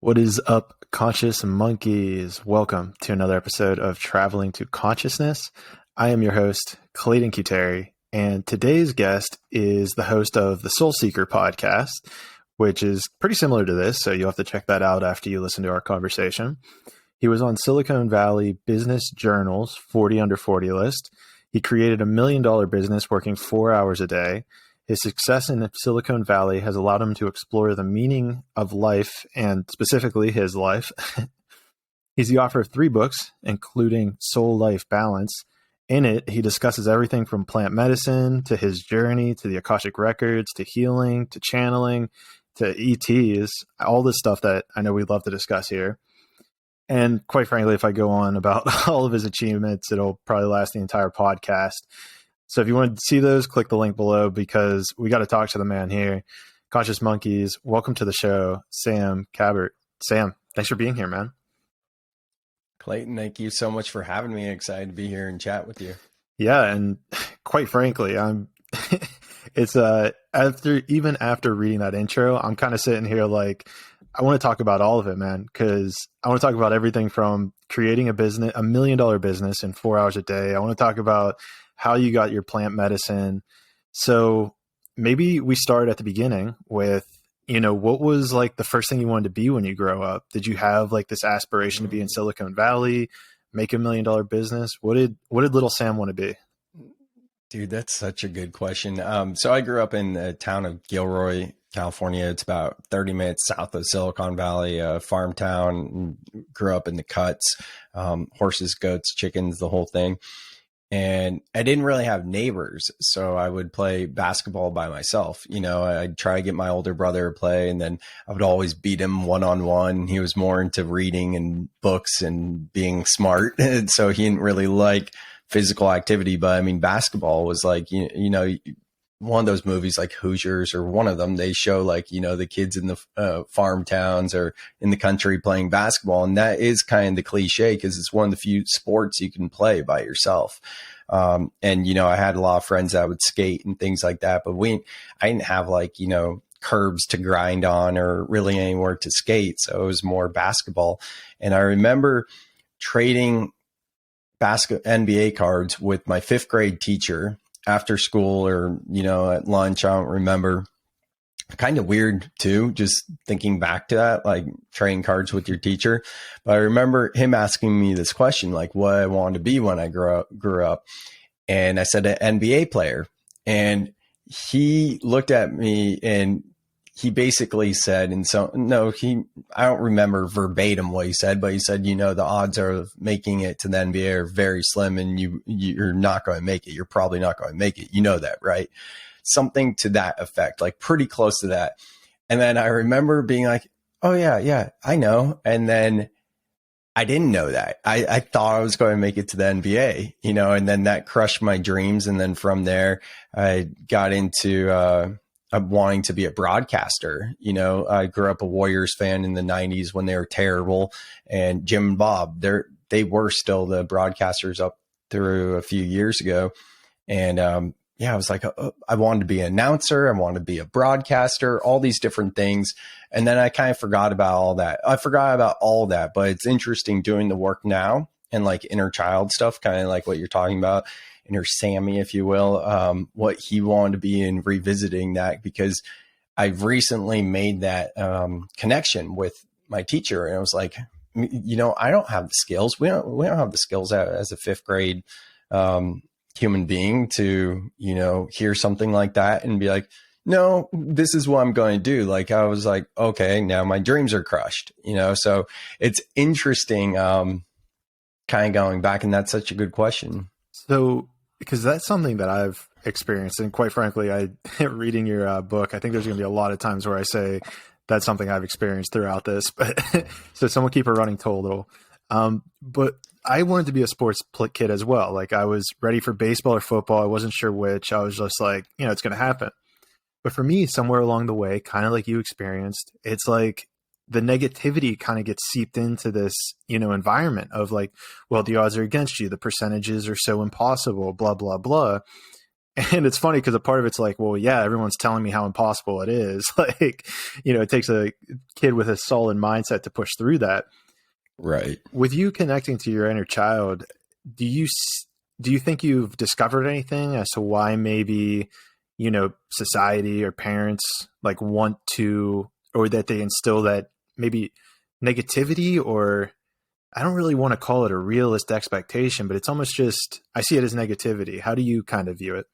What is up, conscious monkeys? Welcome to another episode of Traveling to Consciousness. I am your host, Clayton, and today's guest is the host of the Soul Seeker podcast, which is pretty similar to this, so you'll have to check that out after you listen to our conversation. He was on Silicon Valley Business Journal's 40 Under 40 list. He created $1 million business working 4 hours a day. His success in Silicon Valley has allowed him to explore the meaning of life and specifically his life. He's the author of 3 books, including Soul Life Balance. In it, he discusses everything from plant medicine to his journey to the Akashic Records to healing to channeling to ETs, all this stuff that I know we'd love to discuss here. And quite frankly, if I go on about all of his achievements, it'll probably last the entire podcast. So if you want to see those, click the link below because we got to talk to the man here. Conscious Monkeys, welcome to the show, Sam Kabert. Sam, thanks for being here, man. Clayton, thank you so much for having me. Excited to be here and chat with you. Yeah, and quite frankly, it's after reading that intro, I'm kind of sitting here like I want to talk about all of it, man, because I want to talk about everything from creating a business, $1 million business in 4 hours a day. I want to talk about how you got your plant medicine. So maybe we start at the beginning with, what was like the first thing you wanted to be when you grow up? Did you have like this aspiration to be in Silicon Valley, make $1 million business? What did little Sam want to be? Dude, that's such a good question. So I grew up in the town of Gilroy, California. It's about 30 minutes south of Silicon Valley, a farm town. Grew up in the cuts, horses, goats, chickens, the whole thing. And I didn't really have neighbors, so I would play basketball by myself. I'd try to get my older brother to play, and then I would always beat him one-on-one. He was more into reading and books and being smart, and so he didn't really like physical activity. But I mean, basketball was like, one of those movies like Hoosiers or one of them, they show like, the kids in the farm towns or in the country playing basketball. And that is kind of the cliche because it's one of the few sports you can play by yourself. And, I had a lot of friends that would skate and things like that, but I didn't have like, curbs to grind on or really anywhere to skate. So it was more basketball. And I remember trading NBA cards with my 5th grade teacher after school or, at lunch. I don't remember. Kind of weird too, just thinking back to that, like trading cards with your teacher. But I remember him asking me this question, like what I wanted to be when I grew up. And I said an NBA player. And he looked at me and he basically said, I don't remember verbatim what he said, but he said, the odds of making it to the NBA are very slim and you're not going to make it. You're probably not going to make it. You know that, right? Something to that effect, like pretty close to that. And then I remember being like, oh yeah, I know. And then I didn't know that. I thought I was going to make it to the NBA, and then that crushed my dreams. And then from there, I got into, wanting to be a broadcaster. I grew up a Warriors fan in the 90s when they were terrible, and Jim and Bob, they were still the broadcasters up through a few years ago. And, I was like, I wanted to be an announcer. I wanted to be a broadcaster, all these different things. And then I kind of forgot about all that. I forgot about all that, but it's interesting doing the work now and like inner child stuff, kind of like what you're talking about. Inner Sammy, if you will, what he wanted to be and revisiting that because I've recently made that connection with my teacher. And I was like, I don't have the skills. We don't have the skills as a 5th grade human being to, hear something like that and be like, no, this is what I'm going to do. Like, I was like, okay, now my dreams are crushed, so it's interesting kind of going back. And that's such a good question. So, because that's something that I've experienced. And quite frankly, reading your book, I think there's going to be a lot of times where I say that's something I've experienced throughout this. But so someone keep a running total. But I wanted to be a sports kid as well. Like I was ready for baseball or football. I wasn't sure which. I was just like, it's going to happen. But for me, somewhere along the way, kind of like you experienced, it's like the negativity kind of gets seeped into this, environment of like, well, the odds are against you. The percentages are so impossible, blah, blah, blah. And it's funny because a part of it's like, well, yeah, everyone's telling me how impossible it is. Like, it takes a kid with a solid mindset to push through that. Right. With you connecting to your inner child, do you think you've discovered anything as to why maybe, society or parents like want to, or that they instill that maybe negativity, or I don't really want to call it a realist expectation, but it's almost just, I see it as negativity. How do you kind of view it?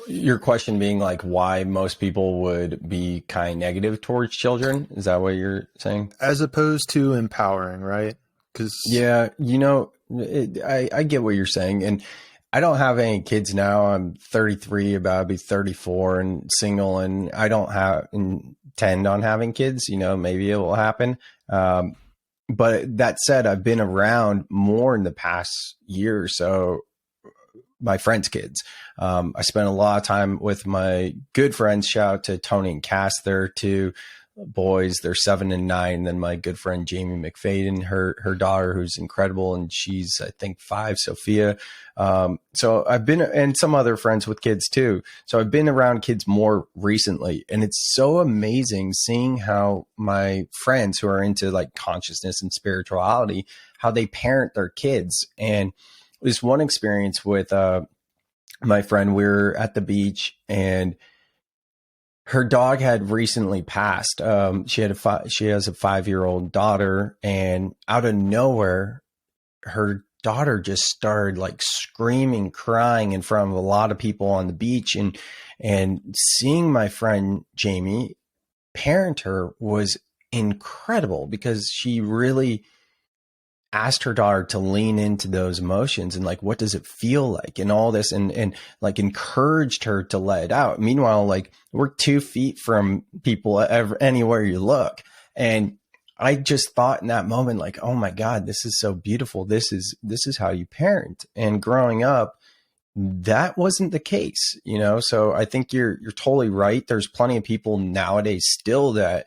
Your question being like why most people would be kind of negative towards children. Is that what you're saying? As opposed to empowering, right? Because Yeah, I get what you're saying. And I don't have any kids now. I'm 33, about to be 34 and single, and I don't intend on having kids. Maybe it will happen. But that said, I've been around more in the past year or so my friends' kids. I spent a lot of time with my good friends. Shout out to Tony and Cass. They're two boys. They're 7 and 9. And then my good friend Jamie McFadden, her daughter, who's incredible, and she's I think 5, Sophia. So I've been, and some other friends with kids too. So I've been around kids more recently, and it's so amazing seeing how my friends who are into like consciousness and spirituality, how they parent their kids. And this one experience with my friend, we were at the beach and her dog had recently passed. She has a 5-year-old daughter, and out of nowhere, her daughter just started like screaming, crying in front of a lot of people on the beach, and seeing my friend Jamie parent her was incredible because she really asked her daughter to lean into those emotions and like, what does it feel like and all this, and like encouraged her to let it out. Meanwhile, like we're 2 feet from people anywhere you look. And I just thought in that moment, like, oh my God, this is so beautiful. This is how you parent. And growing up, that wasn't the case, So I think you're totally right. There's plenty of people nowadays still that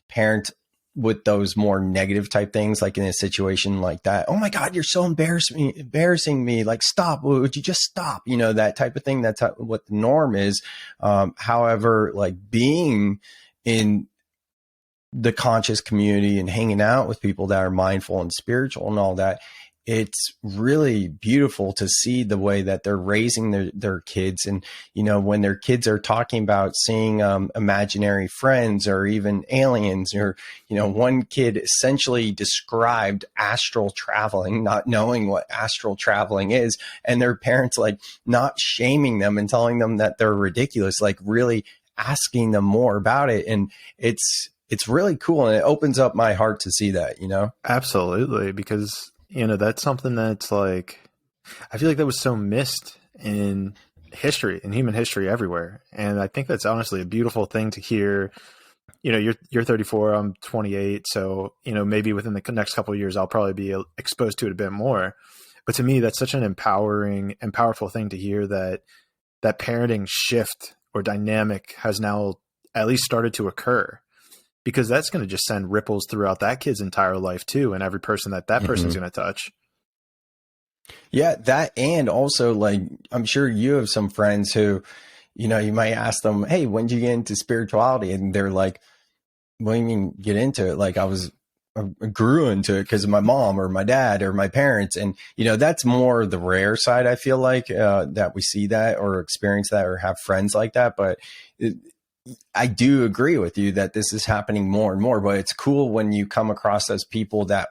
parent with those more negative type things, like in a situation like that. Oh my God, you're so embarrassing me. Like, stop. Would you just stop? That type of thing. That's what the norm is. However, like being in the conscious community and hanging out with people that are mindful and spiritual and all that, it's really beautiful to see the way that they're raising their kids. And, when their kids are talking about seeing imaginary friends or even aliens, or, one kid essentially described astral traveling, not knowing what astral traveling is, and their parents like not shaming them and telling them that they're ridiculous, like really asking them more about it. And it's really cool. And it opens up my heart to see that, Absolutely. Because that's something that's like, I feel like that was so missed in history, in human history everywhere. And I think that's honestly a beautiful thing to hear. You're 34, I'm 28. So, maybe within the next couple of years, I'll probably be exposed to it a bit more. But to me, that's such an empowering and powerful thing to hear, that parenting shift or dynamic has now at least started to occur. Because that's going to just send ripples throughout that kid's entire life too, and every person that person's going to touch. Yeah, that, and also like I'm sure you have some friends who, you might ask them, "Hey, when did you get into spirituality?" And they're like, "What do you mean get into it?" Like I grew into it because of my mom or my dad or my parents, and that's more the rare side. I feel like that we see that or experience that or have friends like that, but. I do agree with you that this is happening more and more, but it's cool when you come across those people that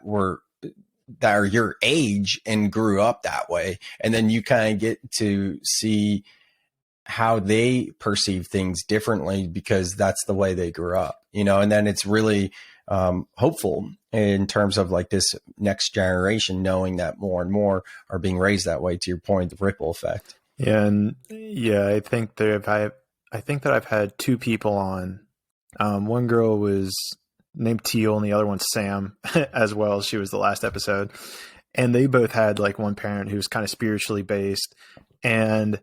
are your age and grew up that way. And then you kind of get to see how they perceive things differently because that's the way they grew up, and then it's really hopeful in terms of like this next generation, knowing that more and more are being raised that way, to your point, the ripple effect. Yeah. And yeah, I think that I've had 2 people on. One girl was named Teal and the other one's Sam as well. She was the last episode. And they both had like one parent who was kind of spiritually based. And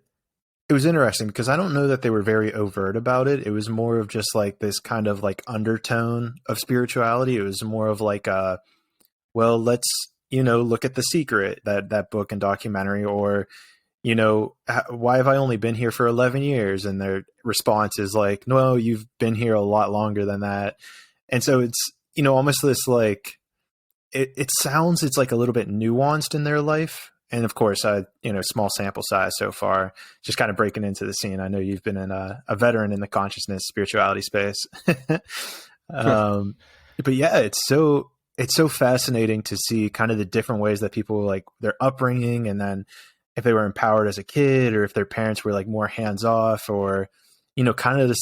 it was interesting because I don't know that they were very overt about it. It was more of just like this kind of like undertone of spirituality. It was more of like, well, let's, look at The Secret, that book and documentary, or, why have I only been here for 11 years? And their response is like, no, you've been here a lot longer than that. And so it's, almost this like, it sounds, it's like a little bit nuanced in their life. And of course, small sample size so far, just kind of breaking into the scene. I know you've been a veteran in the consciousness spirituality space. But yeah, it's so fascinating to see kind of the different ways that people like their upbringing, and then if they were empowered as a kid, or if their parents were like more hands off, or, kind of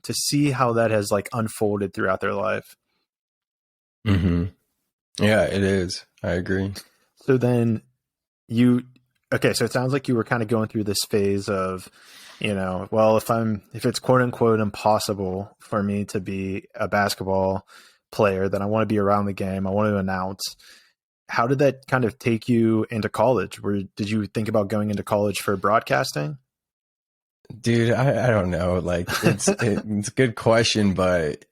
to see how that has like unfolded throughout their life. Mm-hmm. Yeah, it is. I agree. So then so it sounds like you were kind of going through this phase of, well, if it's quote unquote impossible for me to be a basketball player, then I want to be around the game. I want to announce. How did that kind of take you into college? Did you think about going into college for broadcasting? Dude, I don't know. Like it's a good question, but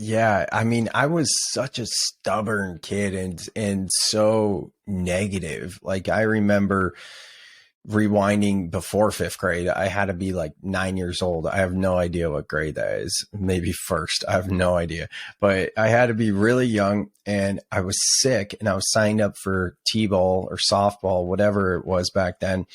yeah, I mean, I was such a stubborn kid and so negative. Like I remember rewinding before fifth grade, I had to be like 9 years old. I have no idea what grade that is. Maybe first. I have no idea. But I had to be really young, and I was sick, and I was signed up for T-ball or softball, whatever it was back then.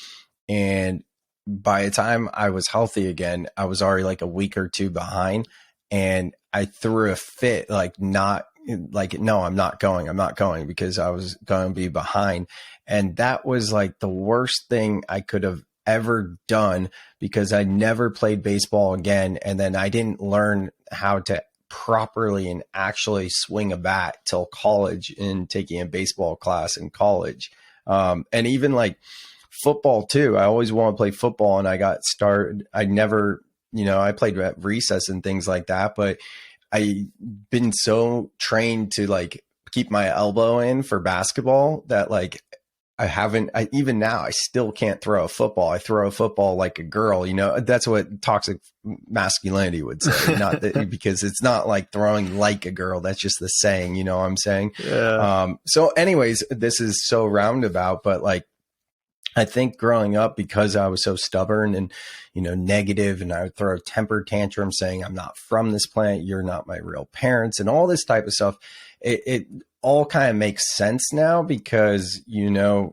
And by the time I was healthy again, I was already like a week or two behind, and I threw a fit, like not like, no, I'm not going because I was going to be behind. And that was like the worst thing I could have ever done, because I never played baseball again. And then I didn't learn how to properly and actually swing a bat till college, in taking a baseball class in college. And even like football too. I always wanted to play football, and I got started. I never, I played at recess and things like that, but I've been so trained to like keep my elbow in for basketball that like even now I still can't throw a football. I throw a football like a girl, that's what toxic masculinity would say. Not that, because it's not like throwing like a girl. That's just the saying, what I'm saying? Yeah. So anyways, this is so roundabout, but like, I think growing up, because I was so stubborn and, negative, and I would throw a temper tantrum saying, I'm not from this planet, you're not my real parents, and all this type of stuff. It all kind of makes sense now, because,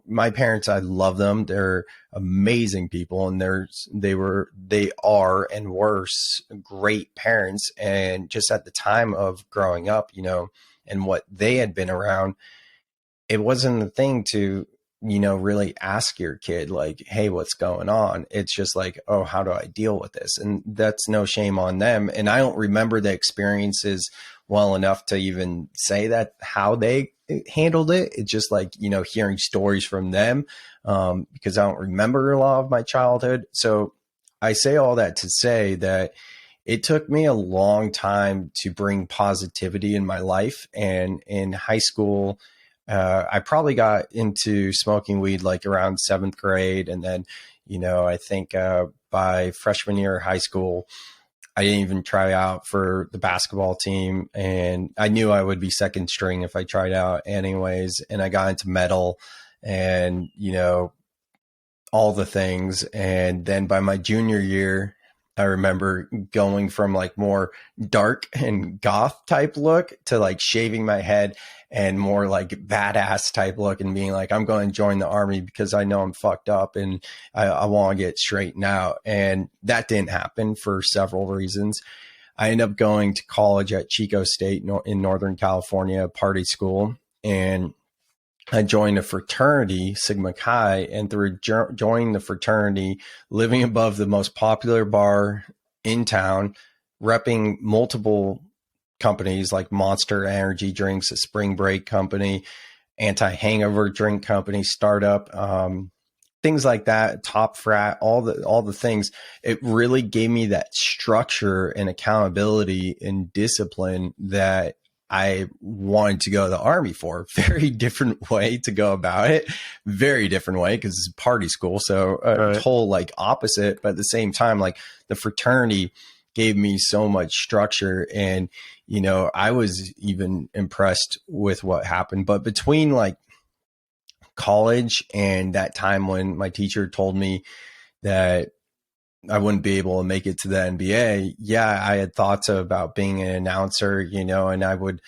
my parents, I love them. They're amazing people, and they are and were great parents. And just at the time of growing up, and what they had been around, it wasn't a thing to, really ask your kid like, hey, what's going on? It's just like, oh, how do I deal with this? And that's no shame on them. And I don't remember the experiences well enough to even say that how they handled it. It's just like, hearing stories from them, because I don't remember a lot of my childhood. So I say all that to say that it took me a long time to bring positivity in my life. And in high school, I probably got into smoking weed like around 7th grade. And then, I think by freshman year of high school, I didn't even try out for the basketball team. And I knew I would be second string if I tried out anyways. And I got into metal and, all the things. And then by my junior year, I remember going from like more dark and goth type look to like shaving my head and more like badass type look, and being like, I'm going to join the army because I know I'm fucked up and I want to get straightened out. And that didn't happen for several reasons. I ended up going to college at Chico State in Northern California, party school. And I joined a fraternity, Sigma Chi, and through joining the fraternity, living above the most popular bar in town, repping multiple companies like Monster Energy Drinks, a spring break company, anti-hangover drink company, startup, things like that, top frat, all the things. It really gave me that structure and accountability and discipline that I wanted to go to the army for. Very different way to go about it. Very different way, because it's party school. So Right. whole like opposite, but at the same time, like the fraternity gave me so much structure. And, I was even impressed with what happened. But between like college and that time when my teacher told me that I wouldn't be able to make it to the NBA, I had thoughts about being an announcer, and I would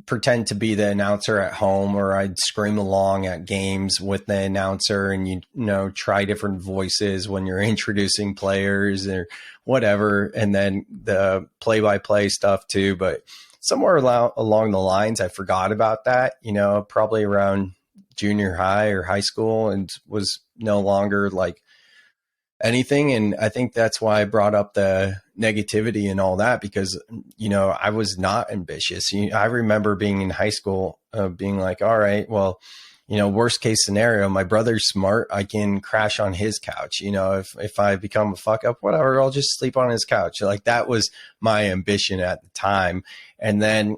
pretend to be the announcer at home, or I'd scream along at games with the announcer and, try different voices when you're introducing players or whatever. And then the play-by-play stuff too. But somewhere along the lines, I forgot about that, probably around junior high or high school, and was no longer like anything. And I think that's why I brought up the negativity and all that, because, I was not ambitious. I remember being in high school, being like, all right, well, worst case scenario, my brother's smart. I can crash on his couch. If I become a fuck up, whatever, I'll just sleep on his couch. Like, that was my ambition at the time. And then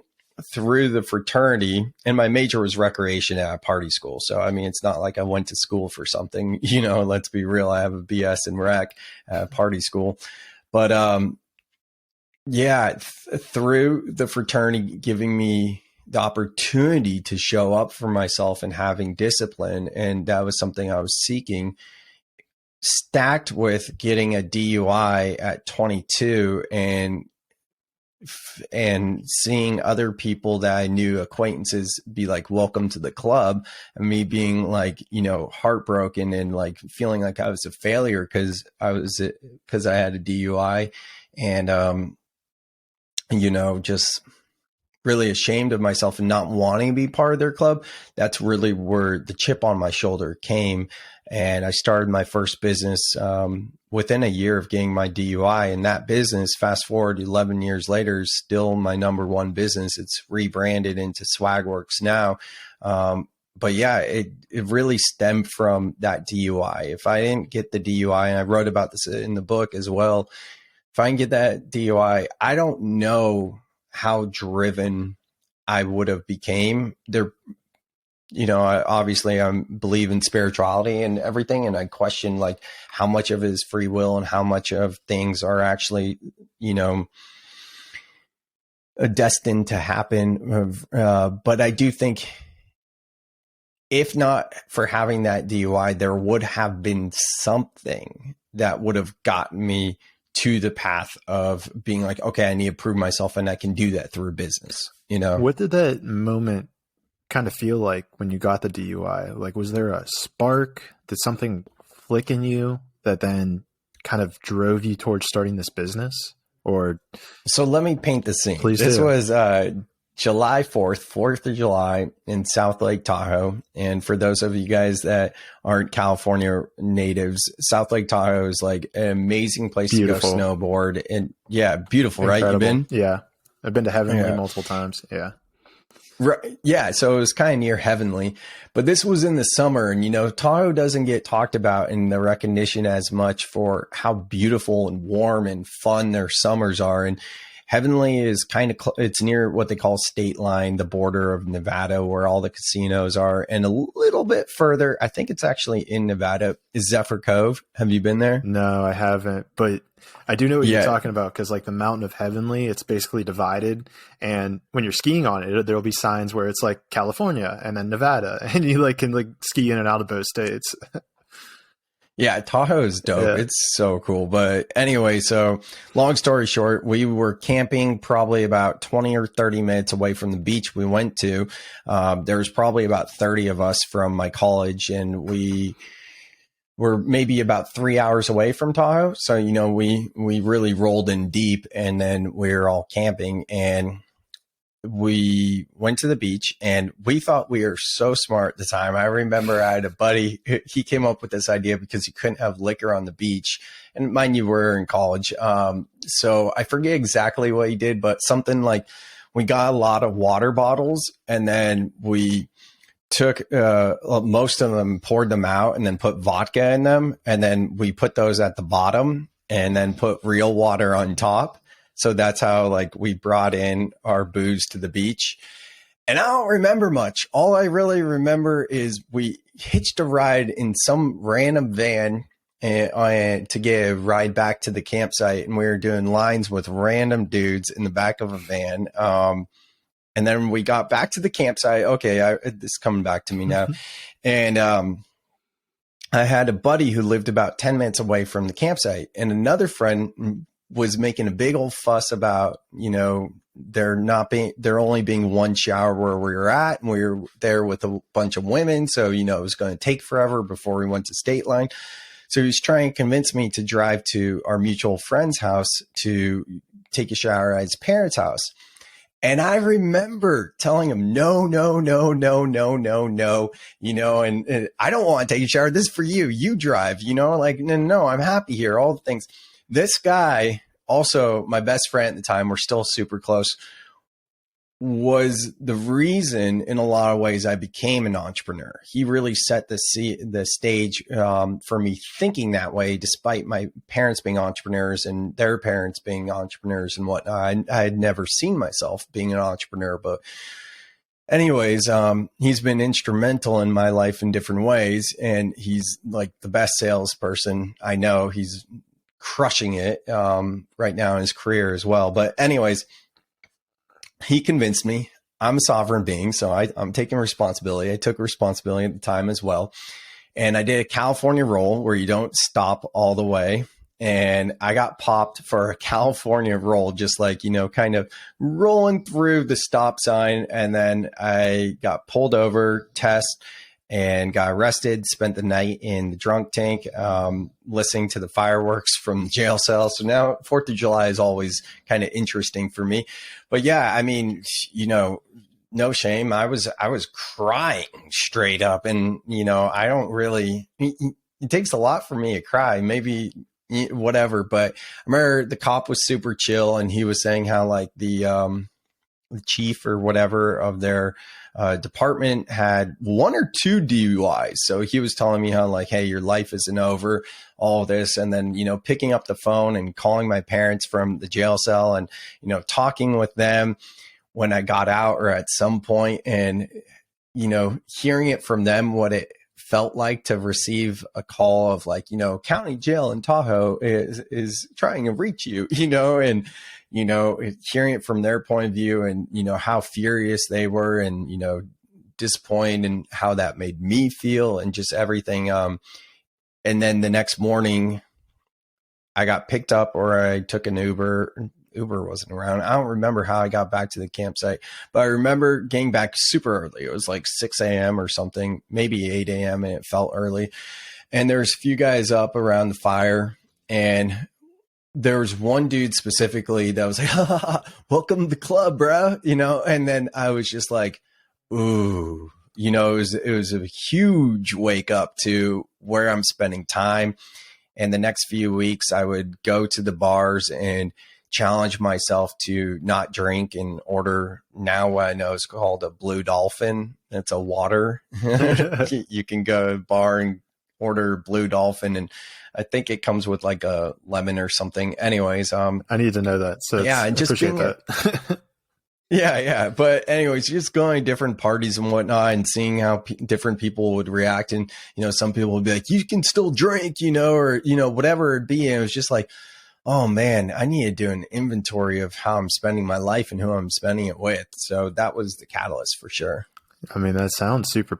through the fraternity, and my major was recreation at a party school. So, I mean, it's not like I went to school for something, let's be real. I have a BS in rec at a party school. But, through the fraternity giving me the opportunity to show up for myself and having discipline. And that was something I was seeking, stacked with getting a DUI at 22 and seeing other people that I knew, acquaintances, be like, welcome to the club, and me being like, heartbroken and like feeling like I was a failure because I had a DUI, and, just really ashamed of myself and not wanting to be part of their club. That's really where the chip on my shoulder came. And I started my first business within a year of getting my DUI. And that business, fast forward 11 years later, is still my number one business. It's rebranded into Swagworks now. But it really stemmed from that DUI. If I didn't get the DUI, and I wrote about this in the book as well, if I can get that DUI, I don't know how driven I would have became there. Obviously I believe in spirituality and everything. And I question like how much of it is free will and how much of things are actually, destined to happen. But I do think if not for having that DUI, there would have been something that would have gotten me to the path of being like, okay, I need to prove myself, and I can do that through business. What did that moment kind of feel like when you got the DUI? Like, was there a spark? Did something flick in you that then kind of drove you towards starting this business? Or so let me paint the scene. Please this do. Was July 4th of July in South Lake Tahoe. And for those of you guys that aren't California natives, South Lake Tahoe is like an amazing place Beautiful. to go snowboard. And beautiful, Incredible. Right? You've been? Yeah. I've been to Heavenly multiple times. Yeah. Right. Yeah. So it was kind of near Heavenly, but this was in the summer, and, Tahoe doesn't get talked about in the recognition as much for how beautiful and warm and fun their summers are. And Heavenly is kind of, it's near what they call state line, the border of Nevada, where all the casinos are. And a little bit further, I think it's actually in Nevada, is Zephyr Cove. Have you been there? No, I haven't, but I do know what you're talking about, because like the mountain of Heavenly, it's basically divided. And when you're skiing on it, there'll be signs where it's like California and then Nevada, and you like can like ski in and out of both states. Yeah, Tahoe is dope. Yeah. It's so cool. But anyway, so long story short, we were camping probably about 20 or 30 minutes away from the beach we went to. There was probably about 30 of us from my college, and we were maybe about 3 hours away from Tahoe. So, we really rolled in deep, and then we were all camping, and we went to the beach, and we thought we were so smart at the time. I remember I had a buddy, he came up with this idea because you couldn't have liquor on the beach. And mind you, we're in college. So I forget exactly what he did, but something like we got a lot of water bottles, and then we took most of them, poured them out, and then put vodka in them. And then we put those at the bottom and then put real water on top. So that's how like we brought in our booze to the beach. And I don't remember much. All I really remember is we hitched a ride in some random van to get a ride back to the campsite. And we were doing lines with random dudes in the back of a van. And then we got back to the campsite. Okay, this is coming back to me now. And I had a buddy who lived about 10 minutes away from the campsite, and another friend was making a big old fuss about, there only being one shower where we were at, and we were there with a bunch of women. So, it was going to take forever before we went to state line. So he was trying to convince me to drive to our mutual friend's house to take a shower at his parents' house. And I remember telling him, no, and I don't want to take a shower. This is for you. You drive, like, no, I'm happy here. All the things. This guy, also my best friend at the time, we're still super close, was the reason in a lot of ways I became an entrepreneur. He really set the stage for me thinking that way, despite my parents being entrepreneurs and their parents being entrepreneurs and whatnot. I had never seen myself being an entrepreneur, but anyways, he's been instrumental in my life in different ways. And he's like the best salesperson I know. He's crushing it right now in his career as well. But anyways, he convinced me. I'm a sovereign being, so I'm taking responsibility. I took responsibility at the time as well. And I did a California roll where you don't stop all the way. And I got popped for a California roll, just like, kind of rolling through the stop sign. And then I got pulled over, test, and got arrested, spent the night in the drunk tank, listening to the fireworks from the jail cell. So now 4th of July is always kind of interesting for me. But yeah, I mean, no shame. I was crying straight up, and, I don't really, it takes a lot for me to cry, maybe whatever. But I remember the cop was super chill, and he was saying how like the chief or whatever of their department had 1 or 2 DUIs. So he was telling me how like, hey, your life isn't over, all this. And then, picking up the phone and calling my parents from the jail cell and, talking with them when I got out or at some point, and, hearing it from them, what it felt like to receive a call of like, county jail in Tahoe is trying to reach you, and, hearing it from their point of view and, how furious they were and, disappointed and how that made me feel and just everything. And then the next morning I got picked up, or I took an Uber. Uber wasn't around. I don't remember how I got back to the campsite, but I remember getting back super early. It was like 6 a.m. or something, maybe 8 a.m. and it felt early. And there's a few guys up around the fire, and there was one dude specifically that was like, welcome to the club, bro. And then I was just like, ooh, it was a huge wake up to where I'm spending time. And the next few weeks I would go to the bars and challenge myself to not drink and order now what I know is called a Blue Dolphin. It's a water. You can go to a bar and order Blue Dolphin, and I think it comes with like a lemon or something. Anyways, I need to know that. So yeah, and just appreciate that. Yeah. But anyways, just going to different parties and whatnot and seeing how different people would react. And, some people would be like, you can still drink, or, whatever it be. And it was just like, oh man, I need to do an inventory of how I'm spending my life and who I'm spending it with. So that was the catalyst for sure. I mean, that sounds super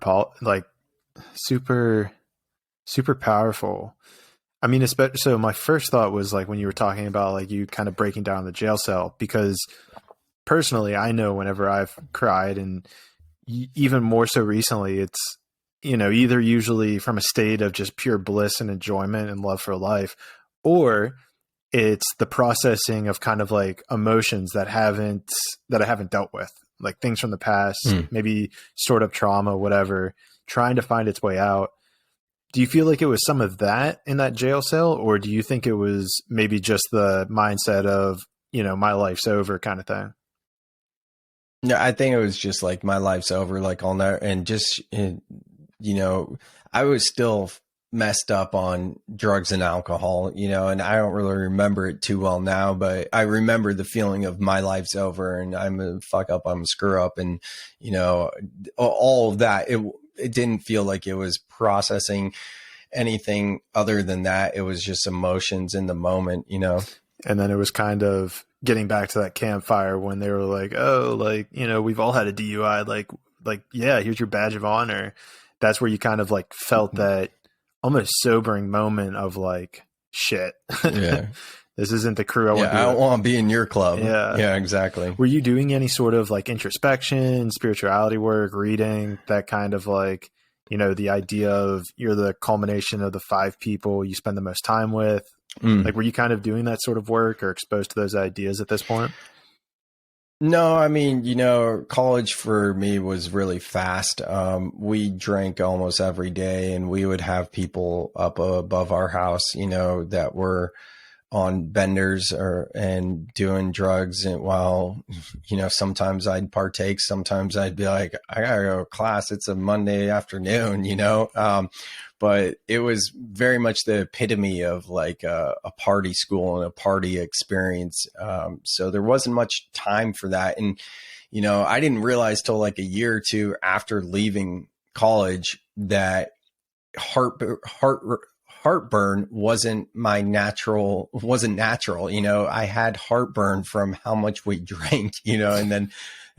powerful. I mean, especially, so my first thought was like when you were talking about like you kind of breaking down the jail cell, because personally, I know whenever I've cried, and even more so recently, it's, either usually from a state of just pure bliss and enjoyment and love for life, or it's the processing of kind of like emotions that I haven't dealt with, like things from the past, maybe stored up trauma, whatever, trying to find its way out. Do you feel like it was some of that in that jail cell, or do you think it was maybe just the mindset of, my life's over kind of thing? No, I think it was just like my life's over, like on there, and just, I was still messed up on drugs and alcohol, and I don't really remember it too well now, but I remember the feeling of my life's over and I'm a fuck up, I'm a screw up, and, all of that. It didn't feel like it was processing anything other than that. It was just emotions in the moment, And then it was kind of getting back to that campfire when they were like, oh, like, we've all had a DUI, like, yeah, here's your badge of honor. That's where you kind of like felt that almost sobering moment of like, shit, Yeah. this isn't the crew I want to be I don't with. want to be in your club. Yeah. Yeah, exactly. Were you doing any sort of like introspection, spirituality work, reading, that kind of like, the idea of you're the culmination of the 5 people you spend the most time with? Like, were you kind of doing that sort of work or exposed to those ideas at this point? No, I mean, college for me was really fast. We drank almost every day, and we would have people up above our house, that were on benders and doing drugs. And while, sometimes I'd partake, sometimes I'd be like, I gotta go to class. It's a Monday afternoon, but it was very much the epitome of like a party school and a party experience. So there wasn't much time for that. And, I didn't realize till like a year or two after leaving college that heartburn wasn't natural. I had heartburn from how much we drank, and then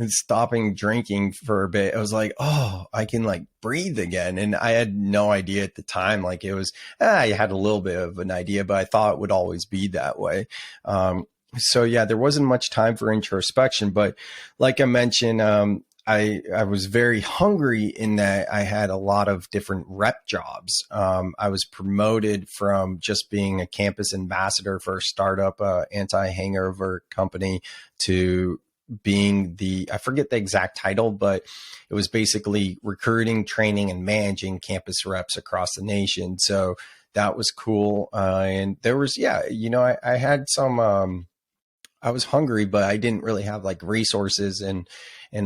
stopping drinking for a bit. I was like, oh, I can like breathe again. And I had no idea at the time. Like it was, I had a little bit of an idea, but I thought it would always be that way. So yeah, there wasn't much time for introspection, but like I mentioned, I was very hungry in that I had a lot of different rep jobs. I was promoted from just being a campus ambassador for a startup anti-hangover company to being I forget the exact title, but it was basically recruiting, training, and managing campus reps across the nation. So that was cool. And there was, I had some, I was hungry, but I didn't really have like resources and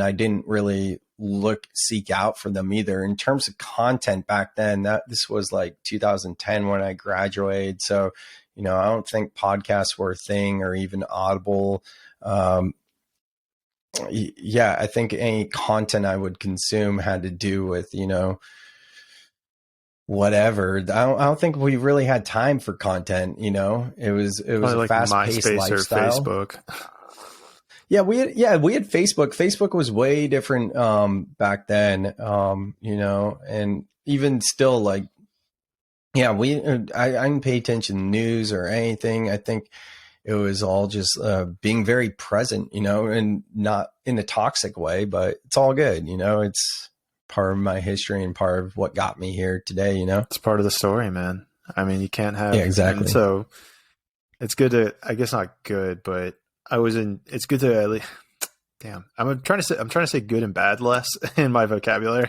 I didn't really seek out for them either. In terms of content back then, this was like 2010 when I graduated. So, I don't think podcasts were a thing or even Audible. I think any content I would consume had to do with, whatever. I don't think we really had time for content. It was Probably a like fast paced MySpace lifestyle. or Facebook. Yeah, we had Facebook. Facebook was way different back then, and even still, like, yeah, I didn't pay attention to news or anything. I think it was all just being very present, and not in a toxic way, but it's all good. It's part of my history and part of what got me here today, It's part of the story, man. I mean, you can't have, Yeah, exactly. And so it's good to, I guess not good, but it's good to at least, damn, I'm trying to say good and bad less in my vocabulary.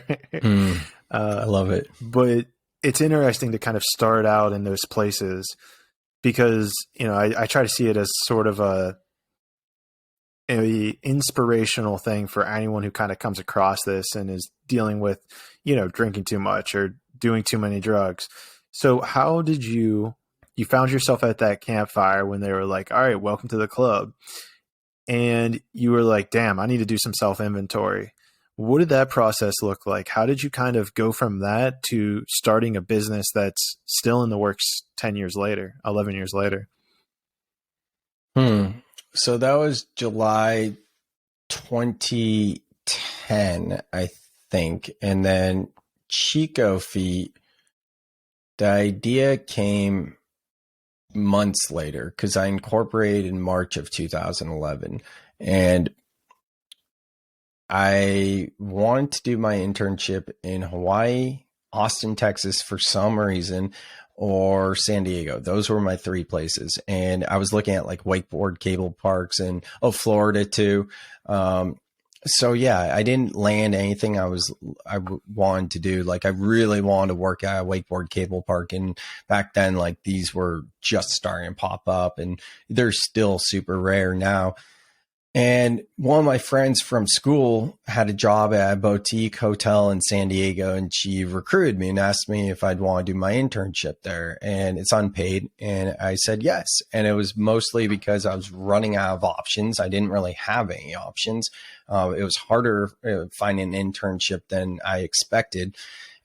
I love it. But it's interesting to kind of start out in those places because, I try to see it as sort of a inspirational thing for anyone who kind of comes across this and is dealing with, drinking too much or doing too many drugs. So how did you found yourself at that campfire when they were like, all right, welcome to the club. And you were like, damn, I need to do some self-inventory. What did that process look like? How did you kind of go from that to starting a business that's still in the works 11 years later? So that was July 2010, I think. And then Chico Feet, the idea came months later because I incorporated in March of 2011. And I wanted to do my internship in Hawaii, Austin, Texas for some reason, or San Diego. Those were my 3 places. And I was looking at like wakeboard cable parks and Florida too. So yeah, I didn't land anything I wanted to do. Like I really wanted to work at a wakeboard cable park. And back then, like these were just starting to pop up and they're still super rare now. And one of my friends from school had a job at a boutique hotel in San Diego, and she recruited me and asked me if I'd want to do my internship there. And it's unpaid. And I said yes. And it was mostly because I was running out of options. I didn't really have any options. It was harder finding an internship than I expected.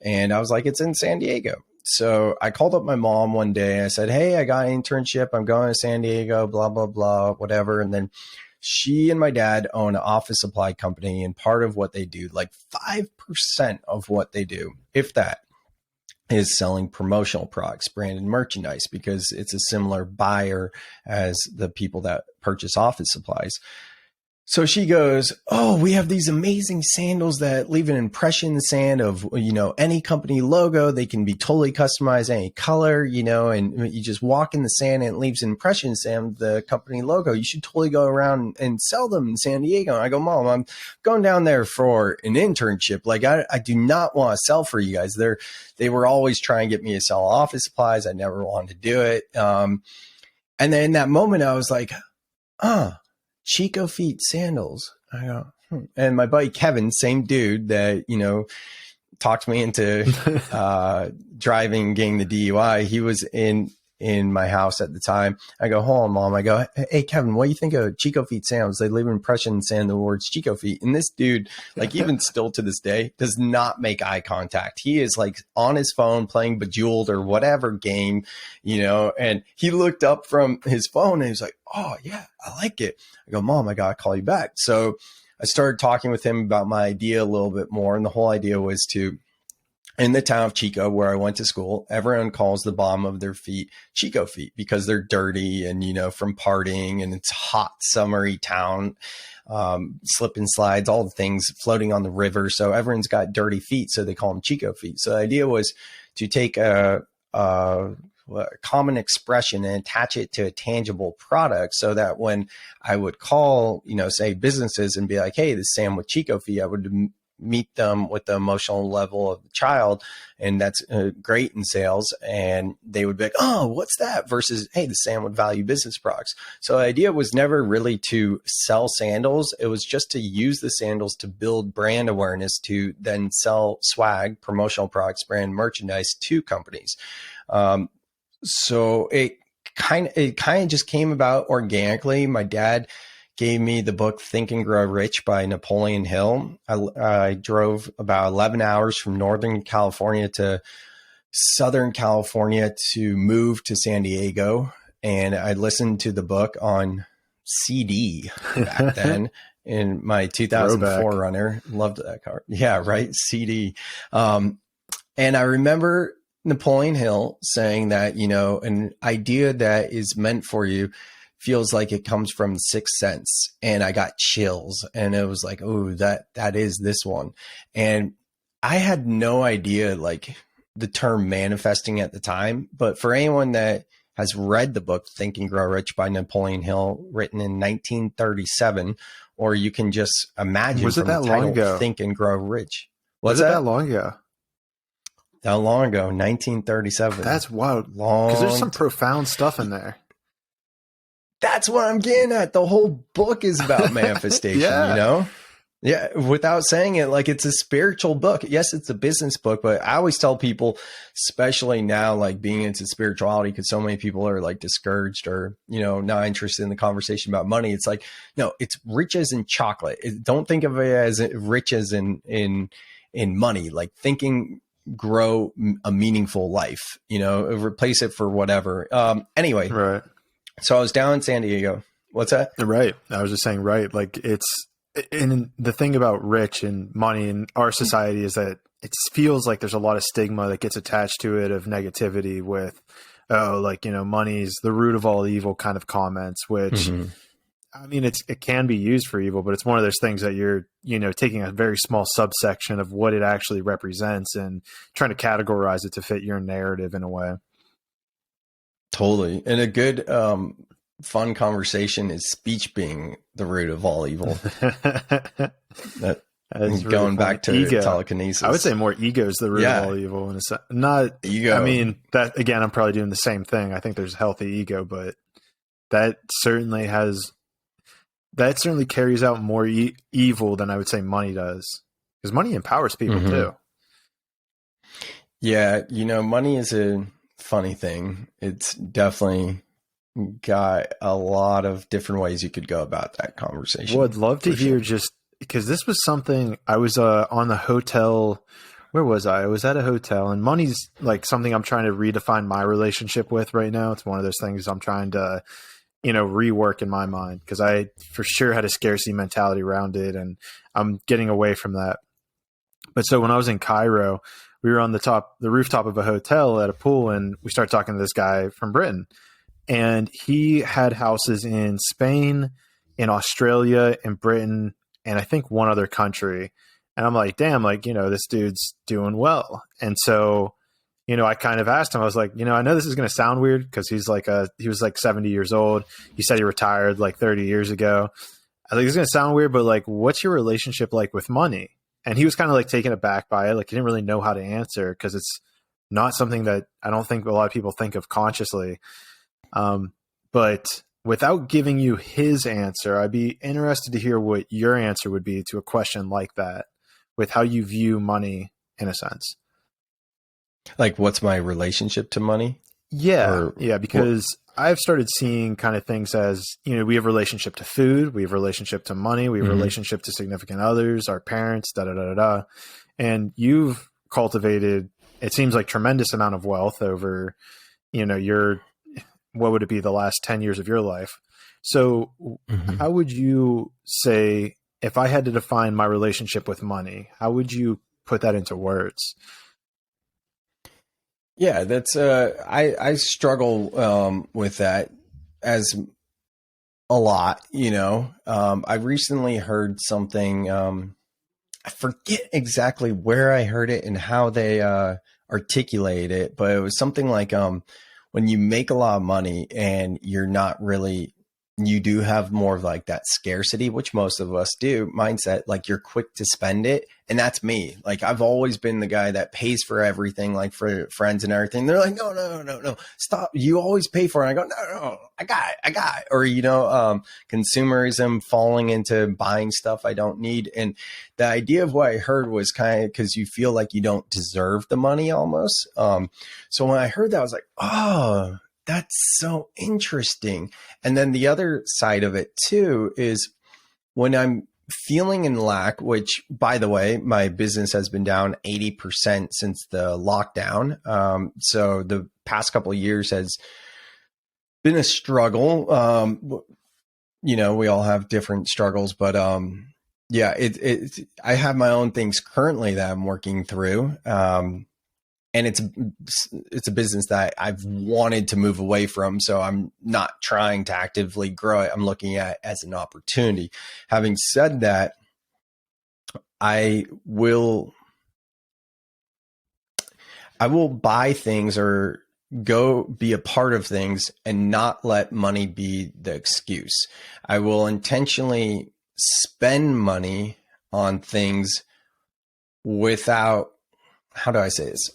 And I was like, it's in San Diego. So I called up my mom one day. I said, hey, I got an internship. I'm going to San Diego, blah, blah, blah, whatever. And then she and my dad own an office supply company. And part of what they do, like 5% of what they do, if that, is selling promotional products, branded merchandise, because it's a similar buyer as the people that purchase office supplies. So she goes, oh, we have these amazing sandals that leave an impression in the sand of, any company logo. They can be totally customized, any color, and you just walk in the sand and it leaves an impression in the sand of the company logo. You should totally go around and sell them in San Diego. And I go, Mom, I'm going down there for an internship. Like, I do not want to sell for you guys. They were always trying to get me to sell office supplies. I never wanted to do it. And then in that moment, I was like, Chico feet sandals. I go, And my buddy Kevin, same dude that, talked me into driving, getting the DUI. He was in my house at the time. I go, hold on, Mom. I go, hey, Kevin, what do you think of Chico feet sandals? They leave an impression in sand the words Chico feet. And this dude, like even still to this day, does not make eye contact. He is like on his phone playing Bejeweled or whatever game, and he looked up from his phone and he was like, oh yeah, I like it. I go, Mom, I got to call you back. So I started talking with him about my idea a little bit more. And the whole idea was to, in the town of Chico, where I went to school, everyone calls the bottom of their feet Chico feet because they're dirty and, from partying, and it's hot, summery town, slip and slides, all the things floating on the river. So everyone's got dirty feet. So they call them Chico feet. So the idea was to take a common expression and attach it to a tangible product so that when I would call, say businesses and be like, hey, this is Sam with Chico feet, I would meet them with the emotional level of the child. And that's great in sales. And they would be like, oh, what's that? Versus, hey, the Sam would value business products. So the idea was never really to sell sandals. It was just to use the sandals to build brand awareness to then sell swag, promotional products, brand merchandise to companies. So it kind of just came about organically. My dad gave me the book Think and Grow Rich by Napoleon Hill. I drove about 11 hours from Northern California to Southern California to move to San Diego. And I listened to the book on CD back then in my 2004 Runner. Loved that car. Yeah, right. CD. And I remember Napoleon Hill saying that, an idea that is meant for you feels like it comes from the sixth sense. And I got chills and it was like, oh, that is this one. And I had no idea like the term manifesting at the time, but for anyone that has read the book Think and Grow Rich by Napoleon Hill, written in 1937, or you can just imagine was it from that the title, long ago? Think and Grow Rich. Was it that long ago? That long ago, 1937. That's wild. Because there's some profound stuff in there. That's what I'm getting at. The whole book is about manifestation, Yeah, without saying it, like it's a spiritual book. Yes, it's a business book, but I always tell people, especially now, like being into spirituality, because so many people are like discouraged or, not interested in the conversation about money. It's like, no, it's rich as in chocolate. Don't think of it as rich as in money, like thinking grow a meaningful life, replace it for whatever. Anyway. Right. So I was down in San Diego. What's that? Right. I was just saying, right. Like and the thing about rich and money in our society is that it feels like there's a lot of stigma that gets attached to it of negativity with, money's the root of all evil kind of comments, which I mean, it can be used for evil, but it's one of those things that you're, taking a very small subsection of what it actually represents and trying to categorize it to fit your narrative in a way. Totally. And a good, fun conversation is speech being the root of all evil. That's going really back to ego. Telekinesis. I would say more ego is the root of all evil. And it's not ego. I mean, that again, I'm probably doing the same thing. I think there's healthy ego, but that certainly carries out more evil than I would say money does, because money empowers people too. Yeah. Money is a funny thing. It's definitely got a lot of different ways you could go about that conversation. Well, I'd love to hear just because this was something I was on the hotel Where was I? I was at a hotel, and money's like something I'm trying to redefine my relationship with right now. It's one of those things I'm trying to, rework in my mind, because I for sure had a scarcity mentality around it, and I'm getting away from that. But so when I was in Cairo, we were on the rooftop of a hotel at a pool, and we started talking to this guy from Britain, and he had houses in Spain, in Australia, in Britain, and I think one other country. And I'm like, damn, like, this dude's doing well. And so, I kind of asked him, I was like, I know this is going to sound weird, because he was like 70 years old. He said he retired like 30 years ago. I think it's going to sound weird, but like, what's your relationship like with money? And he was kind of like taken aback by it. Like, he didn't really know how to answer, because it's not something that I don't think a lot of people think of consciously. But without giving you his answer, I'd be interested to hear what your answer would be to a question like that, with how you view money in a sense. Like, what's my relationship to money? Yeah. Because I've started seeing kind of things as, we have relationship to food, we have relationship to money, we have relationship to significant others, our parents, da, da, da, da, da. And you've cultivated, it seems like, tremendous amount of wealth over, what would it be, the last 10 years of your life. So how would you say, if I had to define my relationship with money, how would you put that into words? Yeah, that's I struggle with that as a lot, I recently heard something, I forget exactly where I heard it and how they articulate it, but it was something like when you make a lot of money and you do have more of like that scarcity, which most of us do, mindset, like you're quick to spend it. And that's me. Like, I've always been the guy that pays for everything, like for friends and everything. They're like, no, stop. You always pay for it. And I go, no, I got it. Or, consumerism, falling into buying stuff I don't need. And the idea of what I heard was kind of because you feel like you don't deserve the money almost. So when I heard that, I was like, oh, that's so interesting. And then the other side of it too is when I'm feeling in lack, which, by the way, my business has been down 80% since the lockdown. So the past couple of years has been a struggle. We all have different struggles, but yeah, I have my own things currently that I'm working through. And it's a business that I've wanted to move away from. So I'm not trying to actively grow it. I'm looking at it as an opportunity. Having said that, I will buy things or go be a part of things and not let money be the excuse. I will intentionally spend money on things without, how do I say this?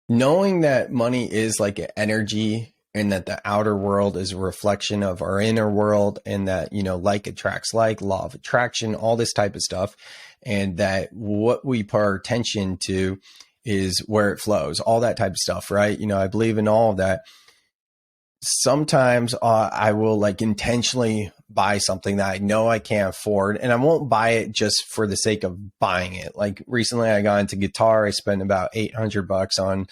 Knowing that money is like an energy and that the outer world is a reflection of our inner world, and that, like attracts like, law of attraction, all this type of stuff. And that what we put our attention to is where it flows, all that type of stuff, right? I believe in all of that. Sometimes I will like intentionally buy something that I know I can't afford, and I won't buy it just for the sake of buying it. Like recently I got into guitar. I spent about $800 on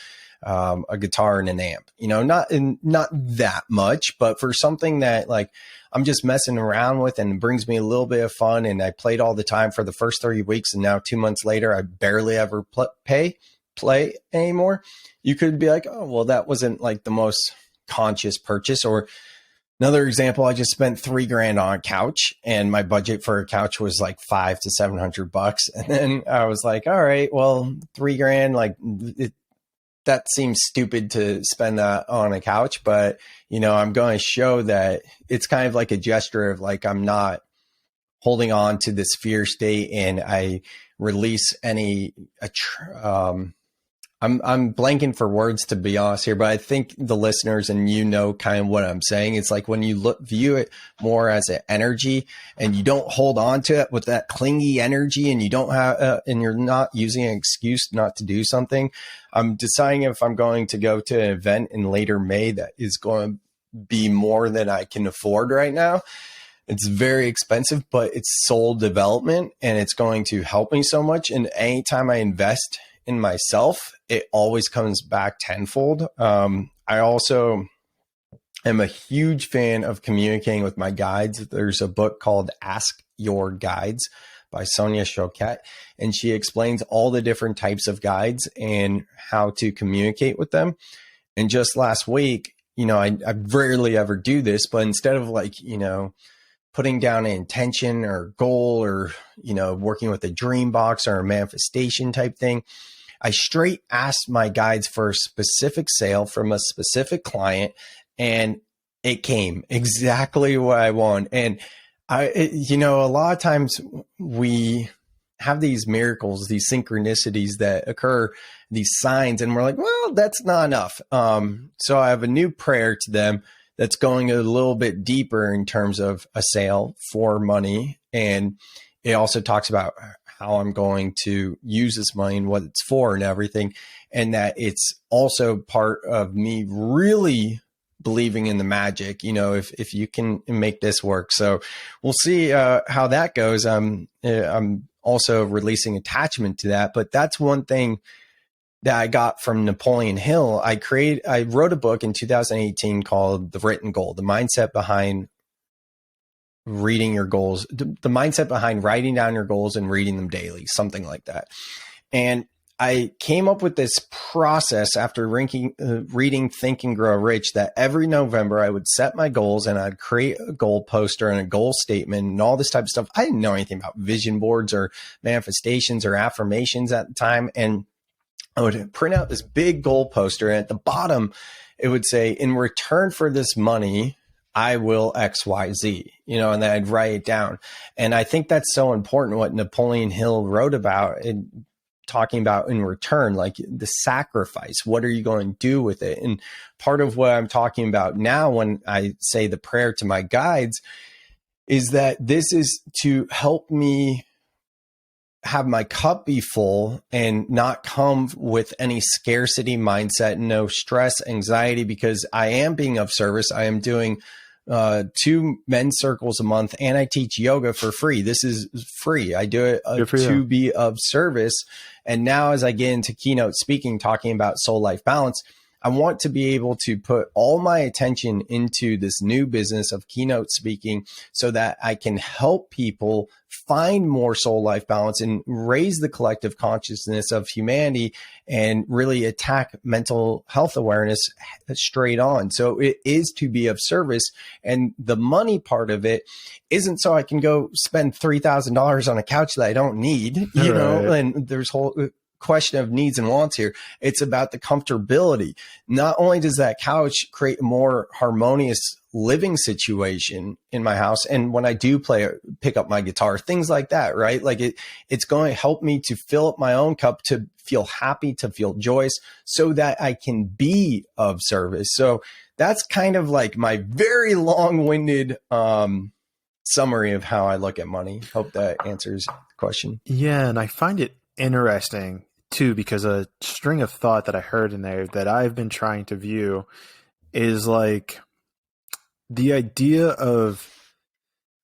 a guitar and an amp, not that much, but for something that like I'm just messing around with and brings me a little bit of fun. And I played all the time for the first 30 weeks. And now 2 months later, I barely ever play anymore. You could be like, oh, well, that wasn't like the most conscious purchase. Or another example, I just spent $3,000 on a couch, and my budget for a couch was like $500 to $700. And then I was like, all right, well, $3,000, like that seems stupid to spend that on a couch, but I'm going to show that it's kind of like a gesture of like, I'm not holding on to this fear state, and I release I'm blanking for words, to be honest here, but I think the listeners and kind of what I'm saying. It's like when you view it more as an energy, and you don't hold on to it with that clingy energy, and you don't have, and you're not using an excuse not to do something. I'm deciding if I'm going to go to an event in later May that is going to be more than I can afford right now. It's very expensive, but it's soul development and it's going to help me so much. And anytime I invest in myself, it always comes back tenfold. I also am a huge fan of communicating with my guides. There's a book called Ask Your Guides by Sonia Choquette, and she explains all the different types of guides and how to communicate with them. And just last week, I rarely ever do this, but instead of putting down an intention or goal or, working with a dream box or a manifestation type thing, I straight asked my guides for a specific sale from a specific client, and it came exactly what I want. And a lot of times we have these miracles, these synchronicities that occur, these signs, and we're like, well, that's not enough. So I have a new prayer to them that's going a little bit deeper in terms of a sale for money. And it also talks about how I'm going to use this money and what it's for and everything. And that it's also part of me really believing in the magic, if you can make this work. So we'll see how that goes. I'm also releasing attachment to that, but that's one thing that I got from Napoleon Hill. I wrote a book in 2018 called The Written Goal, the mindset behind reading your goals, the mindset behind writing down your goals and reading them daily, something like that. And I came up with this process after reading Think and Grow Rich, that every November I would set my goals and I'd create a goal poster and a goal statement and all this type of stuff. I didn't know anything about vision boards or manifestations or affirmations at the time. And I would print out this big goal poster, and at the bottom, it would say, in return for this money, I will X, Y, Z, and then I'd write it down. And I think that's so important, what Napoleon Hill wrote about, and talking about in return, like the sacrifice. What are you going to do with it? And part of what I'm talking about now when I say the prayer to my guides is that this is to help me have my cup be full and not come with any scarcity mindset, no stress, anxiety, because I am being of service. I am doing 2 men's circles a month, and I teach yoga for free. This is free. I do it to be of service. And now as I get into keynote speaking, talking about soul life balance, I want to be able to put all my attention into this new business of keynote speaking so that I can help people find more soul life balance and raise the collective consciousness of humanity and really attack mental health awareness straight on. So it is to be of service. And the money part of it isn't so I can go spend $3,000 on a couch that I don't need, and there's whole question of needs and wants here. It's about the comfortability. Not only does that couch create a more harmonious living situation in my house, and when I do pick up my guitar, things like that, right? Like it's going to help me to fill up my own cup, to feel happy, to feel joyous, so that I can be of service. So that's kind of like my very long-winded summary of how I look at money. Hope that answers the question. Yeah, and I find it interesting too, because a string of thought that I heard in there that I've been trying to view is like the idea of,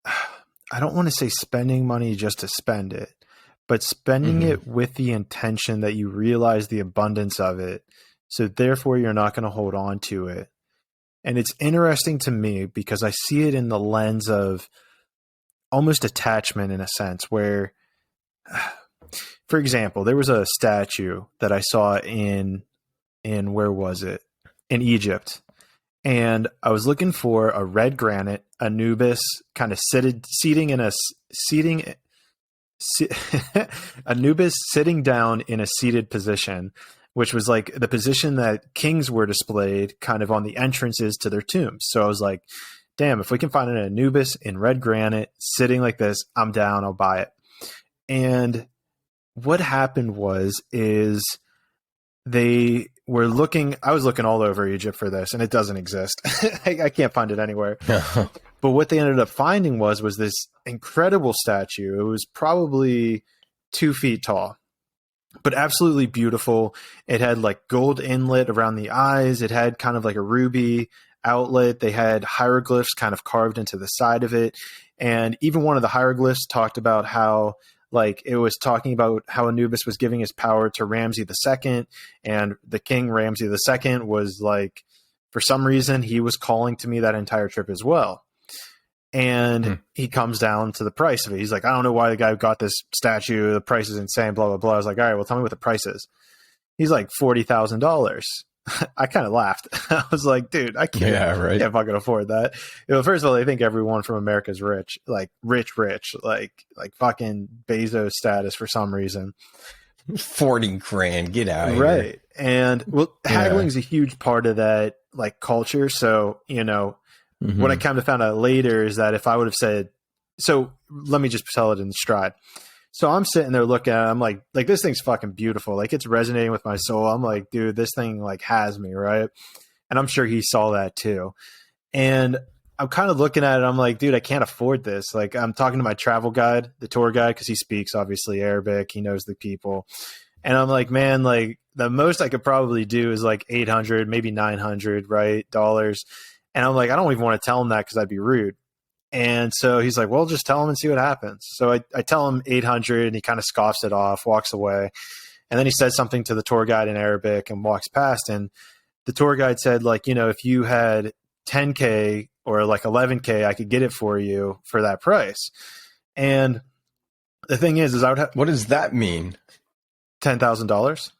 I don't want to say spending money just to spend it, but spending it with the intention that you realize the abundance of it. So therefore you're not going to hold on to it. And it's interesting to me because I see it in the lens of almost attachment in a sense where, for example, there was a statue that I saw in where was it? In Egypt. And I was looking for a red granite Anubis kind of Anubis sitting down in a seated position, which was like the position that kings were displayed kind of on the entrances to their tombs. So I was like, damn, if we can find an Anubis in red granite sitting like this, I'm down, I'll buy it. And what happened is they were looking, I was looking all over Egypt for this, and it doesn't exist. I can't find it anywhere. But what they ended up finding was this incredible statue. It was probably 2 feet tall, but absolutely beautiful. It had like gold inlet around the eyes. It had kind of like a ruby outlet. They had hieroglyphs kind of carved into the side of it. And even one of the hieroglyphs talked about how, like, it was talking about how Anubis was giving his power to Ramses II, and the king Ramses II was like, for some reason, he was calling to me that entire trip as well. And he comes down to the price of it. He's like, I don't know why the guy got this statue. The price is insane, blah, blah, blah. I was like, all right, well, tell me what the price is. He's like $40,000. I kind of laughed. I was like, dude, I can't fucking afford that. You know, first of all, they think everyone from America is rich, like rich, like fucking Bezos status for some reason. 40 grand, get out of here. Right. And well, haggling is a huge part of that like culture. So, you know, what I kind of found out later is that if I would have said, so let me just tell it in stride. So I'm sitting there looking at it, I'm like, this thing's fucking beautiful. Like, it's resonating with my soul. I'm like, dude, this thing like has me, right? And I'm sure he saw that too. And I'm kind of looking at it. I'm like, dude, I can't afford this. Like, I'm talking to my travel guide, the tour guide, because he speaks obviously Arabic. He knows the people. And I'm like, man, like the most I could probably do is like 800, maybe 900, right? Dollars. And I'm like, I don't even want to tell him that because I'd be rude. And so he's like, well, just tell him and see what happens. So I tell him 800 and he kind of scoffs it off, walks away. And then he says something to the tour guide in Arabic and walks past. And the tour guide said, like, you know, if you had 10K or like 11K, I could get it for you for that price. And the thing is I would have. What does that mean? $10,000.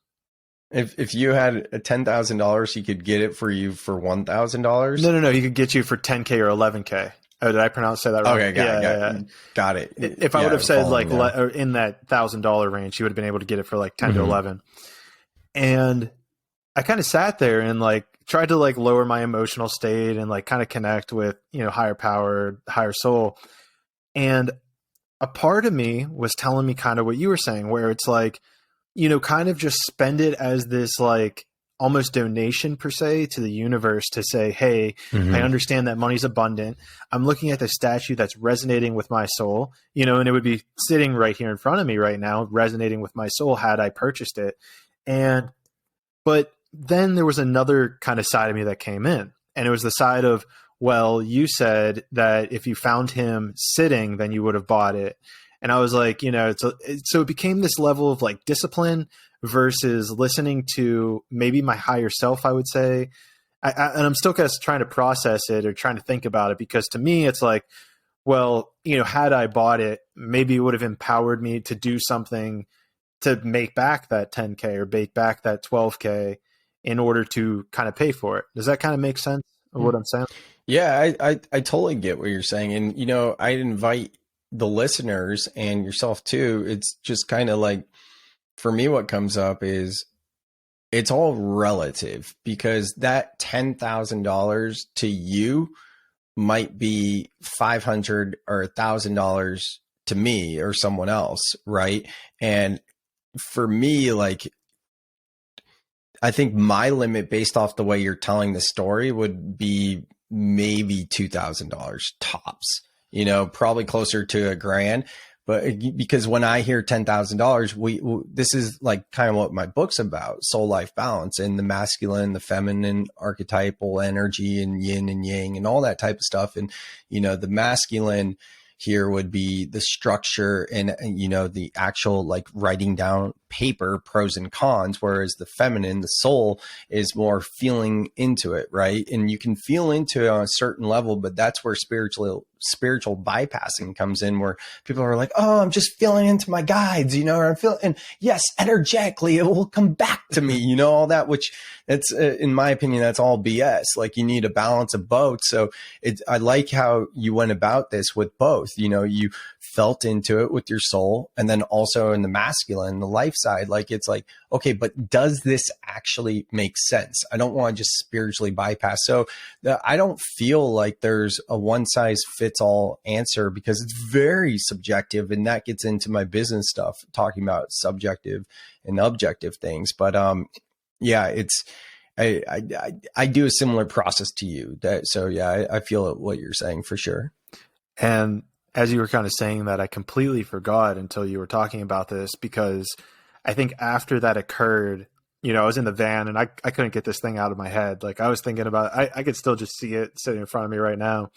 If you had a $10,000, he could get it for you for $1,000? No. He could get you for 10K or 11K. Oh, did I say that wrong? Okay, got it. If I would have said like in that $1,000 range, he would have been able to get it for like 10 to 11. And I kind of sat there and like tried to like lower my emotional state and like kind of connect with, you know, higher power, higher soul. And a part of me was telling me kind of what you were saying, where it's like, you know, kind of just spend it as this like almost donation per se to the universe to say, hey, I understand that money's abundant. I'm looking at the statue that's resonating with my soul, you know, and it would be sitting right here in front of me right now, resonating with my soul had I purchased it. But then there was another kind of side of me that came in, and it was the side of, well, you said that if you found him sitting, then you would have bought it. And I was like, you know, so it became this level of like discipline versus listening to maybe my higher self, I would say. And I'm still kind of trying to process it or trying to think about it, because to me, it's like, well, you know, had I bought it, maybe it would have empowered me to do something to make back that 10K or make back that 12K in order to kind of pay for it. Does that kind of make sense of what I'm saying? Yeah, I totally get what you're saying. And, you know, I'd invite the listeners and yourself too. It's just kind of like, for me, what comes up is it's all relative, because that $10,000 to you might be $500 or $1,000 to me or someone else. Right. And for me, like, I think my limit based off the way you're telling the story would be maybe $2,000 tops, you know, probably closer to $1,000. But because when I hear $10,000, this is like kind of what my book's about: soul life balance and the masculine, the feminine archetypal energy and yin and yang and all that type of stuff. And, you know, the masculine here would be the structure and, you know, the actual like writing down paper, pros and cons, whereas the feminine, the soul, is more feeling into it, right? And you can feel into it on a certain level, but that's where spiritual bypassing comes in, where people are like, oh, I'm just feeling into my guides, you know, or I'm feeling, and yes, energetically, it will come back to me, you know, all that, which that's, in my opinion, that's all BS. Like, you need a balance of both. So I like how you went about this with both, you know, you felt into it with your soul, and then also in the masculine, the life side, like, it's like, okay, but does this actually make sense? I don't want to just spiritually bypass. So I don't feel like there's a one size fits all answer, because it's very subjective, and that gets into my business stuff, talking about subjective and objective things. But yeah, it's I do a similar process to you. So yeah, I feel what you're saying for sure. And as you were kind of saying that, I completely forgot until you were talking about this, because I think after that occurred, I was in the van and I couldn't get this thing out of my head. Like I was thinking about, I could still just see it sitting in front of me right now.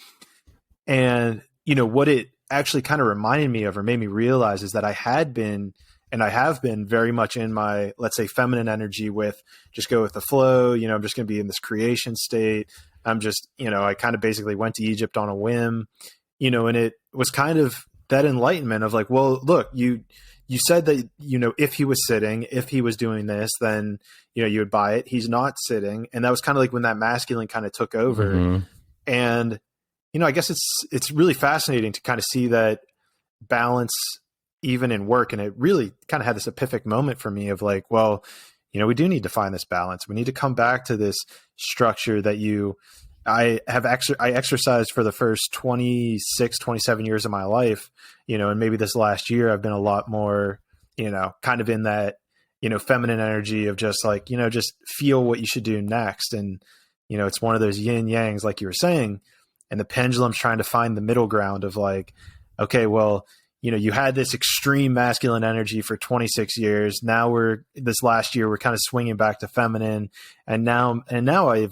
And, what it actually kind of reminded me of or made me realize is that I had been, and I have been very much in my, let's say, feminine energy with just go with the flow. I'm just going to be in this creation state. I'm just, I kind of basically went to Egypt on a whim, and it was kind of that enlightenment of like, well, look, you said that, if he was sitting, if he was doing this, then, you would buy it. He's not sitting. And that was kind of like when that masculine kind of took over. Mm-hmm. And, I guess it's really fascinating to kind of see that balance even in work. And it really kind of had this epiphanic moment for me of like, well, we do need to find this balance. We need to come back to this structure that I exercised for the first 26, 27 years of my life, and maybe this last year I've been a lot more, kind of in that, feminine energy of just like, just feel what you should do next. And, it's one of those yin yangs, like you were saying, and the pendulum's trying to find the middle ground of like, okay, well, you had this extreme masculine energy for 26 years. Now this last year, we're kind of swinging back to feminine. And now I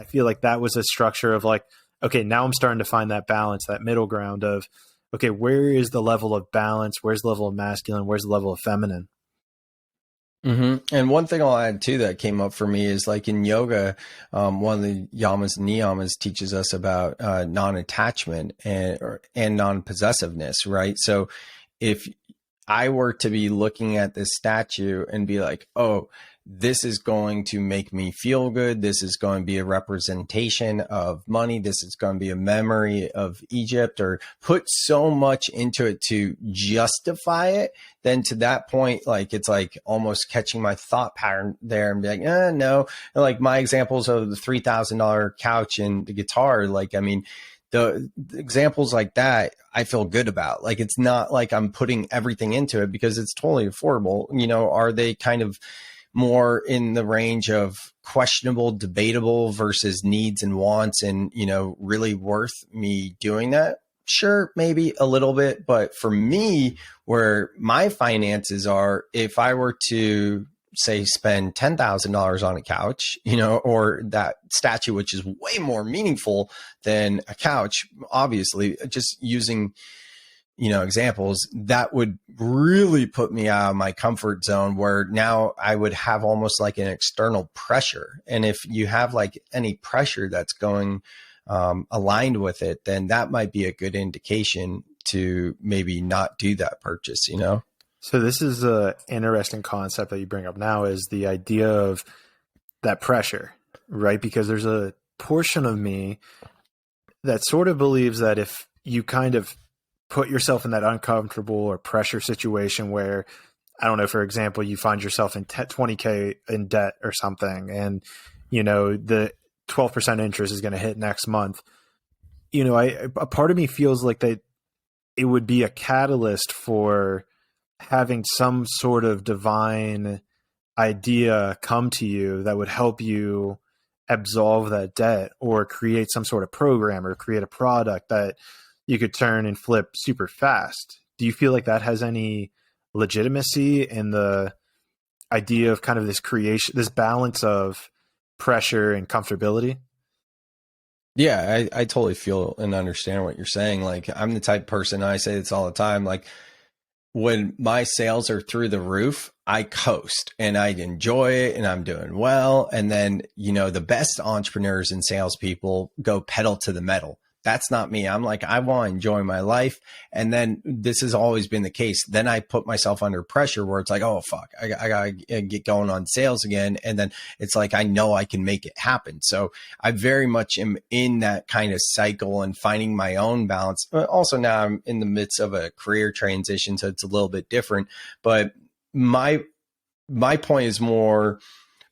feel like that was a structure of like, okay, now I'm starting to find that balance, that middle ground of, okay, where is the level of balance? Where's the level of masculine? Where's the level of feminine? Mm-hmm. And one thing I'll add too that came up for me is like in yoga, one of the yamas and niyamas teaches us about non-attachment and non-possessiveness, right? So if I were to be looking at this statue and be like, oh, this is going to make me feel good. This is going to be a representation of money. This is going to be a memory of Egypt, or put so much into it to justify it. Then to that point, like, it's like almost catching my thought pattern there and be like, no. And like my examples of the $3,000 couch and the guitar, like, I mean, the examples like that, I feel good about. Like, it's not like I'm putting everything into it because it's totally affordable. Are they kind of more in the range of questionable, debatable versus needs and wants, and, really worth me doing that? Sure, maybe a little bit. But for me, where my finances are, if I were to say spend $10,000 on a couch, or that statue, which is way more meaningful than a couch, obviously, just using examples, that would really put me out of my comfort zone, where now I would have almost like an external pressure. And if you have like any pressure that's going aligned with it, then that might be a good indication to maybe not do that purchase, So this is an interesting concept that you bring up now, is the idea of that pressure, right? Because there's a portion of me that sort of believes that if you kind of put yourself in that uncomfortable or pressure situation where, I don't know, for example, you find yourself in 20K in debt or something, and, the 12% interest is going to hit next month. A part of me feels like that it would be a catalyst for having some sort of divine idea come to you that would help you absolve that debt, or create some sort of program or create a product that you could turn and flip super fast. Do you feel like that has any legitimacy in the idea of kind of this creation, this balance of pressure and comfortability? Yeah, I totally feel and understand what you're saying. Like, I'm the type of person, I say this all the time, like, when my sales are through the roof, I coast and I enjoy it and I'm doing well. And then, the best entrepreneurs and salespeople go pedal to the metal. That's not me. I'm like, I want to enjoy my life. And then this has always been the case. Then I put myself under pressure where it's like, oh, fuck, I got to get going on sales again. And then it's like, I know I can make it happen. So I very much am in that kind of cycle and finding my own balance. Also, now I'm in the midst of a career transition, so it's a little bit different. But my point is more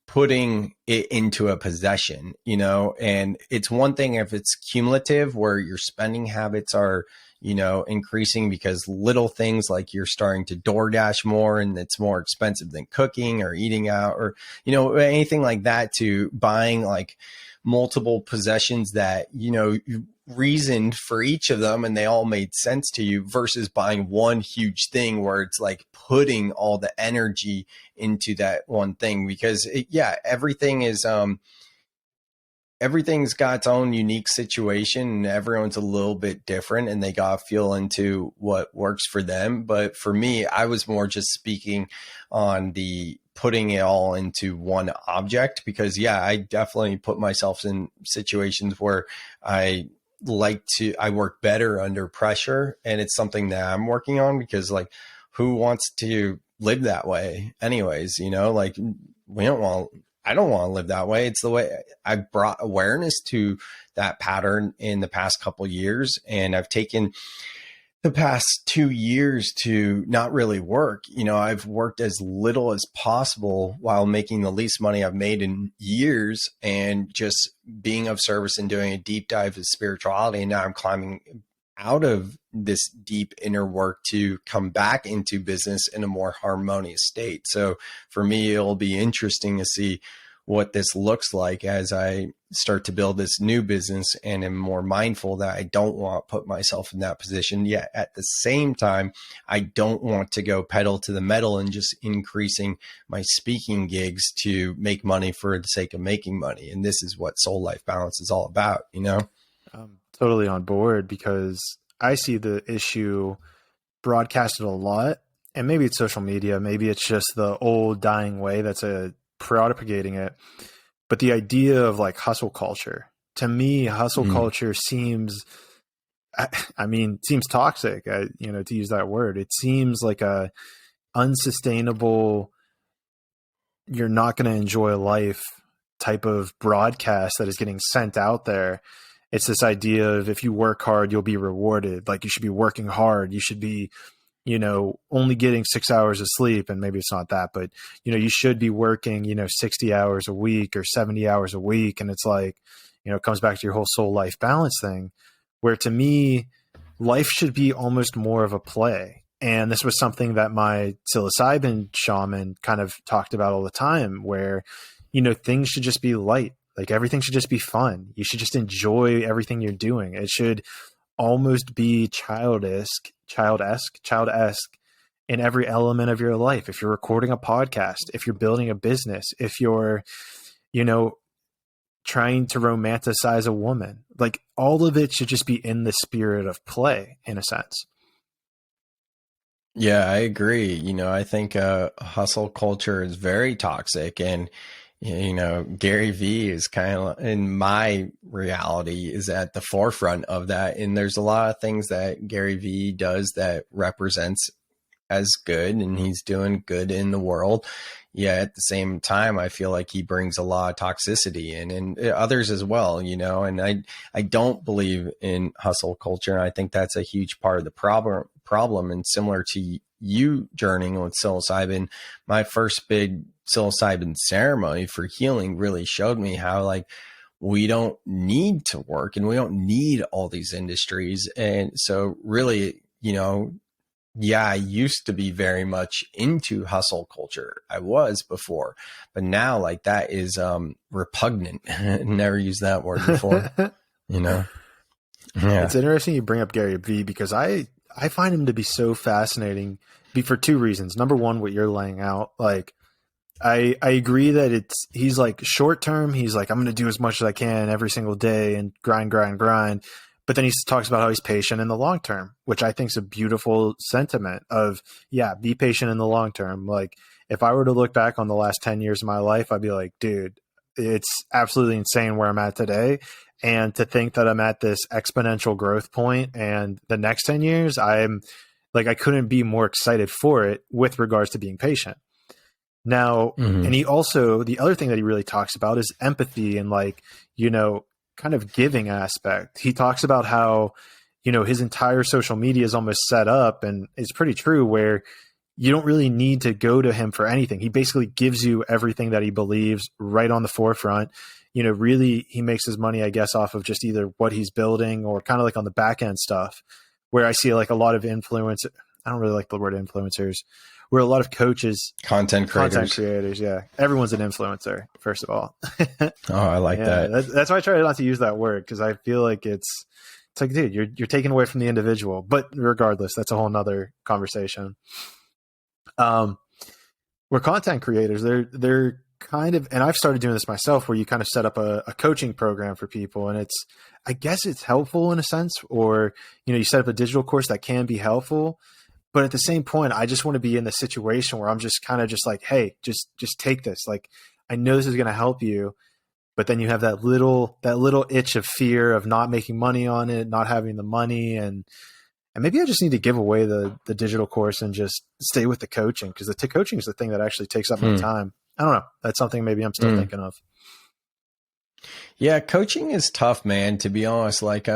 putting it into a possession, and it's one thing if it's cumulative, where your spending habits are, increasing because little things like you're starting to DoorDash more and it's more expensive than cooking or eating out, or, anything like that, to buying like multiple possessions that, reasoned for each of them and they all made sense to you, versus buying one huge thing where it's like putting all the energy into that one thing. Because everything's got its own unique situation and everyone's a little bit different and they got to feel into what works for them. But for me, I was more just speaking on the putting it all into one object, because I definitely put myself in situations where I work better under pressure, and it's something that I'm working on, because like, who wants to live that way anyways? Like, I don't want to live that way. It's the way I brought awareness to that pattern in the past couple of years. And I've taken the past 2 years to not really work. I've worked as little as possible while making the least money I've made in years, and just being of service and doing a deep dive of spirituality. And now I'm climbing out of this deep inner work to come back into business in a more harmonious state. So for me, it'll be interesting to see what this looks like as I start to build this new business, and am more mindful that I don't want to put myself in that position. Yet at the same time, I don't want to go pedal to the metal and just increasing my speaking gigs to make money for the sake of making money. And this is what soul life balance is all about, I'm totally on board, because I see the issue broadcasted a lot, and maybe it's social media, maybe it's just the old dying way that's propagating it. But the idea of like hustle culture, to me, hustle culture seems toxic, to use that word. It seems like a unsustainable, you're not going to enjoy life type of broadcast that is getting sent out there. It's this idea of, if you work hard, you'll be rewarded. Like, you should be working hard. You should be, only getting 6 hours of sleep. And maybe it's not that, but, you should be working, 60 hours a week or 70 hours a week. And it's like, it comes back to your whole soul life balance thing, where to me, life should be almost more of a play. And this was something that my psilocybin shaman kind of talked about all the time, where, things should just be light. Like, everything should just be fun. You should just enjoy everything you're doing. It should almost be childish in every element of your life. If you're recording a podcast, if you're building a business, if you're, trying to romanticize a woman, like, all of it should just be in the spirit of play, in a sense. Yeah, I agree. I think hustle culture is very toxic, and Gary Vee is kind of, in my reality, is at the forefront of that. And there's a lot of things that Gary Vee does that represents as good, and he's doing good in the world. Yeah. At the same time, I feel like he brings a lot of toxicity in, and others as well, and I don't believe in hustle culture. And I think that's a huge part of the problem. And similar to you journeying with psilocybin, my first big psilocybin ceremony for healing really showed me how, like, we don't need to work and we don't need all these industries. And so really, I used to be very much into hustle culture. I was before, but now, like, that is repugnant. Never used that word before, Yeah. It's interesting you bring up Gary Vee, because I find him to be so fascinating for two reasons. Number one, what you're laying out, like, I agree that he's like short term. He's like, I'm going to do as much as I can every single day and grind. But then he talks about how he's patient in the long term, which I think is a beautiful sentiment of, be patient in the long term. Like, if I were to look back on the last 10 years of my life, I'd be like, dude, it's absolutely insane where I'm at today. And to think that I'm at this exponential growth point, and the next 10 years, I'm like, I couldn't be more excited for it with regards to being patient. Now, and he also, the other thing that he really talks about is empathy and, like, kind of giving aspect. He talks about how, his entire social media is almost set up, and it's pretty true, where you don't really need to go to him for anything. He basically gives you everything that he believes right on the forefront. Really, he makes his money, I guess, off of just either what he's building or kind of like on the back end stuff, where I see like a lot of I don't really like the word influencers, where a lot of coaches, content creators. Yeah. Everyone's an influencer, first of all. Oh, I like that. That's why I try not to use that word, because I feel like it's It's like, dude, you're taking away from the individual. But regardless, that's a whole nother conversation. We're content creators. They're kind of, and I've started doing this myself, where you kind of set up a coaching program for people, and I guess it's helpful in a sense, or, you set up a digital course that can be helpful. But at the same point, I just want to be in the situation where I'm just kind of just like, hey, just take this. Like, I know this is going to help you, but then you have that little itch of fear of not making money on it, not having the money. And maybe I just need to give away the digital course and just stay with the coaching, because the coaching is the thing that actually takes up my time. I don't know. That's something maybe I'm still thinking of. Yeah, coaching is tough, man, to be honest. Like,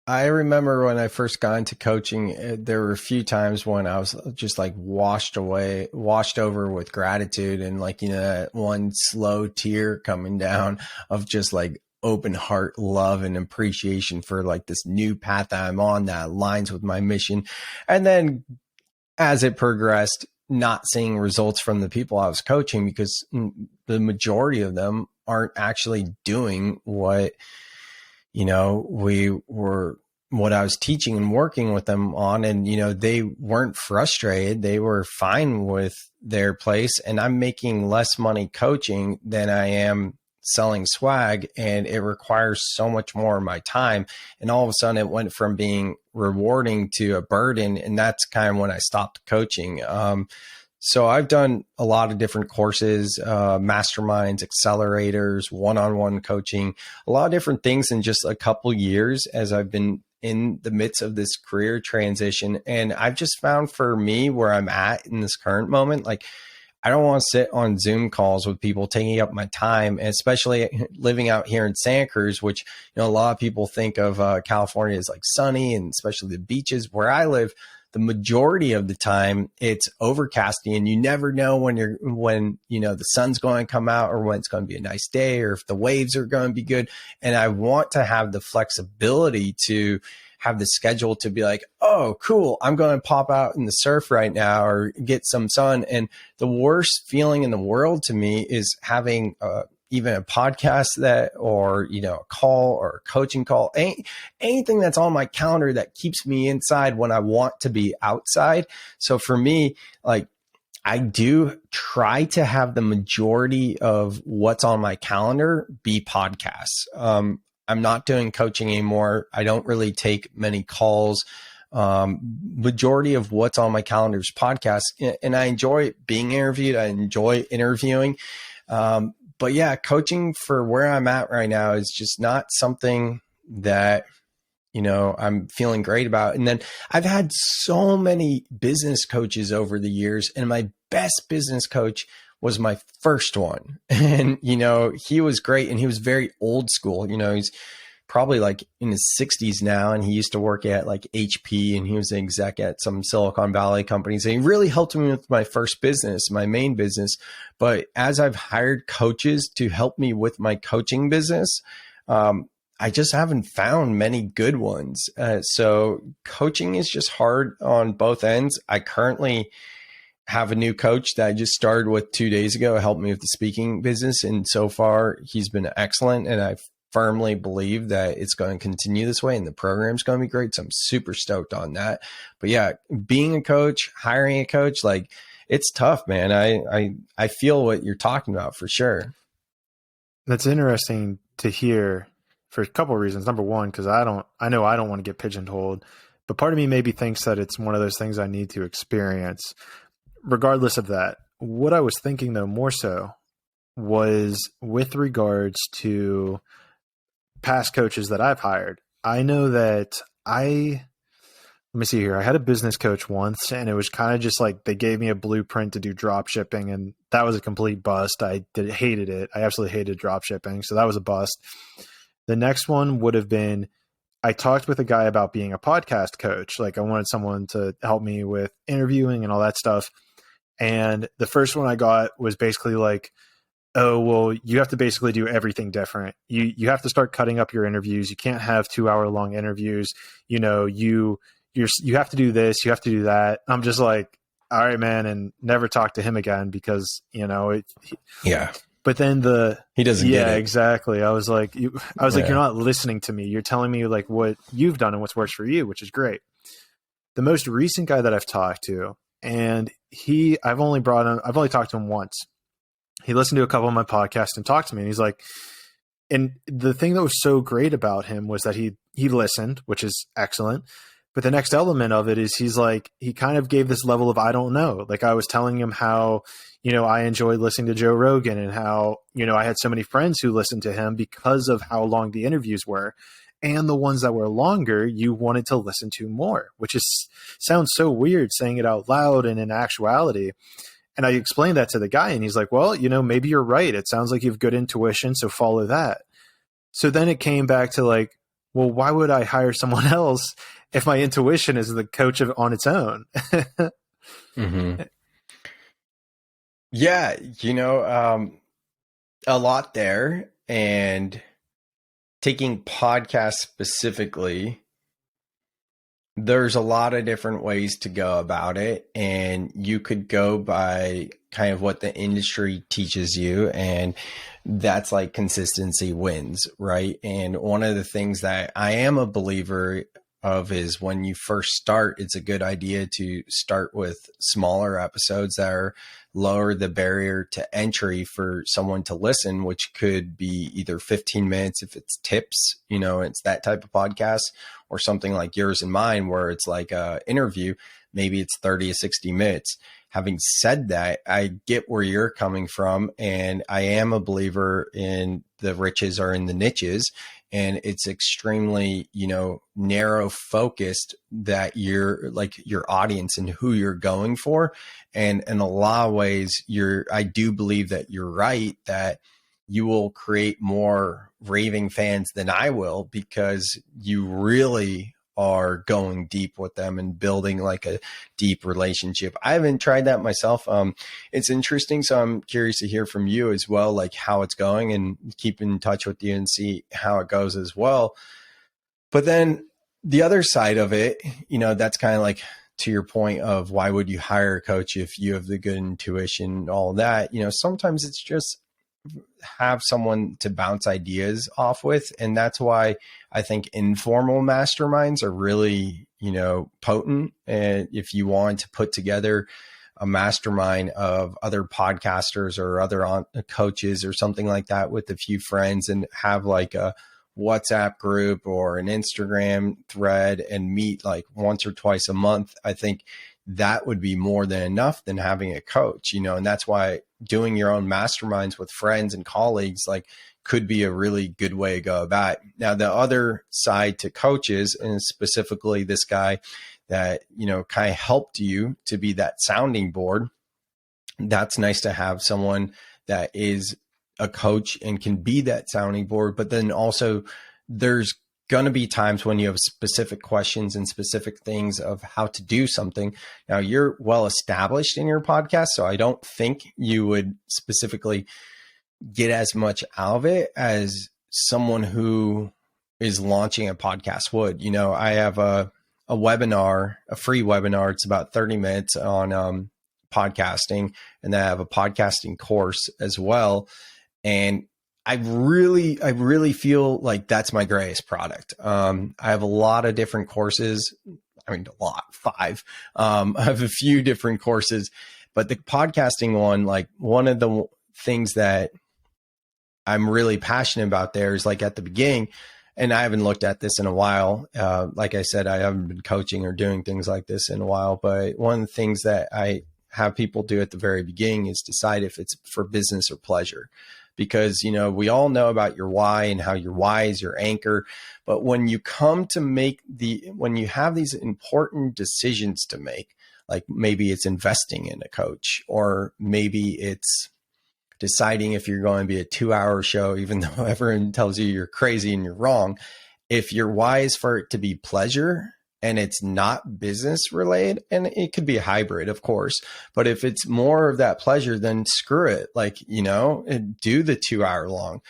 I remember when I first got into coaching, there were a few times when I was just like washed over with gratitude, and like, that one slow tear coming down of just like open heart love and appreciation for like this new path that I'm on that aligns with my mission. And then as it progressed, not seeing results from the people I was coaching, because the majority of them aren't actually doing what what I was teaching and working with them on. And, they weren't frustrated. They were fine with their place. And I'm making less money coaching than I am selling swag. And it requires so much more of my time. And all of a sudden it went from being rewarding to a burden. And that's kind of when I stopped coaching. So I've done a lot of different courses, masterminds, accelerators, one-on-one coaching, a lot of different things in just a couple years as I've been in the midst of this career transition. And I've just found, for me, where I'm at in this current moment, like, I don't want to sit on Zoom calls with people taking up my time, and especially living out here in Santa Cruz, which, a lot of people think of California as like sunny, and especially the beaches. Where I live, the majority of the time it's overcasty, and you never know when the sun's going to come out, or when it's going to be a nice day, or if the waves are going to be good. And I want to have the flexibility to have the schedule to be like, oh, cool, I'm going to pop out in the surf right now or get some sun. And the worst feeling in the world to me is having even a podcast or a call or a coaching call, anything that's on my calendar that keeps me inside when I want to be outside. So for me, like, I do try to have the majority of what's on my calendar be podcasts. I'm not doing coaching anymore. I don't really take many calls. Majority of what's on my calendar is podcasts, and I enjoy being interviewed. I enjoy interviewing. But yeah, coaching for where I'm at right now is just not something that, I'm feeling great about. And then I've had so many business coaches over the years, and my best business coach was my first one. And, he was great, and he was very old school. He's probably like in his 60s now, and he used to work at like HP, and he was an exec at some Silicon Valley companies. And he really helped me with my first business, my main business. But as I've hired coaches to help me with my coaching business, I just haven't found many good ones. So coaching is just hard on both ends. I currently have a new coach that I just started with 2 days ago, helped me with the speaking business. And so far he's been excellent. And I firmly believe that it's going to continue this way, and the program's going to be great. So I'm super stoked on that. But yeah, being a coach, hiring a coach, like, it's tough, man. I feel what you're talking about for sure. That's interesting to hear for a couple of reasons. Number one, because I know I don't want to get pigeonholed, but part of me maybe thinks that it's one of those things I need to experience. Regardless of that, what I was thinking though more so was with regards to past coaches that I've hired. I know that let me see here. I had a business coach once, and it was kind of just like they gave me a blueprint to do drop shipping, and that was a complete bust. I hated it. I absolutely hated drop shipping. So that was a bust. The next one would have been, I talked with a guy about being a podcast coach. Like, I wanted someone to help me with interviewing and all that stuff. And the first one I got was basically like, oh, well, you have to basically do everything different. You have to start cutting up your interviews. You can't have 2-hour long interviews. You have to do this, you have to do that. I'm just like, all right, man, and never talk to him again, because, Yeah. But then he doesn't get it. Exactly. I was like, you're not listening to me. You're telling me like what you've done and what's works for you, which is great. The most recent guy that I've talked to, and I've only talked to him once. He listened to a couple of my podcasts and talked to me, and he's like, and the thing that was so great about him was that he listened, which is excellent. But the next element of it is he's like, he kind of gave this level of, I don't know. Like I was telling him how, I enjoyed listening to Joe Rogan and how, I had so many friends who listened to him because of how long the interviews were. And the ones that were longer, you wanted to listen to more, which sounds so weird saying it out loud and in actuality. And I explained that to the guy and he's like, well, maybe you're right. It sounds like you have good intuition, so follow that. So then it came back to like, well, why would I hire someone else if my intuition is the coach on its own? Mm-hmm. Yeah, a lot there. And taking podcasts specifically, there's a lot of different ways to go about it. And you could go by kind of what the industry teaches you. And that's like consistency wins, right? And one of the things that I am a believer of is when you first start, it's a good idea to start with smaller episodes that are lower the barrier to entry for someone to listen, which could be either 15 minutes if it's tips, it's that type of podcast, or something like yours and mine where it's like a interview, maybe it's 30 to 60 minutes. Having said that, I get where you're coming from, and I am a believer in the riches are in the niches, and it's extremely, narrow focused that you're like your audience and who you're going for. And in a lot of ways, I do believe that you're right, that you will create more raving fans than I will, because you really are going deep with them and building like a deep relationship. I haven't tried that myself. It's interesting. So I'm curious to hear from you as well, like how it's going, and keep in touch with you and see how it goes as well. But then the other side of it, that's kind of like to your point of why would you hire a coach if you have the good intuition and all that, sometimes it's just have someone to bounce ideas off with. And that's why I think informal masterminds are really, potent. And if you want to put together a mastermind of other podcasters or other coaches or something like that with a few friends, and have like a WhatsApp group or an Instagram thread and meet like once or twice a month, I think that would be more than enough than having a coach, and that's why doing your own masterminds with friends and colleagues like could be a really good way to go about it. Now, the other side to coaches, and specifically this guy that, kind of helped you to be that sounding board, that's nice to have someone that is a coach and can be that sounding board. But then also there's going to be times when you have specific questions and specific things of how to do something. Now, you're well established in your podcast, so I don't think you would specifically get as much out of it as someone who is launching a podcast would. I have a webinar, a free webinar. It's about 30 minutes on podcasting, and then I have a podcasting course as well. And I really feel like that's my greatest product. I have a lot of different courses. I mean, a lot, 5. I have a few different courses, but the podcasting one, like one of the things that I'm really passionate about there is like at the beginning, and I haven't looked at this in a while. Like I said, I haven't been coaching or doing things like this in a while, but one of the things that I have people do at the very beginning is decide if it's for business or pleasure. Because, we all know about your why and how your why is your anchor. But when you come to when you have these important decisions to make, like maybe it's investing in a coach, or maybe it's deciding if you're going to be a 2-hour show, even though everyone tells you you're crazy and you're wrong. If your why is for it to be pleasure, and it's not business related, and it could be a hybrid, of course, but if it's more of that pleasure, then screw it. Like, do the 2-hour long,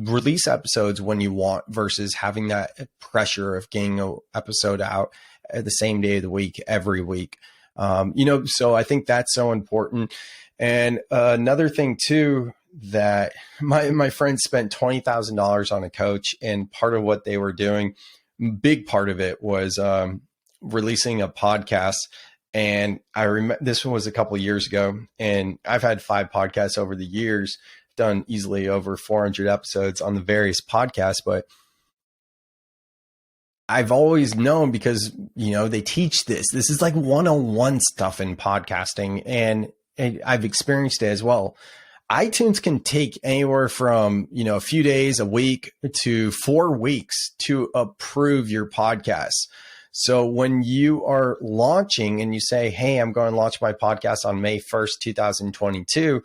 release episodes when you want versus having that pressure of getting an episode out at the same day of the week, every week. So I think that's so important. And another thing too, that my friends spent $20,000 on a coach, and part of what they were doing, big part of it was releasing a podcast. And I remember this one was a couple of years ago, and I've had 5 podcasts over the years, done easily over 400 episodes on the various podcasts, but I've always known, because, they teach this. This is like 101 stuff in podcasting, and I've experienced it as well. iTunes can take anywhere from, a few days, a week to 4 weeks to approve your podcast. So when you are launching and you say, hey, I'm going to launch my podcast on May 1st, 2022,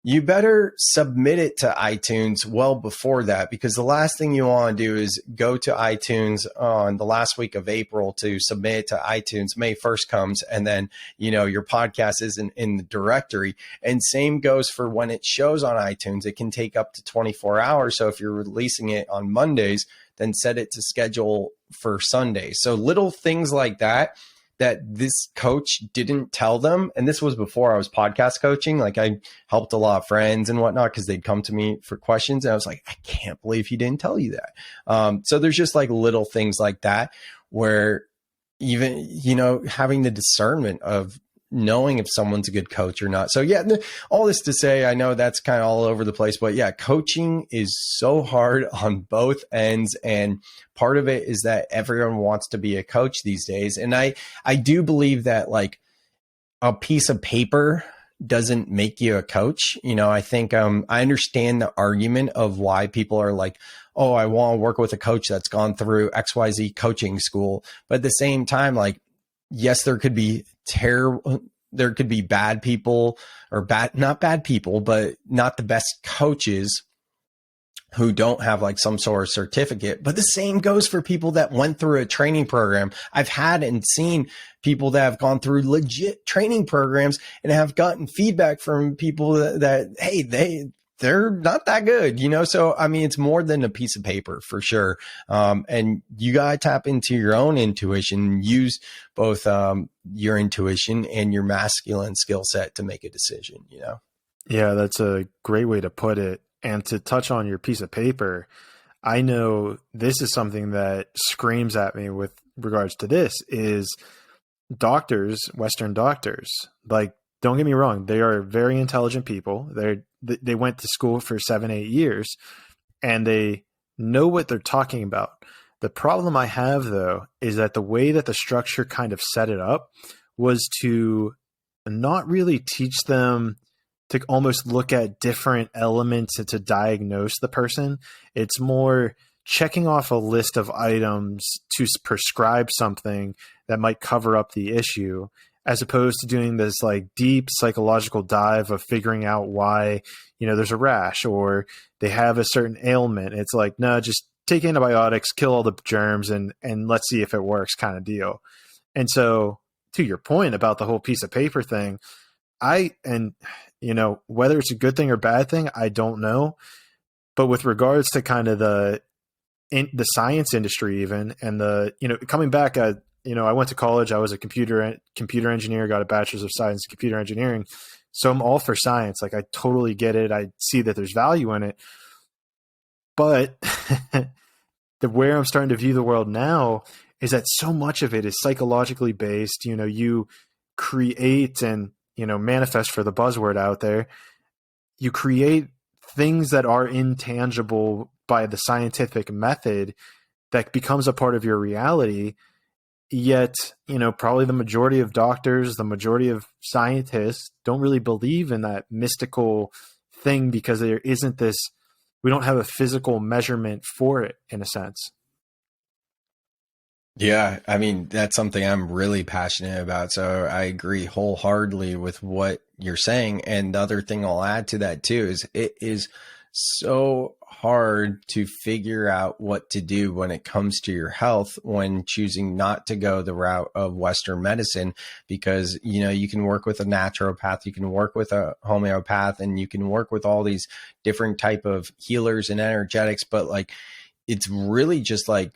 you better submit it to iTunes well before that, because the last thing you want to do is go to iTunes on the last week of April to submit it to iTunes. May 1st comes, and then, your podcast isn't in the directory. And same goes for when it shows on iTunes. It can take up to 24 hours. So if you're releasing it on Mondays, then set it to schedule for Sundays. So little things like that this coach didn't tell them. And this was before I was podcast coaching. Like, I helped a lot of friends and whatnot, because they'd come to me for questions. And I was like, I can't believe he didn't tell you that. So there's just like little things like that, where even, having the discernment of knowing if someone's a good coach or not. So yeah, all this to say, I know that's kind of all over the place, but yeah, coaching is so hard on both ends. And part of it is that everyone wants to be a coach these days. And I do believe that, like, a piece of paper doesn't make you a coach. I think, I understand the argument of why people are like, oh, I want to work with a coach that's gone through XYZ coaching school. But at the same time, like, yes, there could be bad people, or not bad people, but not the best coaches who don't have like some sort of certificate. But the same goes for people that went through a training program. I've had and seen people that have gone through legit training programs and have gotten feedback from people that hey, they're not that good, So, I mean, it's more than a piece of paper, for sure. And you got to tap into your own intuition, use both your intuition and your masculine skill set to make a decision, Yeah, that's a great way to put it. And to touch on your piece of paper, I know this is something that screams at me with regards to this is doctors, Western doctors. Like, don't get me wrong, they are very intelligent people. They went to school for 7-8 years, and they know what they're talking about. The problem I have, though, is that the way that the structure kind of set it up was to not really teach them to almost look at different elements and to diagnose the person. It's more checking off a list of items to prescribe something that might cover up the issue, as opposed to doing this like deep psychological dive of figuring out why, there's a rash or they have a certain ailment. It's like, no, just take antibiotics, kill all the germs, and let's see if it works, kind of deal. And so, to your point about the whole piece of paper thing, whether it's a good thing or bad thing, I don't know. But with regards to kind of the science industry, even, and coming back, I went to college. I was a computer engineer, got a bachelor's of science in computer engineering. So I'm all for science. Like, I totally get it. I see that there's value in it. But where I'm starting to view the world now is that so much of it is psychologically based. You create and, manifest, for the buzzword out there. You create things that are intangible by the scientific method that becomes a part of your reality. Yet, probably the majority of doctors, the majority of scientists don't really believe in that mystical thing, because there isn't this, we don't have a physical measurement for it, in a sense. Yeah, I mean, that's something I'm really passionate about. So I agree wholeheartedly with what you're saying. And the other thing I'll add to that too is it is so hard to figure out what to do when it comes to your health when choosing not to go the route of Western medicine, because, you can work with a naturopath, you can work with a homeopath, and you can work with all these different type of healers and energetics. But like, it's really just like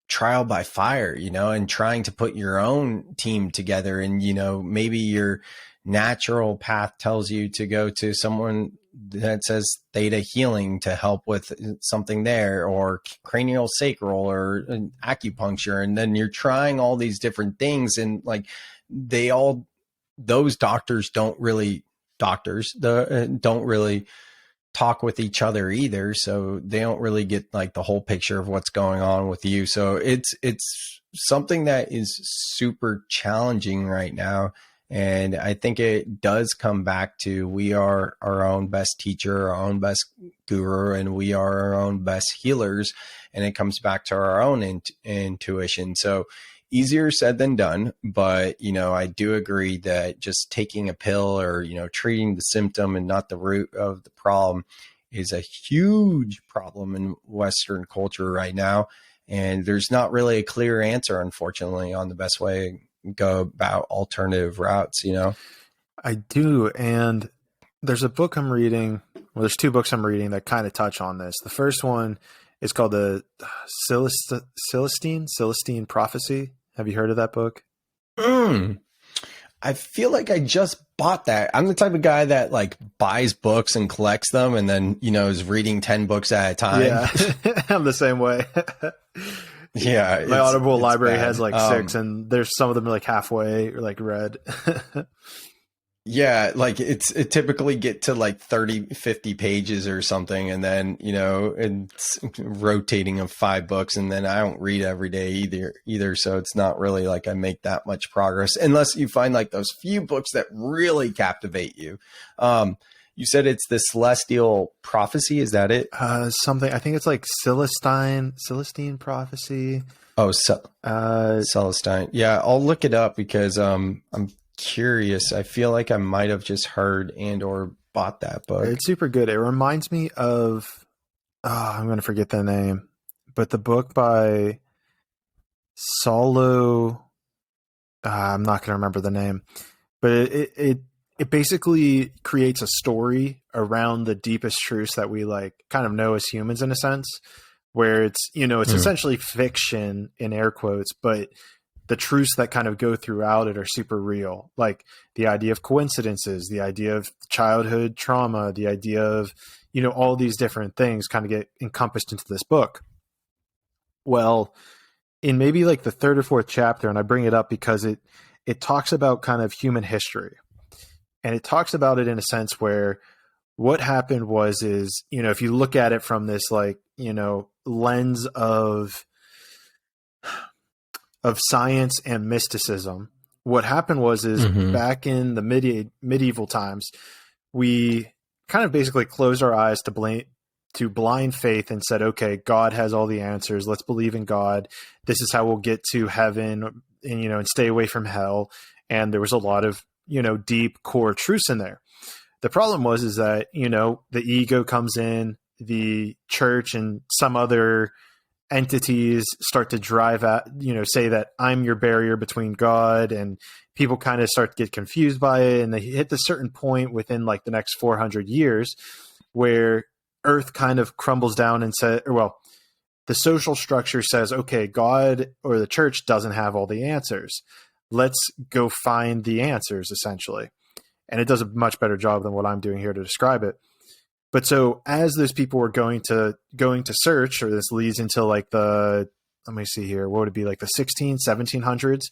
trial by fire, and trying to put your own team together. And, maybe your natural path tells you to go to someone that says theta healing to help with something there, or cranial sacral, or acupuncture. And then you're trying all these different things. And like those doctors don't really talk with each other either. So they don't really get like the whole picture of what's going on with you. So it's something that is super challenging right now. And I think it does come back to, we are our own best teacher, our own best guru, and we are our own best healers. And it comes back to our own intuition. So easier said than done. But, I do agree that just taking a pill or, treating the symptom and not the root of the problem is a huge problem in Western culture right now. And there's not really a clear answer, unfortunately, on the best way go about alternative routes. I do. And there's a book I'm reading. Well, there's two books I'm reading that kind of touch on this. The first one is called the Celestine Prophecy. Have you heard of that book? I feel like I just bought that. I'm the type of guy that like buys books and collects them, and then, is reading 10 books at a time. Yeah, I'm the same way. Yeah. My Audible library has like 6, and there's some of them like halfway or like read. Yeah, like it typically get to like 30, 50 pages or something. And then, it's rotating of 5 books, and then I don't read every day either. So it's not really like I make that much progress unless you find like those few books that really captivate you. You said it's the Celestial Prophecy. Is that it? Something, I think it's like Celestine Prophecy. Oh, Celestine. Yeah, I'll look it up because I'm curious. I feel like I might have just heard and or bought that book. It's super good. It reminds me of, I'm going to forget the name, but the book by Saulo, I'm not going to remember the name, but it basically creates a story around the deepest truths that we like kind of know as humans, in a sense, where it's, it's essentially fiction in air quotes, but the truths that kind of go throughout it are super real. Like the idea of coincidences, the idea of childhood trauma, the idea of, all these different things kind of get encompassed into this book. Well, in maybe like the 3rd or 4th chapter, and I bring it up because it talks about kind of human history, and it talks about it in a sense where what happened is, if you look at it from this, like, lens of science and mysticism, what happened was back in the medieval times, we kind of basically closed our eyes to blind faith and said, okay, God has all the answers. Let's believe in God. This is how we'll get to heaven, and stay away from hell. And there was a lot of, deep core truths in there. The problem is that, the ego comes in, the church and some other entities start to drive at, say that I'm your barrier between God, and people kind of start to get confused by it. And they hit the certain point within like the next 400 years where Earth kind of crumbles down and the social structure says, okay, God or the church doesn't have all the answers. Let's go find the answers, essentially. And it does a much better job than what I'm doing here to describe it. But so as those people were going to search, or this leads into like let me see here, what would it be, like the 1700s?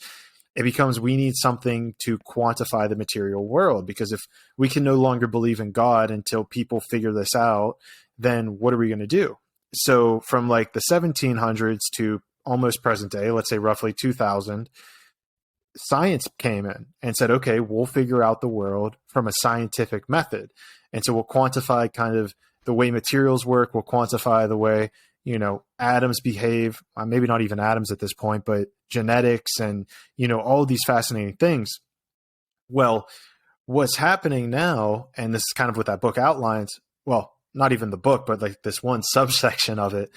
It becomes, we need something to quantify the material world, because if we can no longer believe in God until people figure this out, then what are we going to do? So from like the 1700s to almost present day, let's say roughly 2000, science came in and said, okay, we'll figure out the world from a scientific method. And so we'll quantify kind of the way materials work. We'll quantify the way, atoms behave, maybe not even atoms at this point, but genetics and, all these fascinating things. Well, what's happening now, and this is kind of what that book outlines, well, not even the book, but like this one subsection of it,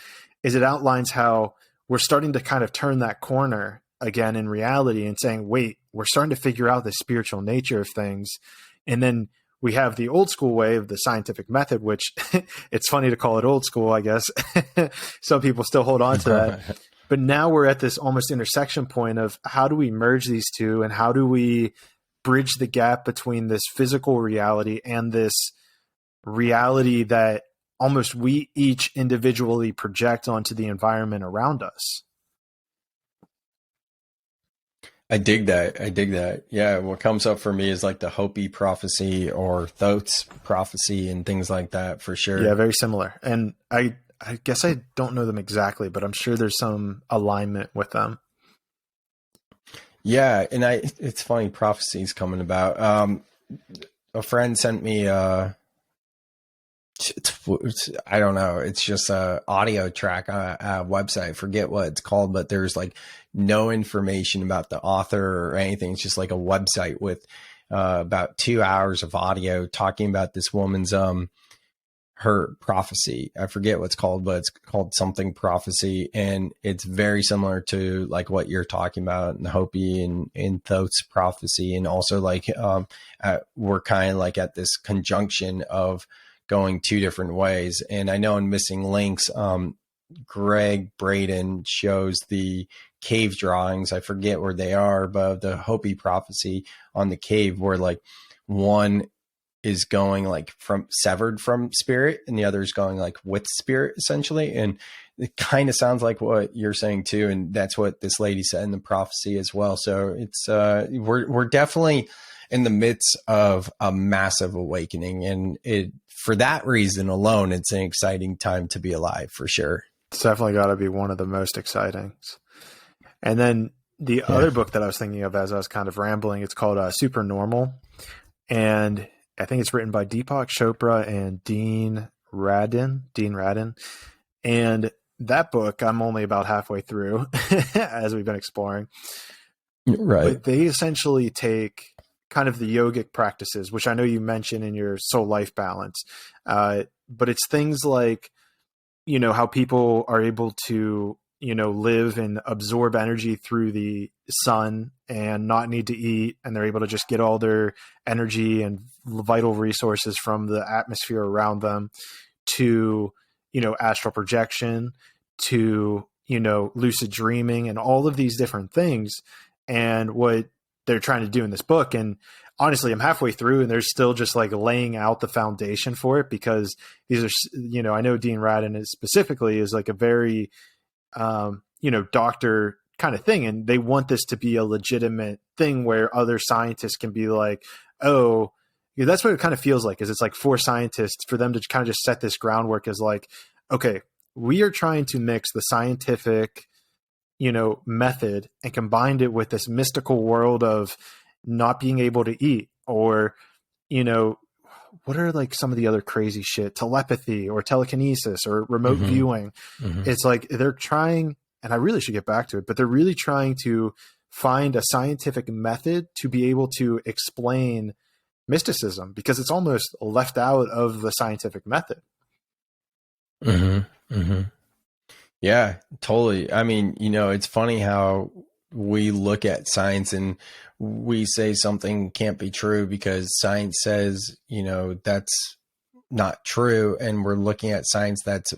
is it outlines how we're starting to kind of turn that corner again in reality and saying, wait, we're starting to figure out the spiritual nature of things. And then we have the old school way of the scientific method, which it's funny to call it old school, I guess. Some people still hold on to that. But now we're at this almost intersection point of how do we merge these two, and how do we bridge the gap between this physical reality and this reality that almost we each individually project onto the environment around us. I dig that. I dig that. Yeah. What comes up for me is like the Hopi prophecy or Thoth's prophecy and things like that, for sure. Yeah, very similar. And I guess I don't know them exactly, but I'm sure there's some alignment with them. Yeah. And it's funny, prophecies coming about. A friend sent me, I don't know. It's just a audio track on a website. I forget what it's called, but there's like no information about the author or anything. It's just like a website with about 2 hours of audio talking about this woman's her prophecy. I forget what's called, but it's called something prophecy, and it's very similar to like what you're talking about in the Hopi and Thoth's prophecy, and also like we're kind of like at this conjunction of going two different ways. And I know in Missing Links, Greg Braden shows the cave drawings. I forget where they are, but the Hopi prophecy on the cave where like one is going like from severed from spirit and the other is going like with spirit essentially. And it kind of sounds like what you're saying too. And that's what this lady said in the prophecy as well. So it's we're definitely in the midst of a massive awakening, and for that reason alone, it's an exciting time to be alive, for sure. It's definitely got to be one of the most exciting. And then the other book that I was thinking of as I was kind of rambling, it's called Supernormal. And I think it's written by Deepak Chopra and Dean Radin. And that book, I'm only about halfway through as we've been exploring. Right. But they essentially take kind of the yogic practices, which I know you mentioned in your soul life balance. But it's things like, you know, how people are able to, you know, live and absorb energy through the sun and not need to eat. And they're able to just get all their energy and vital resources from the atmosphere around them, to, you know, astral projection, to, you know, lucid dreaming, and all of these different things. And what they're trying to do in this book. And honestly, I'm halfway through and they're still just like laying out the foundation for it, because these are, you know, I know Dean Radin is specifically is like a very, you know, doctor kind of thing. And they want this to be a legitimate thing where other scientists can be like, oh, yeah, that's what it kind of feels like, is it's like for scientists, for them to kind of just set this groundwork as like, okay, we are trying to mix the scientific, you know, method and combined it with this mystical world of not being able to eat, or, you know, what are like some of the other crazy shit, telepathy or telekinesis or remote viewing. It's like they're trying, and I really should get back to it, but they're really trying to find a scientific method to be able to explain mysticism, because it's almost left out of the scientific method. Yeah, totally. I mean, you know, it's funny how we look at science and we say something can't be true because science says, you know, that's not true. And we're looking at science that's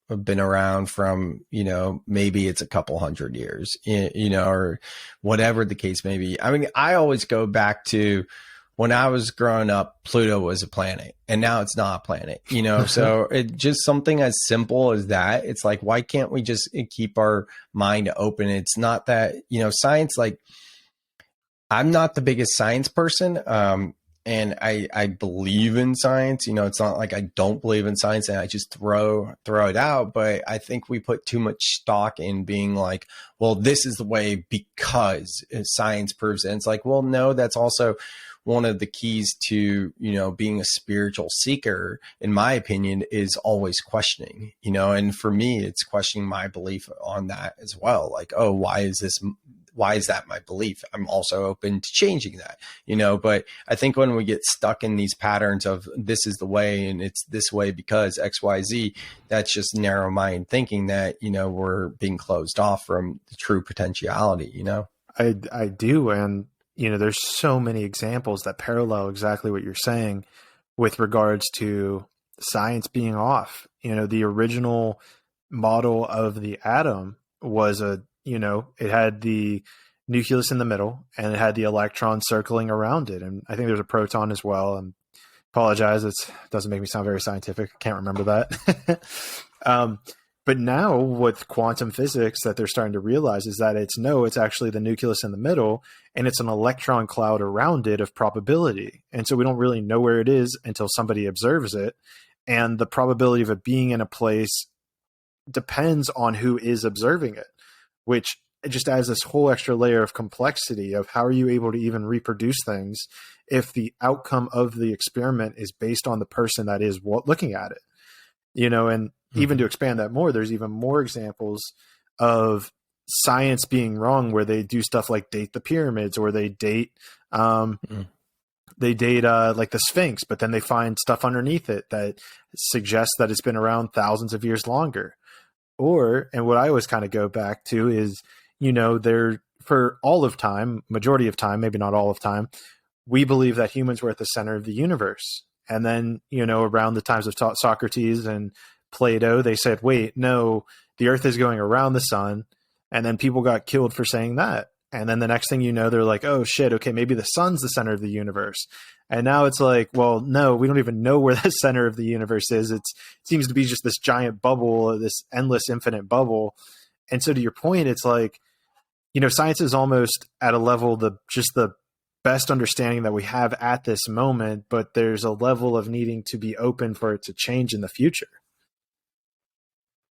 been around from, you know, maybe it's a couple hundred years, you know, or whatever the case may be. I mean, I always go back to when I was growing up, Pluto was a planet and now it's not a planet, you know? So it just something as simple as that. It's like, why can't we just keep our mind open? It's not that, you know, science, like I'm not the biggest science person. And I believe in science, you know, it's not like I don't believe in science and I just throw it out. But I think we put too much stock in being like, well, this is the way because science proves it. And it's like, well, no, that's also one of the keys to, you know, being a spiritual seeker, in my opinion, is always questioning, you know, and for me, it's questioning my belief on that as well. Like, oh, why is that my belief? I'm also open to changing that, you know, but I think when we get stuck in these patterns of this is the way and it's this way because X, Y, Z, that's just narrow mind thinking that, you know, we're being closed off from the true potentiality, you know? I do. And, you know, there's so many examples that parallel exactly what you're saying with regards to science being off. You know, the original model of the atom was it had the nucleus in the middle and it had the electron circling around it. And I think there's a proton as well. And apologize, it doesn't make me sound very scientific. I can't remember that. But now with quantum physics that they're starting to realize is that it's actually the nucleus in the middle and it's an electron cloud around it of probability. And so we don't really know where it is until somebody observes it. And the probability of it being in a place depends on who is observing it, which just adds this whole extra layer of complexity of how are you able to even reproduce things if the outcome of the experiment is based on the person that is looking at it, and even to expand that more, there's even more examples of science being wrong where they do stuff like date the pyramids or they date like the Sphinx, but then they find stuff underneath it that suggests that it's been around thousands of years longer. And what I always kind of go back to is, they're for all of time, majority of time, maybe not all of time, we believe that humans were at the center of the universe. And then, around the times of Socrates and Plato, they said, wait, no, the earth is going around the sun. And then people got killed for saying that. And then the next thing you know, they're like, oh shit, okay, maybe the sun's the center of the universe. And now it's like, well, no, we don't even know where the center of the universe is. It seems to be just this giant bubble, this endless, infinite bubble. And so to your point, it's like, science is almost at a level, just the best understanding that we have at this moment, but there's a level of needing to be open for it to change in the future.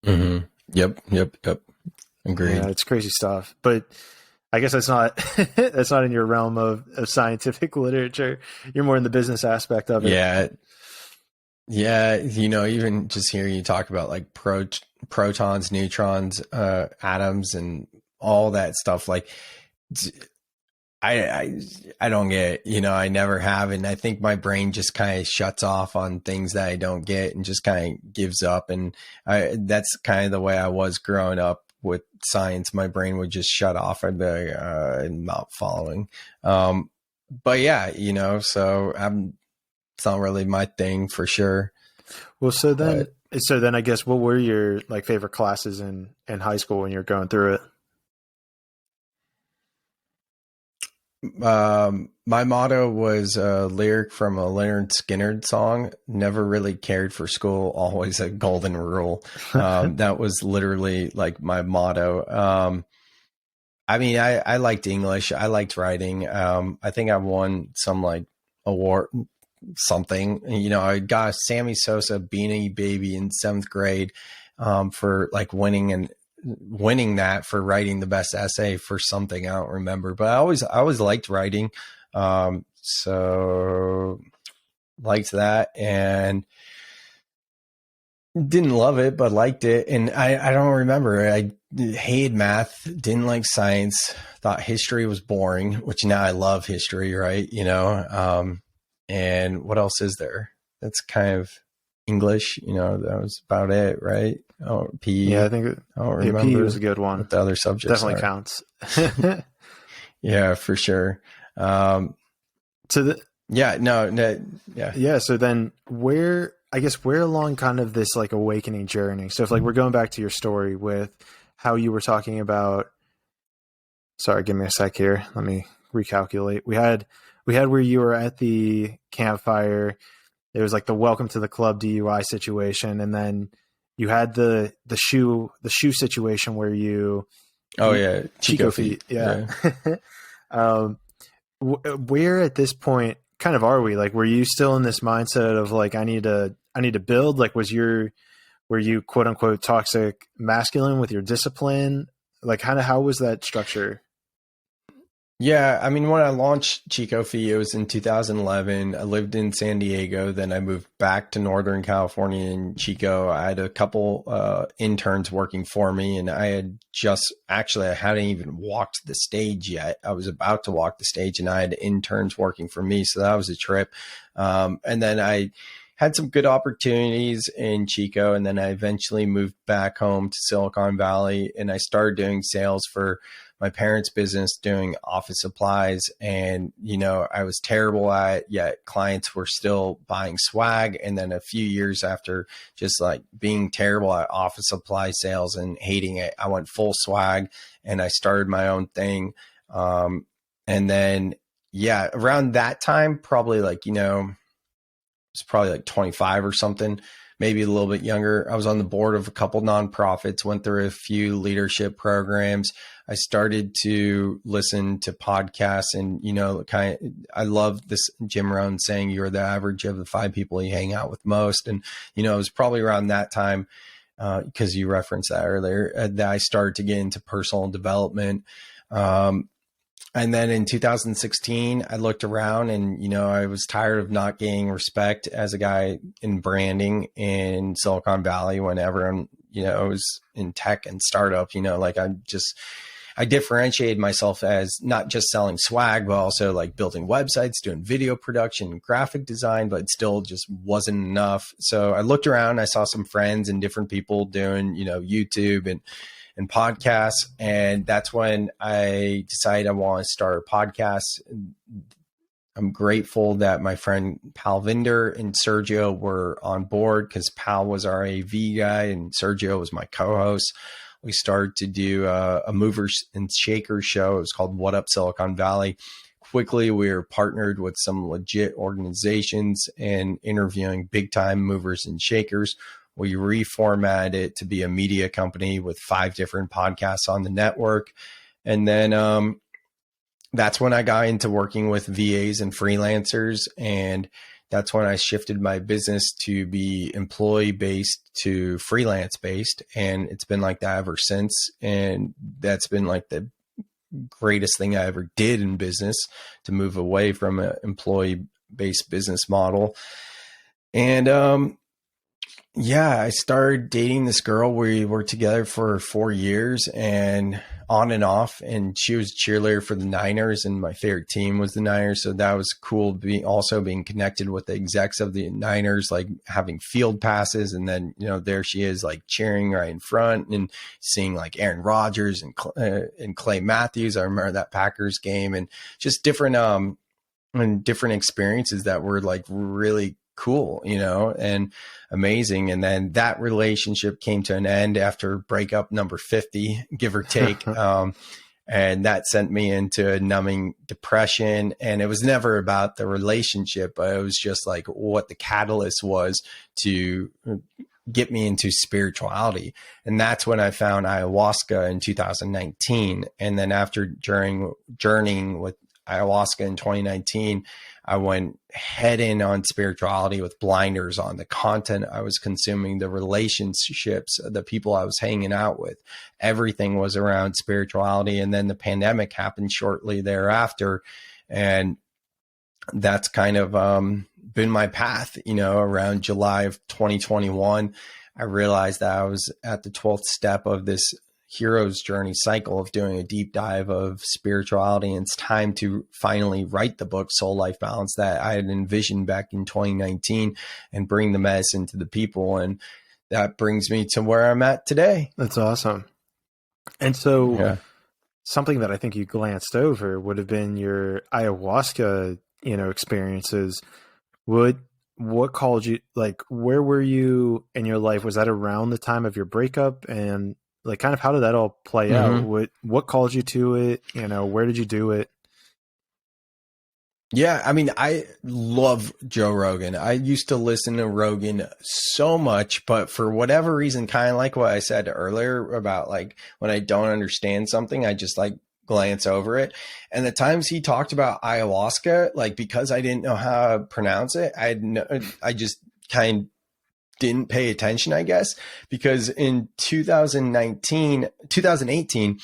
Mm-hmm. Yep. Agreed. Yeah, it's crazy stuff. But I guess that's not in your realm of scientific literature. You're more in the business aspect of it. Yeah. Even just hearing you talk about like protons, neutrons, atoms, and all that stuff, like I don't get it. I never have. And I think my brain just kind of shuts off on things that I don't get and just kind of gives up. And that's kind of the way I was growing up with science. My brain would just shut off. I'd be like, I'm not following. But yeah, so it's not really my thing for sure. Well, so then I guess what were your like favorite classes in high school when you're going through it? My motto was a lyric from a Leonard Skinner song. Never really cared for school. Always a golden rule. That was literally like my motto. I liked English. I liked writing. I think I won some like award, something, I got a Sammy Sosa Beanie Baby in 7th grade, for like winning that for writing the best essay for something. I don't remember, but I always liked writing. So liked that and didn't love it, but liked it. And I don't remember. I hated math, didn't like science, thought history was boring, which now I love history, right? And what else is there? That's kind of English, that was about it, right? Oh, PE. Yeah, I think I don't remember. PE was a good one. What the other subjects definitely counts. Yeah, for sure. Yeah. So then where along kind of this like awakening journey? So if like we're going back to your story with how you were talking about, sorry, give me a sec here. Let me recalculate. We had where you were at the campfire. It was like the welcome to the club DUI situation. And then you had the shoe situation where you, Chico feet. Yeah. Where at this point kind of are we? Like, were you still in this mindset of like, I need to build? Like, were you quote unquote toxic masculine with your discipline? Like how was that structure? Yeah, I mean, when I launched Chico Fee, it was in 2011. I lived in San Diego. Then I moved back to Northern California in Chico. I had a couple interns working for me, and I hadn't even walked the stage yet. I was about to walk the stage, and I had interns working for me. So that was a trip. And then I had some good opportunities in Chico, and then I eventually moved back home to Silicon Valley, and I started doing sales for my parents' business doing office supplies. And, I was terrible at it, yet clients were still buying swag. And then a few years after just like being terrible at office supply sales and hating it, I went full swag and I started my own thing. And then, around that time, probably like, it's probably like 25 or something, maybe a little bit younger. I was on the board of a couple nonprofits, went through a few leadership programs. I started to listen to podcasts and, I love this Jim Rohn saying, you're the average of the 5 people you hang out with most. And, it was probably around that time, because you referenced that earlier, that I started to get into personal development. And then in 2016, I looked around and, I was tired of not getting respect as a guy in branding in Silicon Valley when everyone, was in tech and startup, I differentiated myself as not just selling swag, but also like building websites, doing video production, graphic design, but it still just wasn't enough. So I looked around, I saw some friends and different people doing, YouTube and podcasts. And that's when I decided I want to start a podcast. I'm grateful that my friend Pal Vinder and Sergio were on board because Pal was our AV guy and Sergio was my co-host. We started to do a movers and shakers show. It was called What Up Silicon Valley. Quickly, we were partnered with some legit organizations and interviewing big time movers and shakers. We reformatted it to be a media company with 5 different podcasts on the network. And then that's when I got into working with VAs and freelancers. And that's when I shifted my business to be employee-based to freelance-based. And it's been like that ever since. And that's been like the greatest thing I ever did in business, to move away from an employee-based business model. And I started dating this girl. We were together for 4 years and on and off. And she was a cheerleader for the Niners, and my favorite team was the Niners. So that was cool, being connected with the execs of the Niners, like having field passes. And then, there she is like cheering right in front and seeing like Aaron Rodgers and Clay Matthews. I remember that Packers game, and just different experiences that were like really cool, and amazing. And then that relationship came to an end after breakup number 50, give or take. And that sent me into a numbing depression. And it was never about the relationship, but it was just like what the catalyst was to get me into spirituality. And that's when I found ayahuasca in 2019. And then after journeying with ayahuasca in 2019, I went head in on spirituality with blinders on. The content I was consuming, the relationships, the people I was hanging out with, everything was around spirituality. And then the pandemic happened shortly thereafter. And that's kind of been my path, around July of 2021. I realized that I was at the 12th step of this hero's journey cycle of doing a deep dive of spirituality. And it's time to finally write the book Soul Life Balance that I had envisioned back in 2019 and bring the medicine to the people. And that brings me to where I'm at today. That's awesome. And so something that I think you glanced over would have been your ayahuasca, experiences. What called you, like, where were you in your life? Was that around the time of your breakup? And like, kind of how did that all play out? What called you to it? Where did you do it? Yeah, I mean, I love Joe Rogan. I used to listen to Rogan so much, but for whatever reason, kind of like what I said earlier about like when I don't understand something, I just like glance over it. And the times he talked about ayahuasca, like because I didn't know how to pronounce it, I just kind of didn't pay attention, I guess, because in 2018,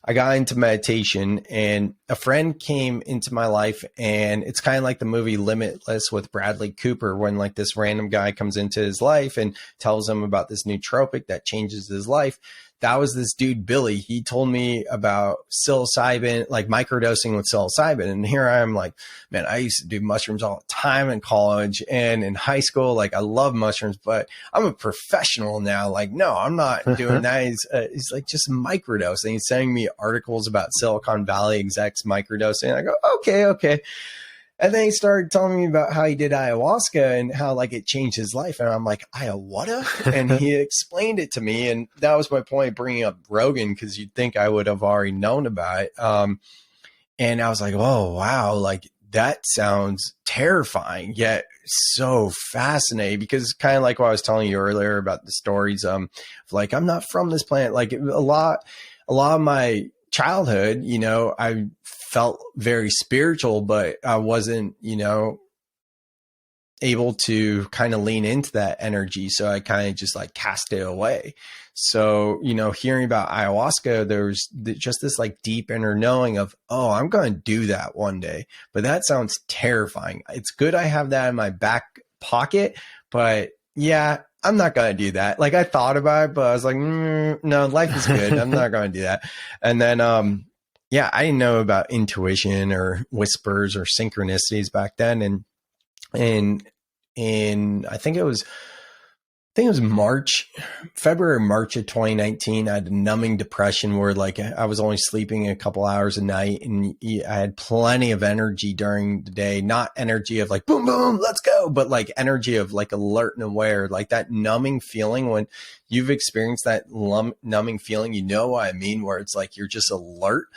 I got into meditation and a friend came into my life, and it's kind of like the movie Limitless with Bradley Cooper, when like this random guy comes into his life and tells him about this nootropic that changes his life. that was this dude, Billy. He told me about psilocybin, like microdosing with psilocybin. And here I am like, man, I used to do mushrooms all the time in college and in high school. Like I love mushrooms, but I'm a professional now. Like, no, I'm not doing that. He's like, just microdosing. He's sending me articles about Silicon Valley execs microdosing. I go, okay. And then he started telling me about how he did ayahuasca and how like it changed his life. And I'm like, ayahuasca? And he explained it to me. And that was my point bringing up Rogan, because you'd think I would have already known about it. And I was like, oh, wow. Like that sounds terrifying, yet so fascinating, because kind of like what I was telling you earlier about the stories, like I'm not from this planet. Like a lot of my childhood, you know, I felt very spiritual, but I wasn't, you know, able to kind of lean into that energy. So I kind of just like cast it away. So, you know, hearing about ayahuasca, there's just this like deep inner knowing of, oh, I'm going to do that one day. But that sounds terrifying. It's good I have that in my back pocket, but yeah, I'm not going to do that. Like I thought about it, but I was like, no, life is good. I'm not going to do that. And then, yeah, I didn't know about intuition or whispers or synchronicities back then. And I think it was February, March of 2019. I had a numbing depression where like I was only sleeping a couple hours a night, and I had plenty of energy during the day, not energy of like, boom, boom, let's go, but like energy of like alert and aware, like that numbing feeling. When you've experienced that numbing feeling, you know what I mean, where it's like, you're just alert.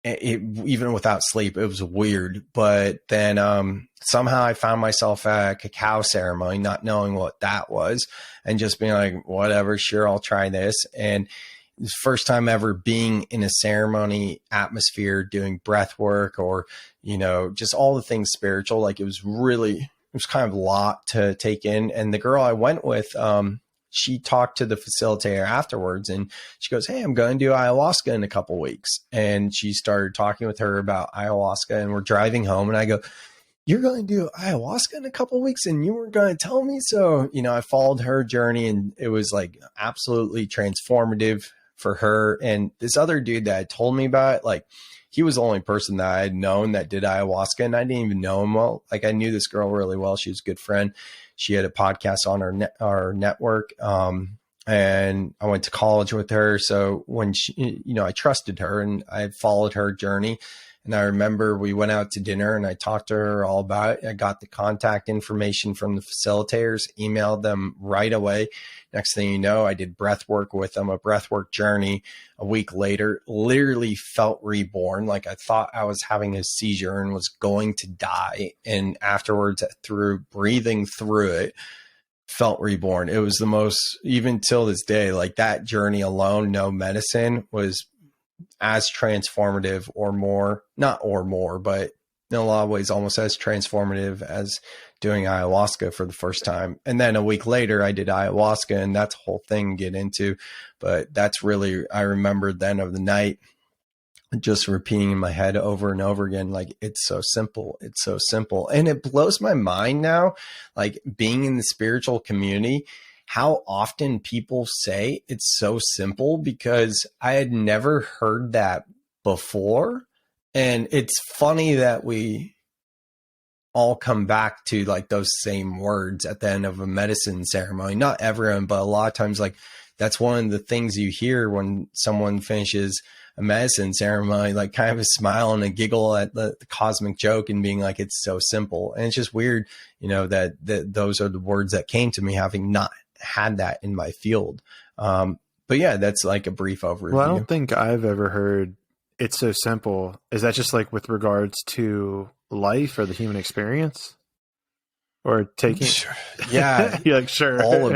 Even without sleep, it was weird. But then somehow I found myself at a cacao ceremony, not knowing what that was, and just being like, whatever, sure, I'll try this. And it was the first time ever being in a ceremony atmosphere, doing breath work, or, you know, just all the things spiritual. Like it was kind of a lot to take in. And the girl I went with, she talked to the facilitator afterwards, and she goes, hey, I'm going to do ayahuasca in a couple weeks. And she started talking with her about ayahuasca, and we're driving home, and I go, you're going to do ayahuasca in a couple weeks and you weren't going to tell me? So, you know, I followed her journey, and it was like absolutely transformative for her. And this other dude that had told me about it, like he was the only person that I had known that did ayahuasca, and I didn't even know him well. Like I knew this girl really well. She was a good friend. She had a podcast on our network. And I went to college with her. So when she, you know, I trusted her and I followed her journey. And I remember we went out to dinner and I talked to her all about it. I got the contact information from the facilitators, emailed them right away. Next thing you know, I did breath work with them, a breath work journey. A week later, literally felt reborn. Like I thought I was having a seizure and was going to die. And afterwards, through breathing through it, felt reborn. It was the most, even till this day, like that journey alone, no medicine, was as transformative or more, not or more, but in a lot of ways almost as transformative as doing ayahuasca for the first time. And then a week later I did ayahuasca, and that's a whole thing to get into. But that's really, I remember then of the night just repeating in my head over and over again, like, it's so simple. It's so simple. And it blows my mind now, like being in the spiritual community, how often people say it's so simple, because I had never heard that before. And it's funny that we all come back to like those same words at the end of a medicine ceremony. Not everyone, but a lot of times, like that's one of the things you hear when someone finishes a medicine ceremony, like kind of a smile and a giggle at the cosmic joke and being like, it's so simple. And it's just weird, you know, that those are the words that came to me, having not had that in my field. But yeah, that's like a brief overview. Well, I don't think I've ever heard it's so simple. Is that just like with regards to life or the human experience? Or taking, sure. Yeah, you're like, sure, all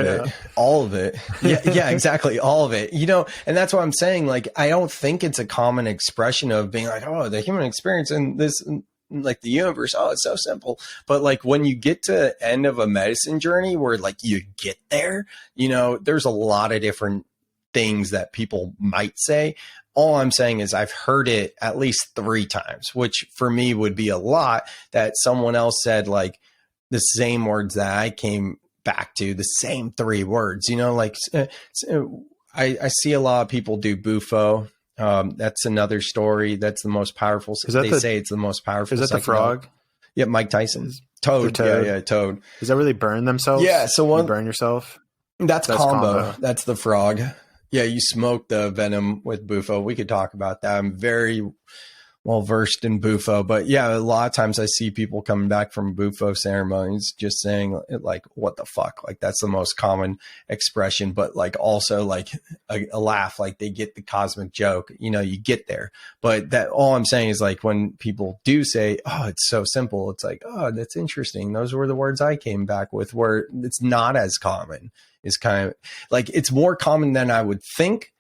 of it. Yeah, exactly. All of it, you know, and that's what I'm saying. Like, I don't think it's a common expression of being like, oh, the human experience and this, like the universe. Oh, it's so simple. But like when you get to the end of a medicine journey where like you get there, you know, there's a lot of different things that people might say. All I'm saying is I've heard it at least 3 times, which for me would be a lot, that someone else said like the same words that I came back to, the same 3 words, you know, like I see a lot of people do Bufo. That's another story. That's the most powerful. They say it's the most powerful. Is that the frog? Yeah, Mike Tyson. Toad. Yeah, Toad. Is that where they burn themselves? Yeah, so you burn yourself? That's combo. That's the frog. Yeah, you smoke the venom with Bufo. We could talk about that. I'm very well versed in Bufo, but yeah, a lot of times I see people coming back from Bufo ceremonies just saying like, what the fuck? Like that's the most common expression, but like also like a laugh, like they get the cosmic joke, you know, you get there. But that all I'm saying is like when people do say, oh, it's so simple. It's like, oh, that's interesting. Those were the words I came back with where it's not as common. It's kind of like, it's more common than I would think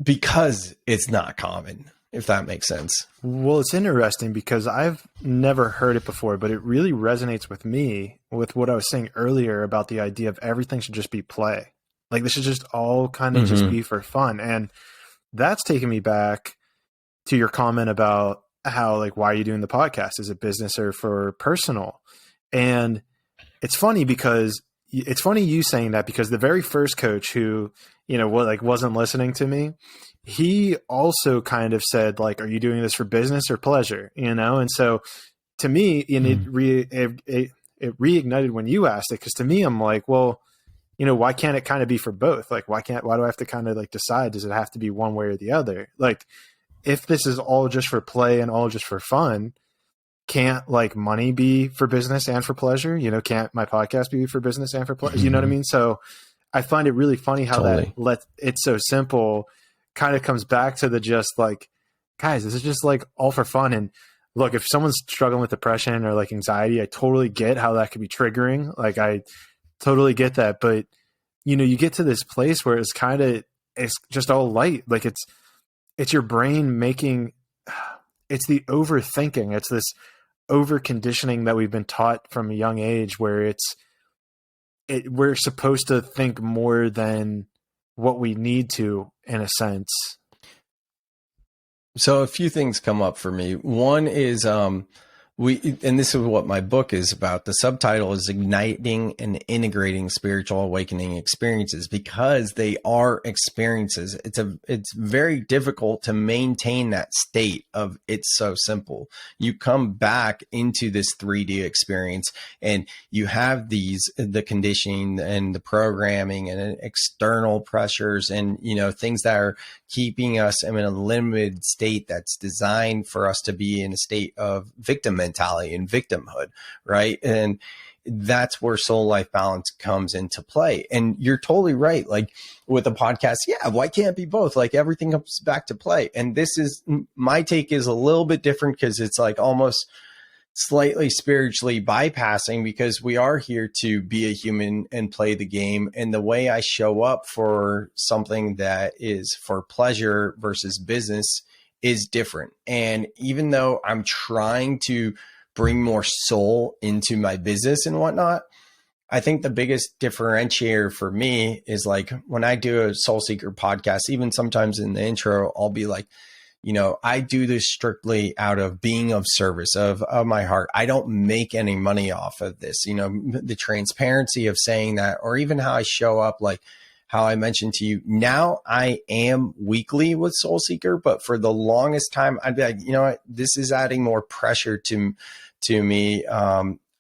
because it's not common. If that makes sense. Well, it's interesting because I've never heard it before, but it really resonates with me with what I was saying earlier about the idea of everything should just be play. Like this should just all kind of just be for fun. And that's taken me back to your comment about how, like, why are you doing the podcast? Is it business or for personal? And it's funny you saying that because the very first coach who, you know, wasn't listening to me, he also kind of said, like, are you doing this for business or pleasure? You know? And so to me, and it reignited when you asked it. Cause to me, I'm like, well, you know, why can't it kind of be for both? Like, why do I have to kind of like decide, does it have to be one way or the other? Like if this is all just for play and all just for fun, can't like money be for business and for pleasure? You know, can't my podcast be for business and for pleasure? You know what I mean? So I find it really funny how it's so simple kind of comes back to the just like, guys, this is just like all for fun. And look, if someone's struggling with depression or like anxiety, I totally get how that could be triggering. Like I totally get that. But you know, you get to this place where it's just all light. Like it's your brain making, it's the overthinking. It's this over conditioning that we've been taught from a young age where we're supposed to think more than what we need to, in a sense. So a few things come up for me. One is and this is what my book is about. The subtitle is Igniting and Integrating Spiritual Awakening Experiences, because they are experiences. It's very difficult to maintain that state of it's so simple. You come back into this 3D experience and you have the conditioning and the programming and external pressures and, you know, things that are keeping us in a limited state that's designed for us to be in a state of victim mentality and victimhood, right? And that's where soul life balance comes into play. And you're totally right. Like with a podcast, yeah, why can't it be both? Like everything comes back to play. And this is my take is a little bit different because it's like almost slightly spiritually bypassing, because we are here to be a human and play the game. And the way I show up for something that is for pleasure versus business is different. And even though I'm trying to bring more soul into my business and whatnot, I think the biggest differentiator for me is like when I do a Soul Seeker podcast, even sometimes in the intro, I'll be like, you know, I do this strictly out of being of service of my heart. I don't make any money off of this. You know, the transparency of saying that, or even how I show up, like how I mentioned to you, now I am weekly with Soul Seeker, but for the longest time, I'd be like, you know what, this is adding more pressure to me.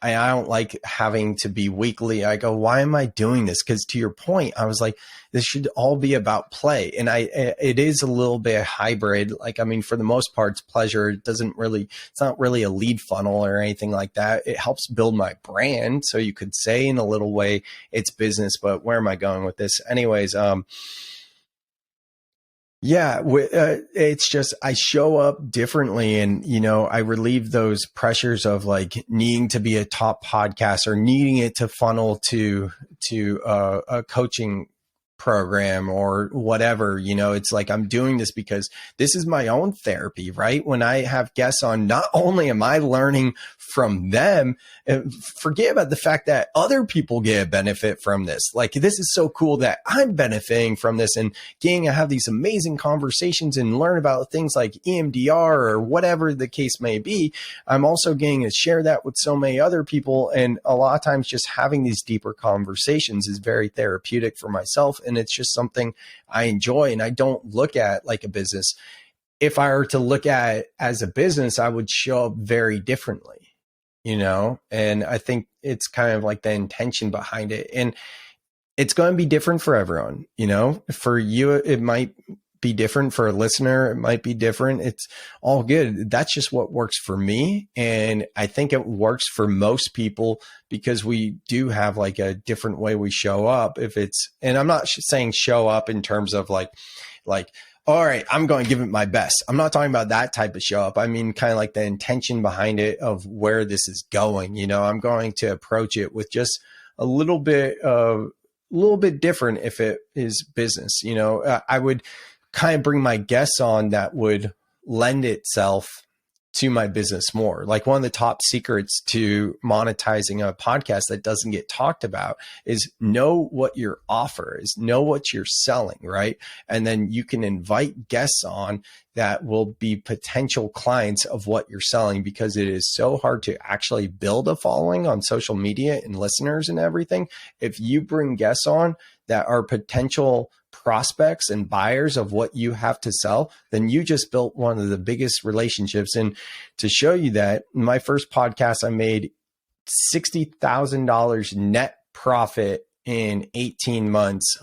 I don't like having to be weekly. I go, why am I doing this? Because to your point, I was like, this should all be about play. And it is a little bit hybrid. Like, I mean, for the most part, it's pleasure. It's not really a lead funnel or anything like that. It helps build my brand. So you could say in a little way it's business, but where am I going with this? Anyways, yeah, it's just I show up differently, and you know, I relieve those pressures of like needing to be a top podcast or needing it to funnel to a coaching program or whatever. You know, it's like I'm doing this because this is my own therapy, right? When I have guests on, not only am I learning from them, forget about the fact that other people get a benefit from this. Like, this is so cool that I'm benefiting from this and getting to have these amazing conversations and learn about things like EMDR or whatever the case may be. I'm also getting to share that with so many other people. And a lot of times just having these deeper conversations is very therapeutic for myself and it's just something I enjoy, and I don't look at like a business. If I were to look at it as a business, I would show up very differently, and I think it's kind of like the intention behind it. And it's going to be different for everyone. For you, it might be different. For a listener, it might be different. It's all good. That's just what works for me. And I think it works for most people because we do have like a different way we show up. And I'm not saying show up in terms of like, all right, I'm going to give it my best. I'm not talking about that type of show up. I mean, kind of like the intention behind it of where this is going. I'm going to approach it with just a little bit different if it is business. I would kind of bring my guests on that would lend itself to my business more. Like one of the top secrets to monetizing a podcast that doesn't get talked about is know what your offer is, know what you're selling, right? And then you can invite guests on that will be potential clients of what you're selling, because it is so hard to actually build a following on social media and listeners and everything. If you bring guests on that are potential prospects and buyers of what you have to sell, then you just built one of the biggest relationships. And to show you that, in my first podcast, I made $60,000 net profit in 18 months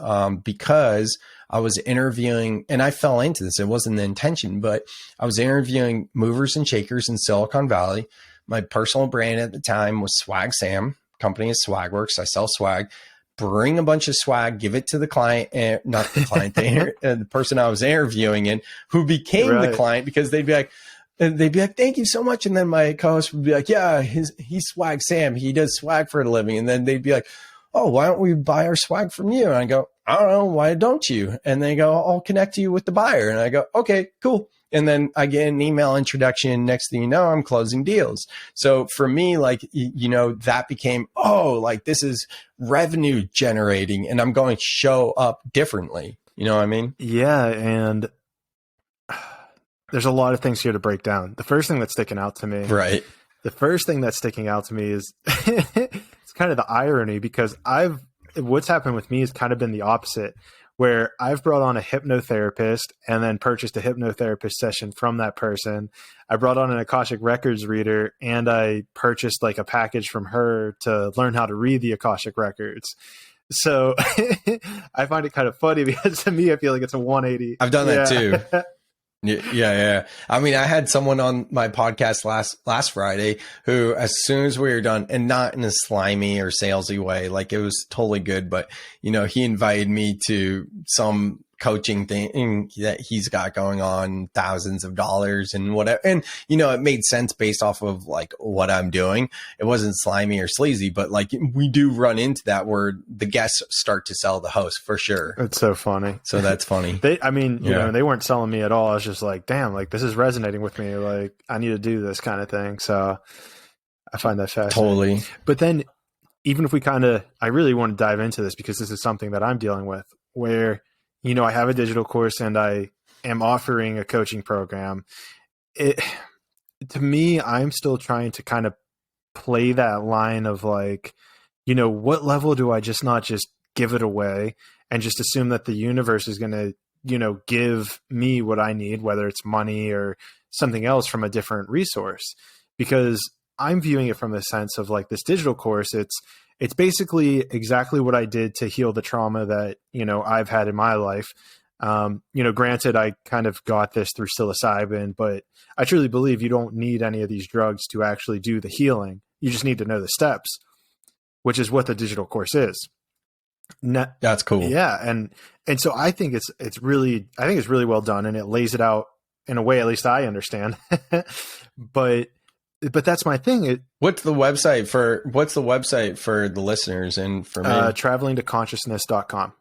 because I was interviewing, and I fell into this. It wasn't the intention, but I was interviewing movers and shakers in Silicon Valley. My personal brand at the time was Swag Sam. Company is Swagworks. I sell swag. Bring a bunch of swag, give it to the client, and not the client, the person I was interviewing in, who became the client, because they'd be like, thank you so much. And then my co-host would be like, yeah, he's Swag Sam. He does swag for a living. And then they'd be like, oh, why don't we buy our swag from you? And I go, I don't know. Why don't you? And they go, I'll connect you with the buyer. And I go, okay, cool. And then I get an email introduction. Next thing you know, I'm closing deals. So for me, like, that became, this is revenue generating, and I'm going to show up differently. You know what I mean? Yeah. And there's a lot of things here to break down. The first thing that's sticking out to me, is it's kind of the irony, because what's happened with me has kind of been the opposite, where I've brought on a hypnotherapist and then purchased a hypnotherapist session from that person. I brought on an Akashic Records reader, and I purchased like a package from her to learn how to read the Akashic Records. So I find it kind of funny, because to me, I feel like it's a 180. I've done that too. Yeah. I mean, I had someone on my podcast last Friday who, as soon as we were done, and not in a slimy or salesy way, like it was totally good, but he invited me to some coaching thing that he's got going on, thousands of dollars and whatever. And, it made sense based off of like what I'm doing. It wasn't slimy or sleazy, but like we do run into that where the guests start to sell the host for sure. It's so funny. So that's funny. They weren't selling me at all. I was just like, damn, like this is resonating with me. Like I need to do this kind of thing. So I find that fascinating. Totally. But then even if I really want to dive into this, because this is something that I'm dealing with, where I have a digital course and I am offering a coaching program. To me, I'm still trying to kind of play that line of like, what level do I not just give it away and just assume that the universe is going to, give me what I need, whether it's money or something else from a different resource. Because I'm viewing it from the sense of like this digital course, it's basically exactly what I did to heal the trauma that, I've had in my life. Granted, I kind of got this through psilocybin, but I truly believe you don't need any of these drugs to actually do the healing. You just need to know the steps, which is what the digital course is. That's cool. Yeah. And so I think it's really well done, and it lays it out in a way, at least I understand. But that's my thing. What's the website for the listeners and for me? Travelingtoconsciousness.com.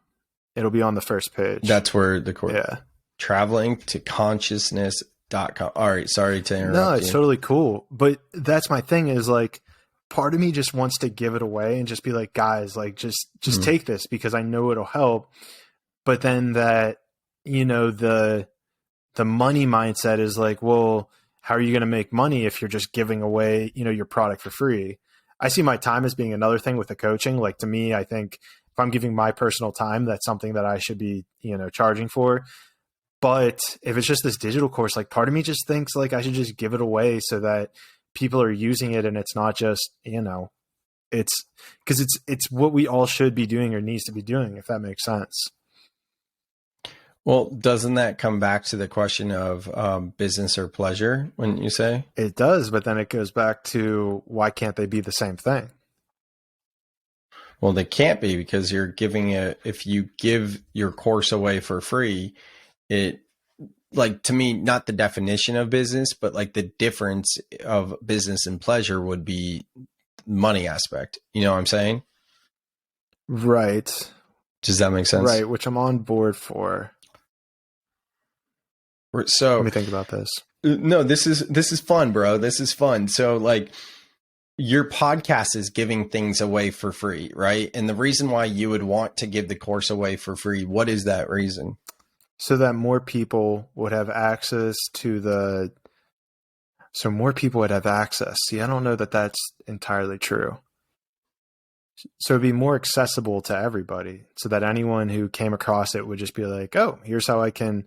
It'll be on the first page. That's where the course. Yeah. Travelingtoconsciousness.com. All right. Sorry to interrupt. No, it's totally cool. But that's my thing, is like, part of me just wants to give it away and just be like, guys, like just take this, because I know it'll help. But then that, the money mindset is like, well, how are you going to make money if you're just giving away, your product for free? I see my time as being another thing with the coaching. Like to me, I think if I'm giving my personal time, that's something that I should be, charging for. But if it's just this digital course, like part of me just thinks like I should just give it away so that people are using it, and it's not just, it's because it's what we all should be doing or needs to be doing, if that makes sense. Well, doesn't that come back to the question of business or pleasure when you say? It does, but then it goes back to why can't they be the same thing? Well, they can't be, because you're giving it, if you give your course away for free, it, like, to me, not the definition of business, but like the difference of business and pleasure would be money aspect. You know what I'm saying? Right. Does that make sense? Right, which I'm on board for. So let me think about this. No, this is fun, bro. This is fun. So like, your podcast is giving things away for free, right? And the reason why you would want to give the course away for free, what is that reason? So that more people would have access to so more people would have access. See, I don't know that that's entirely true. So it'd be more accessible to everybody, so that anyone who came across it would just be like, oh, here's how I can,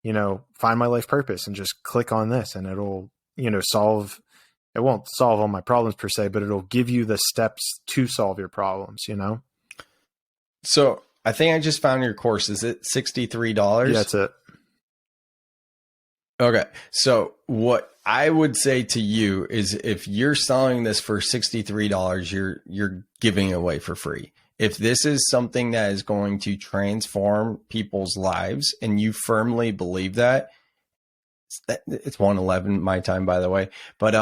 find my life purpose, and just click on this, and it'll, it won't solve all my problems per se, but it'll give you the steps to solve your problems, So I think I just found your course. Is it $63? Yeah, that's it. Okay. So what I would say to you is, if you're selling this for $63, you're giving it away for free. If this is something that is going to transform people's lives, and you firmly believe that, it's 1:11 my time, by the way, but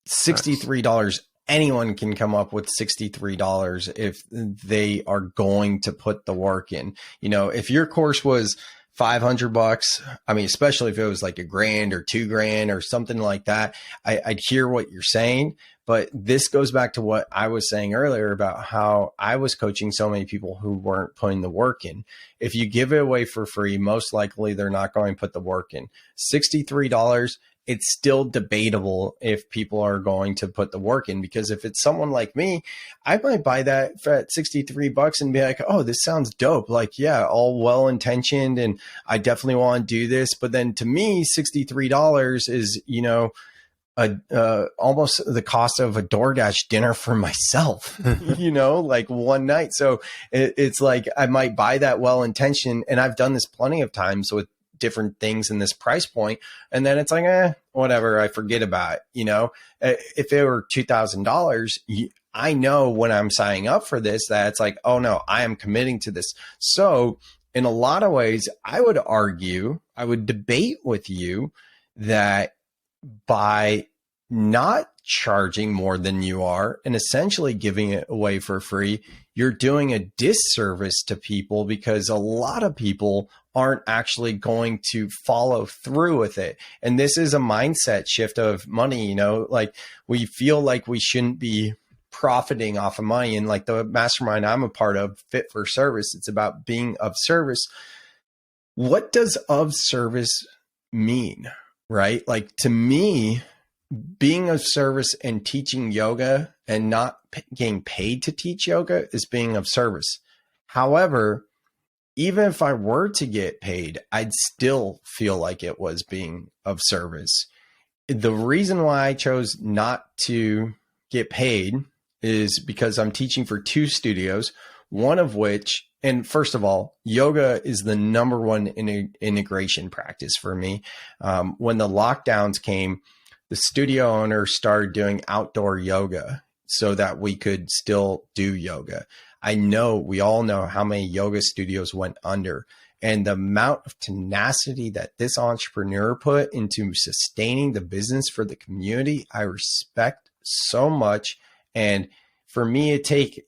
$63, anyone can come up with $63 if they are going to put the work in. If your course was $500, I mean, especially if it was like $1,000 or $2,000 or something like that, I'd hear what you're saying. But this goes back to what I was saying earlier about how I was coaching so many people who weren't putting the work in. If you give it away for free, most likely they're not going to put the work in. $63, it's still debatable if people are going to put the work in, because if it's someone like me, I might buy that for $63 and be like, oh, this sounds dope. Like, yeah, all well intentioned, and I definitely want to do this. But then to me, $63 is, almost the cost of a DoorDash dinner for myself, like one night. So it's like, I might buy that well intentioned, and I've done this plenty of times with different things in this price point. And then it's like, whatever, I forget about it. If it were $2,000, I know when I'm signing up for this, that it's like, oh no, I am committing to this. So in a lot of ways, I would debate with you that by not charging more than you are and essentially giving it away for free, you're doing a disservice to people, because a lot of people aren't actually going to follow through with it. And this is a mindset shift of money, like we feel like we shouldn't be profiting off of money. And like the mastermind I'm a part of, Fit for Service, it's about being of service. What does of service mean? Right? Like, to me, being of service and teaching yoga and not getting paid to teach yoga is being of service. However, even if I were to get paid, I'd still feel like it was being of service. The reason why I chose not to get paid is because I'm teaching for 2 studios, one of which, and first of all, yoga is the number one integration practice for me. When the lockdowns came, the studio owner started doing outdoor yoga so that we could still do yoga. We all know how many yoga studios went under, and the amount of tenacity that this entrepreneur put into sustaining the business for the community, I respect so much. And for me, it take,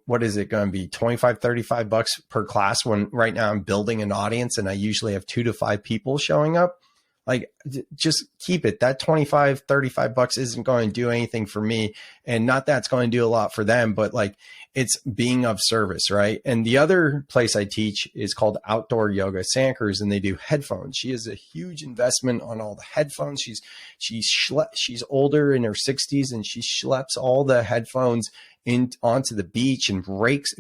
what is it going to be, $25, $35 per class, when right now I'm building an audience and I usually have 2 to 5 people showing up. Like, just keep it. That $25, $35 isn't going to do anything for me. And not that it's going to do a lot for them, but like, it's being of service, right? And the other place I teach is called Outdoor Yoga Santa Cruz, and they do headphones. She has a huge investment on all the headphones. She's older, in her 60s, and she schleps all the headphones onto the beach and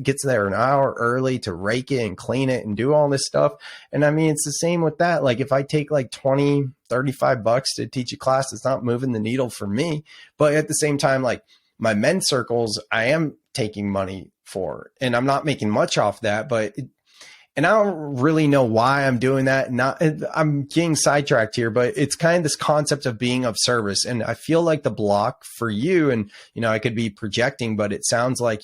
gets there an hour early to rake it and clean it and do all this stuff. And I mean, it's the same with that. Like if I take like 20, $35 to teach a class, it's not moving the needle for me. But at the same time, like my men's circles, I am taking money for, and I'm not making much off that, and I don't really know why I'm doing that. I'm getting sidetracked here, but it's kind of this concept of being of service. And I feel like the block for you, and, I could be projecting, but it sounds like,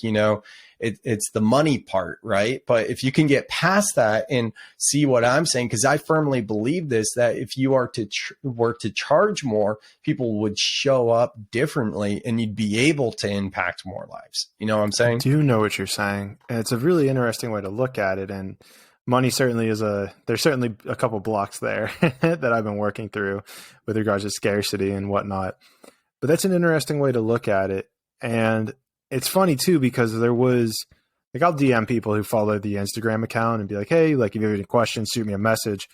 it's the money part, right? But if you can get past that and see what I'm saying, because I firmly believe this, that if you were to charge more, people would show up differently and you'd be able to impact more lives. You know what I'm saying? I do know what you're saying. And it's a really interesting way to look at it. And money certainly there's certainly a couple blocks there that I've been working through with regards to scarcity and whatnot. But that's an interesting way to look at it. And it's funny too, because there was like, I'll DM people who follow the Instagram account and be like, hey, like if you have any questions, shoot me a message.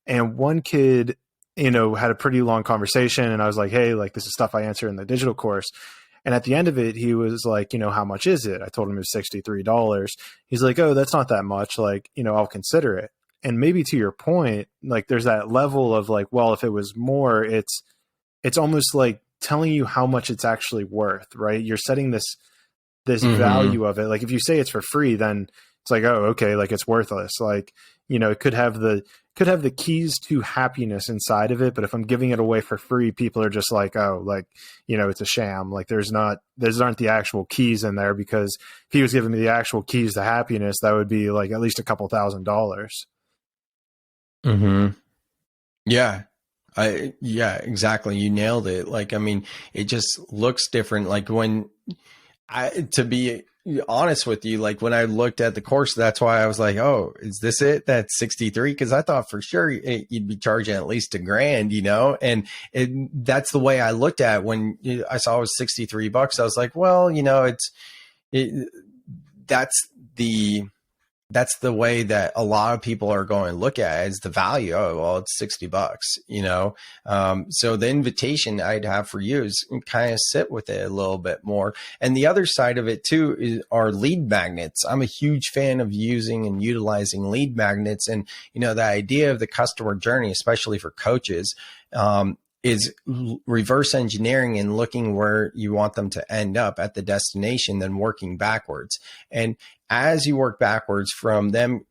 And one kid, had a pretty long conversation. And I was like, hey, like this is stuff I answer in the digital course. And at the end of it, he was like, how much is it? I told him it was $63. He's like, oh, that's not that much. Like, I'll consider it. And maybe to your point, like there's that level of like, well, if it was more, it's almost like telling you how much it's actually worth, right? You're setting this value of it. Like if you say it's for free, then it's like, oh, okay, like it's worthless. Like, it could have the keys to happiness inside of it. But if I'm giving it away for free, people are just like, oh, like, it's a sham. Like those aren't the actual keys in there, because if he was giving me the actual keys to happiness, that would be like at least a couple $1,000s. Mm-hmm. Yeah. Yeah, exactly. You nailed it. Like, I mean, it just looks different. Like to be honest with you, like when I looked at the course, that's why I was like, oh, is this it? That's 63. Cause I thought for sure you'd be charging at least $1,000, and that's the way I looked at it. When I saw it was $63. I was like, well, that's the way that a lot of people are going to look at it, is the value. Oh, well, it's $60, So the invitation I'd have for you is kind of sit with it a little bit more. And the other side of it too are lead magnets. I'm a huge fan of using and utilizing lead magnets. And, the idea of the customer journey, especially for coaches, is reverse engineering and looking where you want them to end up at the destination, then working backwards. And as you work backwards from them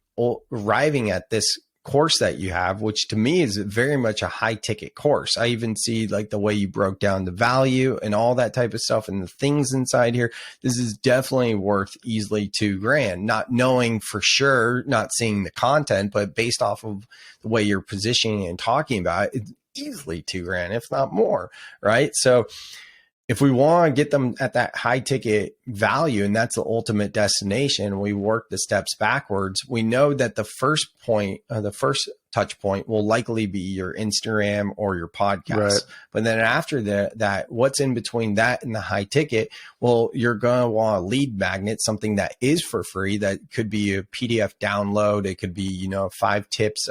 arriving at this course that you have, which to me is very much a high ticket course. I even see like the way you broke down the value and all that type of stuff and the things inside here. This is definitely worth easily $2,000, not knowing for sure, not seeing the content, but based off of the way you're positioning and talking about it, it's easily $2,000, if not more. Right. So if we want to get them at that high ticket value, and that's the ultimate destination, we work the steps backwards. We know that the first point, the first touch point will likely be your Instagram or your podcast. Right. But then after that, what's in between that and the high ticket? Well, you're going to want a lead magnet, something that is for free. That could be a PDF download. It could be, 5 tips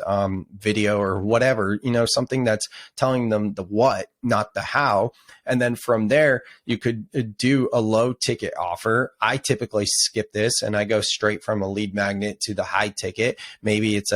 video or whatever, something that's telling them the what, not the how. And then from there, you could do a low ticket offer. I typically skip this and I go straight from a lead magnet to the high ticket. Maybe it's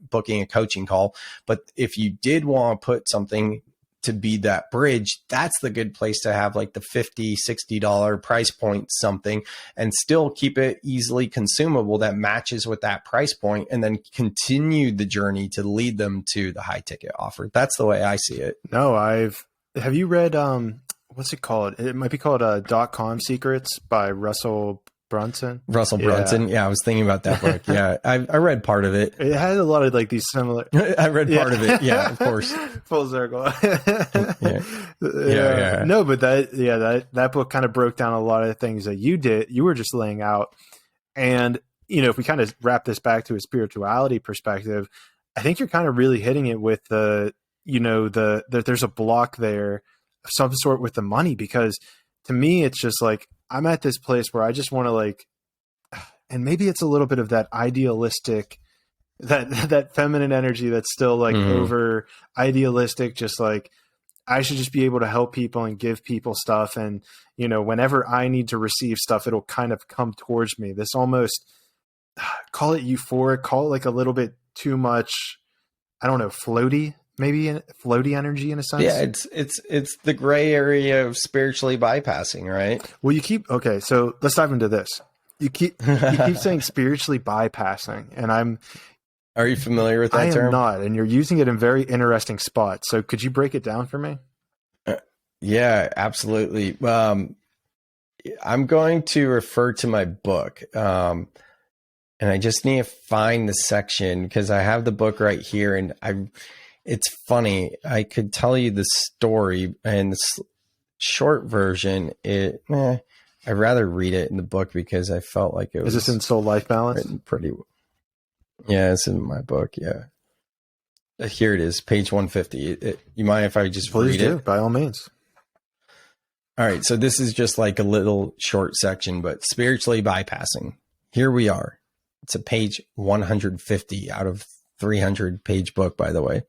booking a coaching call. But if you did want to put something to be that bridge, that's the good place to have like the $50, $60 price point something, and still keep it easily consumable that matches with that price point, and then continue the journey to lead them to the high ticket offer. That's the way I see it. No, have you read, what's it called? It might be called .com Secrets by Russell Brunson. Yeah, I was thinking about that book. Yeah, I read part of it. It had a lot of like these similar. I read part of it. Yeah, of course. Full circle. Yeah. No, but that book kind of broke down a lot of the things that you were just laying out. And, if we kind of wrap this back to a spirituality perspective, I think you're kind of really hitting it with that there's a block there of some sort with the money, because to me, it's just like, I'm at this place where I just want to like, and maybe it's a little bit of that idealistic, that feminine energy that's still like over idealistic, just like, I should just be able to help people and give people stuff. And, whenever I need to receive stuff, it'll kind of come towards me. This almost, call it euphoric, call it like a little bit too much, I don't know, floaty, maybe floaty energy in a sense. Yeah, it's the gray area of spiritually bypassing, right? Well, okay, so let's dive into this. You keep saying spiritually bypassing, and Are you familiar with that term? I am not, and you're using it in very interesting spots. So could you break it down for me? Yeah, absolutely. I'm going to refer to my book, and I just need to find the section because I have the book right here, and it's funny. I could tell you the story, and the short version, I'd rather read it in the book because I felt like it was. Is this in Soul Life Balance? Written pretty. Yeah, it's in my book. Yeah, here it is, page 150. You mind if I just read it? By all means. All right, so this is just like a little short section, but spiritually bypassing. Here we are. It's a page 150 out of 300 page book, by the way.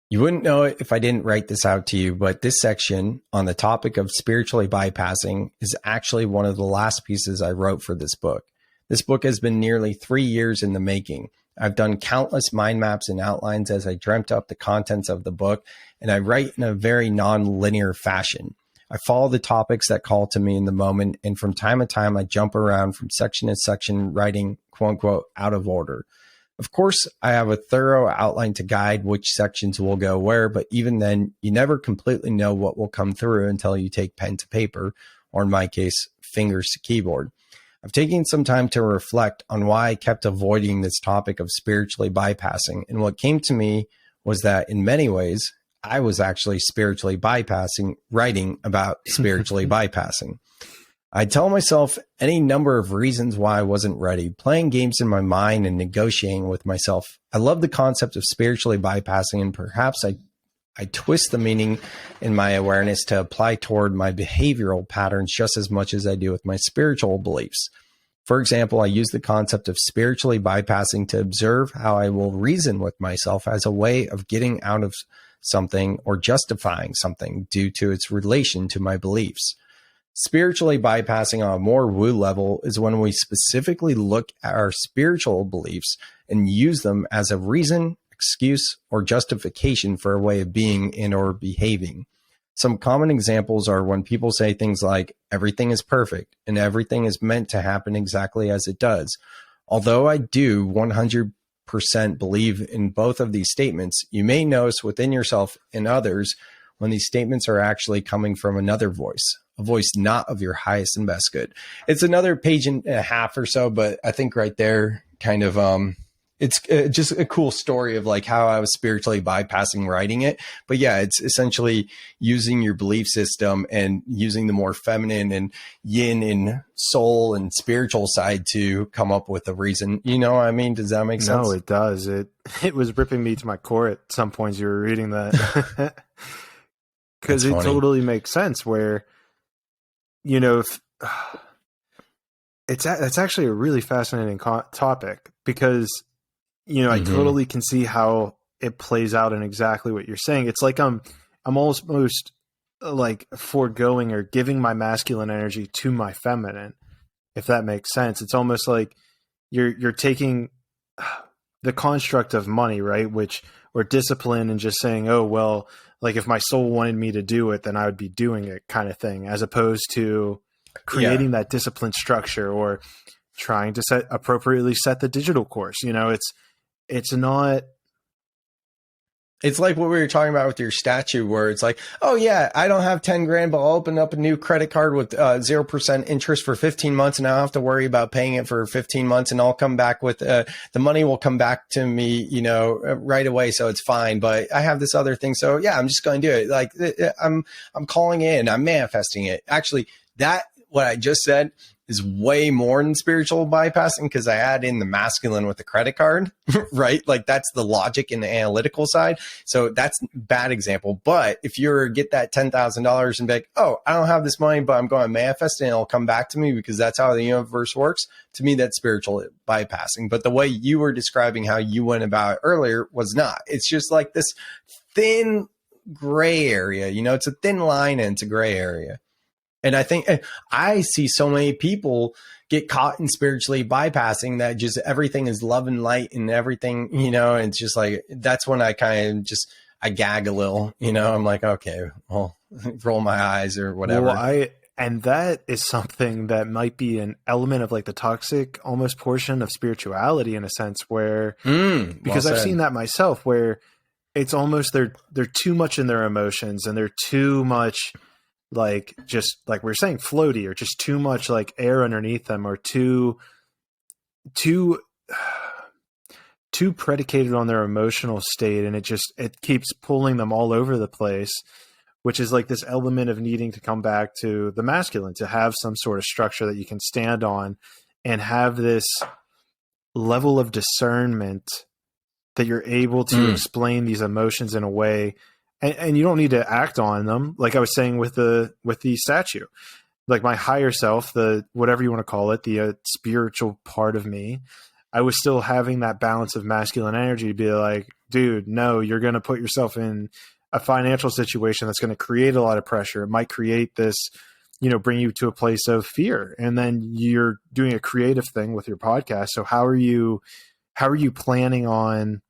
You wouldn't know it if I didn't write this out to you, but this section on the topic of spiritually bypassing is actually one of the last pieces I wrote for this book. This book has been nearly 3 years in the making. I've done countless mind maps and outlines as I dreamt up the contents of the book, and I write in a very non-linear fashion. I follow the topics that call to me in the moment, and from time to time, I jump around from section to section, writing, quote unquote, out of order. Of course, I have a thorough outline to guide which sections will go where, but even then, you never completely know what will come through until you take pen to paper, or in my case, fingers to keyboard. I've taken some time to reflect on why I kept avoiding this topic of spiritually bypassing, and what came to me was that in many ways, I was actually spiritually bypassing, writing about spiritually bypassing. I tell myself any number of reasons why I wasn't ready, playing games in my mind and negotiating with myself. I love the concept of spiritually bypassing, and perhaps I twist the meaning in my awareness to apply toward my behavioral patterns just as much as I do with my spiritual beliefs. For example, I use the concept of spiritually bypassing to observe how I will reason with myself as a way of getting out of something or justifying something due to its relation to my beliefs. Spiritually bypassing on a more woo level is when we specifically look at our spiritual beliefs and use them as a reason, excuse, or justification for a way of being and or behaving. Some common examples are when people say things like, everything is perfect and everything is meant to happen exactly as it does. Although I do 100% believe in both of these statements, you may notice within yourself and others when these statements are actually coming from another voice, a voice not of your highest and best good. It's another page and a half or so, but I think right there kind of it's just a cool story of like how I was spiritually bypassing writing it. But yeah, it's essentially using your belief system and using the more feminine and yin and soul and spiritual side to come up with a reason. You know what I mean? Does that make sense? No, it does. It was ripping me to my core at some points you were reading that. Because it totally makes sense where, it's actually a really fascinating topic because, I totally can see how it plays out in exactly what you're saying. It's like I'm almost like foregoing or giving my masculine energy to my feminine, if that makes sense. It's almost like you're taking the construct of money, right? Or discipline, and just saying, oh, well, like if my soul wanted me to do it, then I would be doing it, kind of thing, as opposed to creating that disciplined structure or trying to appropriately set the digital course. It's not. It's like what we were talking about with your statue where it's like, oh yeah, I don't have 10 grand, but I'll open up a new credit card with 0% interest for 15 months. And I don't have to worry about paying it for 15 months. And I'll come back with the money will come back to me, right away. So it's fine. But I have this other thing. So yeah, I'm just going to do it. Like I'm calling in, I'm manifesting it. Actually, what I just said is way more than spiritual bypassing because I add in the masculine with the credit card, right? Like that's the logic and the analytical side. So that's a bad example. But if you're get that $10,000 and be like, oh, I don't have this money, but I'm going to manifest it and it'll come back to me because that's how the universe works. To me, that's spiritual bypassing. But the way you were describing how you went about it earlier was not. It's just like this thin gray area. You know, it's a thin line and it's a gray area. And I think I see so many people get caught in spiritually bypassing that just everything is love and light and everything, you know, and it's just like, that's when I kind of just, I gag a little, you know, I'm like, okay, well, roll my eyes or whatever. Well, and that is something that might be an element of like the toxic almost portion of spirituality in a sense where, because I've seen that myself where it's almost, they're too much in their emotions and they're too much like, just like we were saying, floaty, or just too much like air underneath them, or too predicated on their emotional state. And it keeps pulling them all over the place, which is like this element of needing to come back to the masculine, to have some sort of structure that you can stand on and have this level of discernment that you're able to explain these emotions in a way, and you don't need to act on them. Like I was saying with the statue, like my higher self, the, whatever you want to call it, the spiritual part of me, I was still having that balance of masculine energy to be like, dude, no, you're going to put yourself in a financial situation that's going to create a lot of pressure. It might create this, you know, bring you to a place of fear. And then you're doing a creative thing with your podcast. So how are you planning on,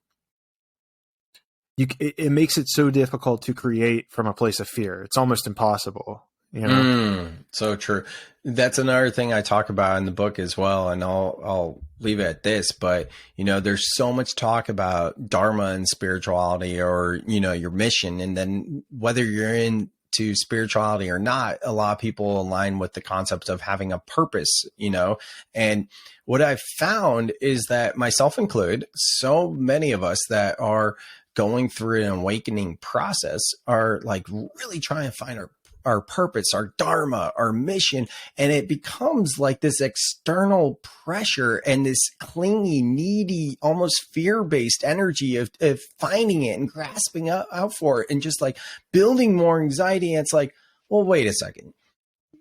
it makes it so difficult to create from a place of fear. It's almost impossible, you know? So true. That's another thing I talk about in the book as well. And I'll leave it at this, but you know, there's so much talk about dharma and spirituality, or, you know, your mission. And then whether you're into spirituality or not, a lot of people align with the concept of having a purpose, you know? And what I've found is that, myself included, so many of us that are going through an awakening process are like really trying to find our purpose, our dharma, our mission. And it becomes like this external pressure and this clingy, needy, almost fear-based energy of finding it and grasping out for it and just like building more anxiety. And it's like, well, wait a second.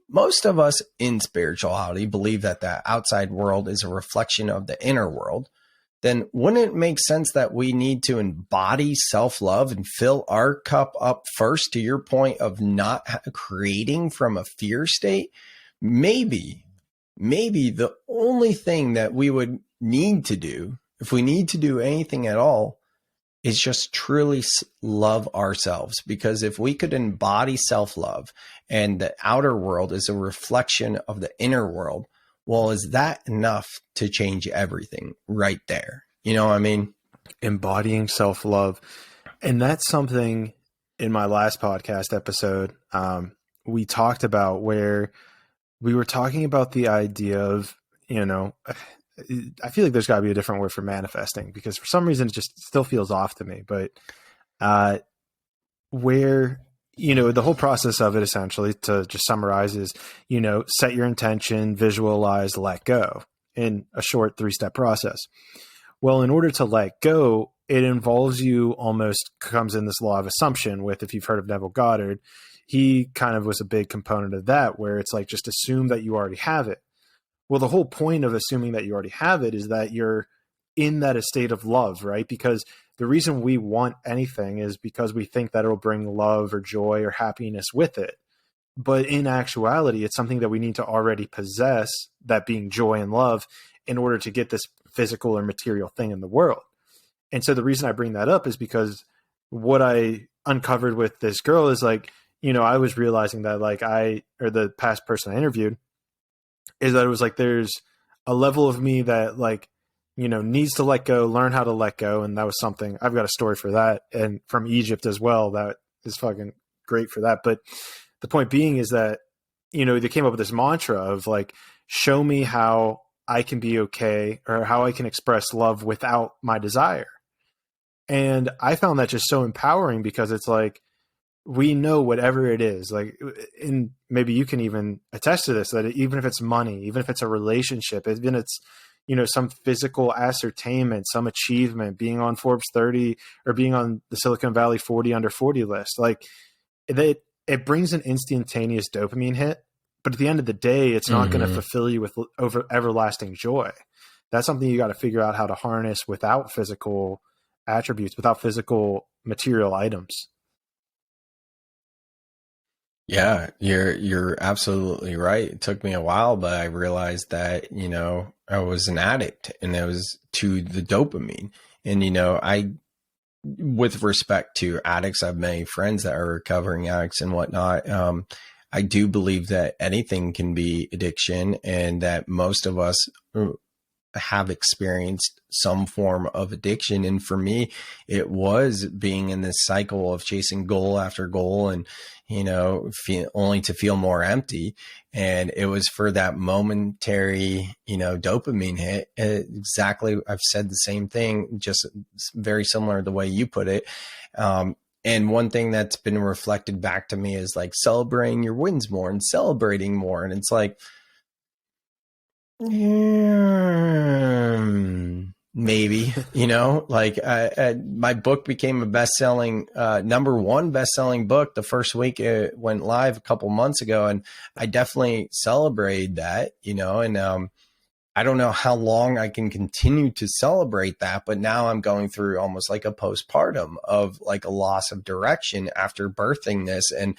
Most of us in spirituality believe that the outside world is a reflection of the inner world. Then wouldn't it make sense that we need to embody self-love and fill our cup up first, to your point of not creating from a fear state? Maybe the only thing that we would need to do, if we need to do anything at all, is just truly love ourselves. Because if we could embody self-love and the outer world is a reflection of the inner world, well, is that enough to change everything right there? You know what I mean? Embodying self-love. And that's something in my last podcast episode, we talked about, where we were talking about the idea of, you know, I feel like there's got to be a different word for manifesting, because for some reason it just still feels off to me. But where, you know, the whole process of it, essentially, to just summarize, is, you know, set your intention, visualize, let go, in a short 3-step process. Well, in order to let go, it involves you, almost comes in this law of assumption with, if you've heard of Neville Goddard, he kind of was a big component of that, where it's like, just assume that you already have it. Well, the whole point of assuming that you already have it is that you're in that state of love, right? Because the reason we want anything is because we think that it'll bring love or joy or happiness with it. But in actuality, it's something that we need to already possess, that being joy and love, in order to get this physical or material thing in the world. And so the reason I bring that up is because what I uncovered with this girl is like, you know, I was realizing that like the past person I interviewed, is that it was like, there's a level of me that like, you know, needs to let go, learn how to let go. And that was something, I've got a story for that, and from Egypt as well, that is fucking great for that. But the point being is that, you know, they came up with this mantra of like, show me how I can be okay, or how I can express love without my desire. And I found that just so empowering, because it's like, we know whatever it is, like, and maybe you can even attest to this, that even if it's money, even if it's a relationship, even if it's, you know, some physical ascertainment, some achievement, being on Forbes 30 or being on the Silicon Valley 40 under 40 list, like it brings an instantaneous dopamine hit, but at the end of the day, it's not going to fulfill you with everlasting joy. That's something you got to figure out how to harness without physical attributes, without physical material items. Yeah, you're absolutely right. It took me a while, but I realized that, I was an addict and it was to the dopamine. And, I with respect to addicts, I have many friends that are recovering addicts and whatnot. I do believe that anything can be addiction and that most of us have experienced some form of addiction. And for me, it was being in this cycle of chasing goal after goal and, only to feel more empty. And it was for that momentary, dopamine hit. Exactly. I've said the same thing, just very similar to the way you put it. And one thing that's been reflected back to me is like celebrating your wins more and celebrating more. And it's like, maybe, like my book became a best-selling, number one best-selling book the first week it went live a couple months ago. And I definitely celebrated that, and I don't know how long I can continue to celebrate that, but now I'm going through almost like a postpartum of like a loss of direction after birthing this and,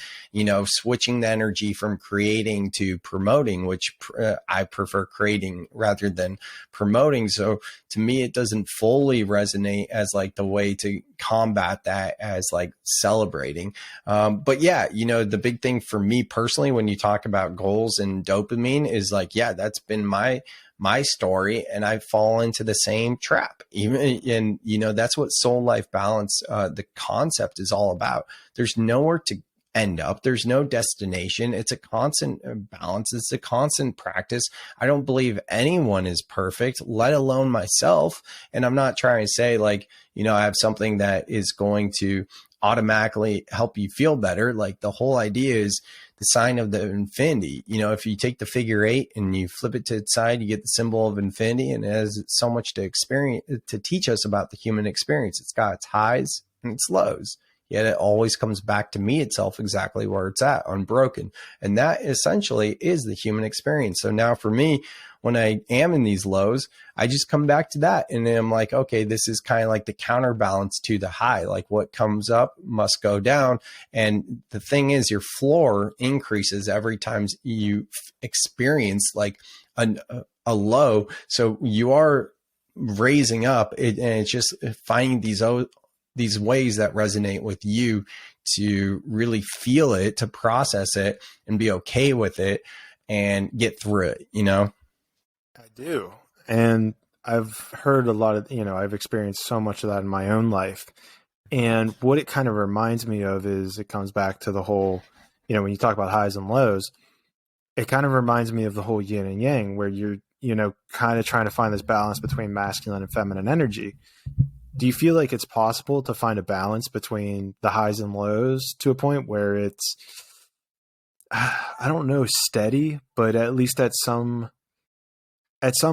switching the energy from creating to promoting, which I prefer creating rather than promoting. So to me, it doesn't fully resonate as like the way to combat that as like celebrating. But yeah, the big thing for me personally, when you talk about goals and dopamine is like, yeah, that's been my story, and I fall into the same trap. And that's what soul life balance, the concept is all about. There's nowhere to end up. There's no destination. It's a constant balance. It's a constant practice. I don't believe anyone is perfect, let alone myself. And I'm not trying to say like, I have something that is going to automatically help you feel better. Like the whole idea is the sign of the infinity. If you take the figure 8 and you flip it to its side, you get the symbol of infinity, and it has so much to teach us about the human experience. It's got its highs and its lows, yet it always comes back to meet itself exactly where it's at, unbroken. And that essentially is the human experience. So now for me, when I am in these lows, I just come back to that. And then I'm like, okay, this is kind of like the counterbalance to the high. Like what comes up must go down. And the thing is, your floor increases every time you experience like a low. So you are raising up and it's just finding these ways that resonate with you to really feel it, to process it and be okay with it and get through it, I do. And I've heard a lot of, I've experienced so much of that in my own life. And what it kind of reminds me of is it comes back to the whole, when you talk about highs and lows, it kind of reminds me of the whole yin and yang, where you're, kind of trying to find this balance between masculine and feminine energy. Do you feel like it's possible to find a balance between the highs and lows to a point where it's, I don't know, steady, but at least at some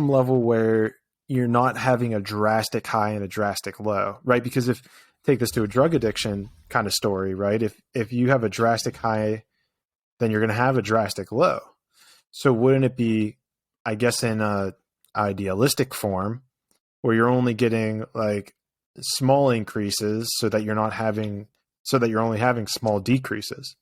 level where you're not having a drastic high and a drastic low, right? Because if take this to a drug addiction kind of story, right? If you have a drastic high, then you're going to have a drastic low. So wouldn't it be, I guess, in a idealistic form where you're only getting like small increases so that you're only having small decreases?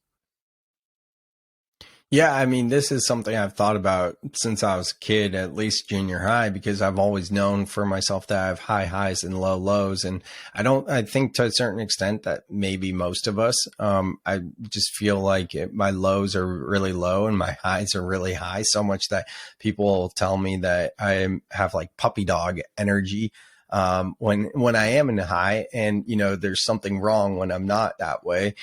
Yeah, I mean, this is something I've thought about since I was a kid, at least junior high, because I've always known for myself that I have high highs and low lows. And I think to a certain extent that maybe most of us, I just feel like my lows are really low and my highs are really high, so much that people tell me that I have like puppy dog energy when I am in a high, and there's something wrong when I'm not that way.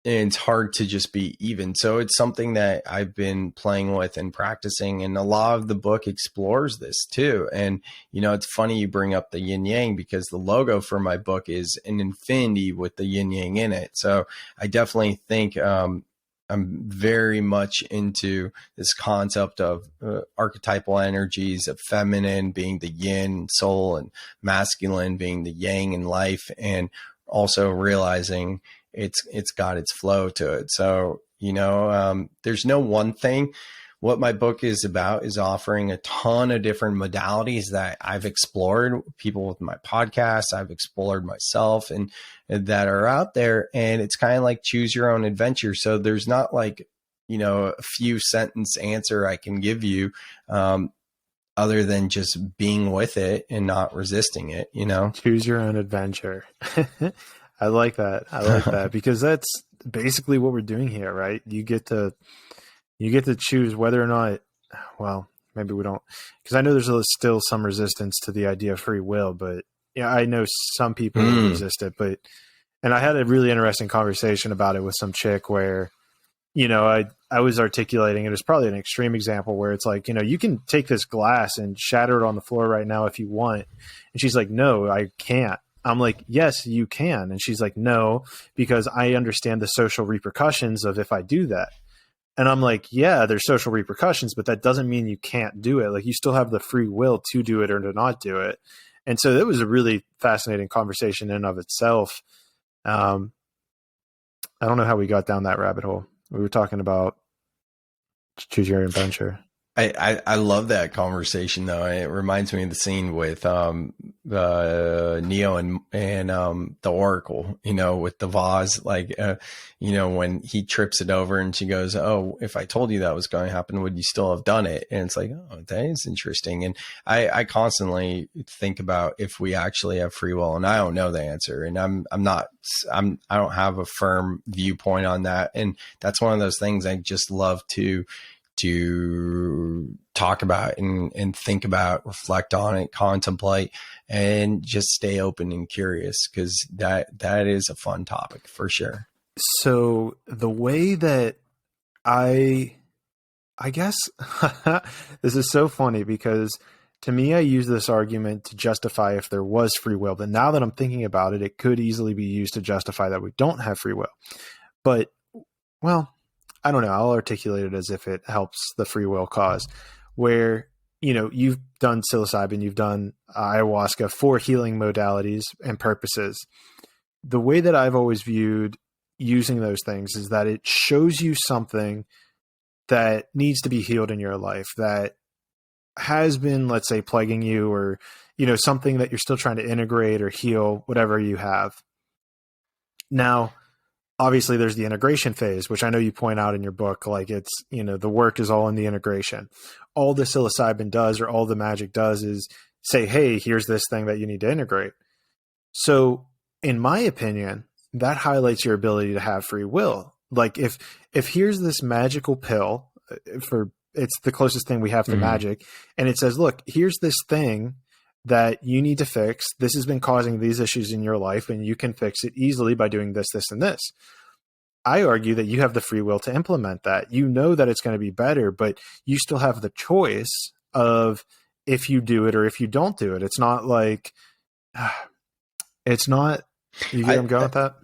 And it's hard to just be even. So it's something that I've been playing with and practicing. And a lot of the book explores this too. And, it's funny you bring up the yin yang, because the logo for my book is an infinity with the yin yang in it. So I definitely think I'm very much into this concept of archetypal energies, of feminine being the yin soul and masculine being the yang in life. And also realizing it's got its flow to it. So, there's no one thing. what my book is about is offering a ton of different modalities that I've explored, people with my podcast, I've explored myself, and that are out there. And it's kind of like choose your own adventure. So there's not like, a few sentence answer I can give you, other than just being with it and not resisting it, Choose your own adventure. I like that. I like that because that's basically what we're doing here, right? You get to choose whether or not, well, maybe we don't, because I know there's still some resistance to the idea of free will, but yeah, I know some people resist it, and I had a really interesting conversation about it with some chick where, I was articulating, it was probably an extreme example where it's like, you can take this glass and shatter it on the floor right now if you want. And she's like, no, I can't. I'm like, yes, you can. And she's like, no, because I understand the social repercussions of if I do that. And I'm like, yeah, there's social repercussions, but that doesn't mean you can't do it. Like you still have the free will to do it or to not do it. And so it was a really fascinating conversation in and of itself. I don't know how we got down that rabbit hole. We were talking about choose your adventure. I love that conversation though. It reminds me of the scene with Neo and the Oracle, with the vase, like when he trips it over and she goes, "Oh, if I told you that was going to happen, would you still have done it?" And it's like, oh, that is interesting. And I constantly think about if we actually have free will, and I don't know the answer, and I don't have a firm viewpoint on that. And that's one of those things I just love to talk about and think about, reflect on it, contemplate, and just stay open and curious, because that is a fun topic for sure. So the way that I guess this is so funny because to me, I use this argument to justify if there was free will, but now that I'm thinking about it, it could easily be used to justify that we don't have free will. But, well, I don't know. I'll articulate it as if it helps the free will cause, where, you've done psilocybin, you've done ayahuasca for healing modalities and purposes. The way that I've always viewed using those things is that it shows you something that needs to be healed in your life that has been, let's say, plaguing you, or, something that you're still trying to integrate or heal, whatever you have. Now, obviously there's the integration phase, which I know you point out in your book, like it's, the work is all in the integration. All the psilocybin does, or all the magic does, is say, hey, here's this thing that you need to integrate. So in my opinion, that highlights your ability to have free will. Like if here's this magical pill, it's the closest thing we have to magic, and it says, look, here's this thing that you need to fix. This has been causing these issues in your life, and you can fix it easily by doing this, this, and this. I argue that you have the free will to implement that. You know that it's going to be better, but you still have the choice of if you do it or if you don't do it. It's not like, it's not, you get where I'm going with that?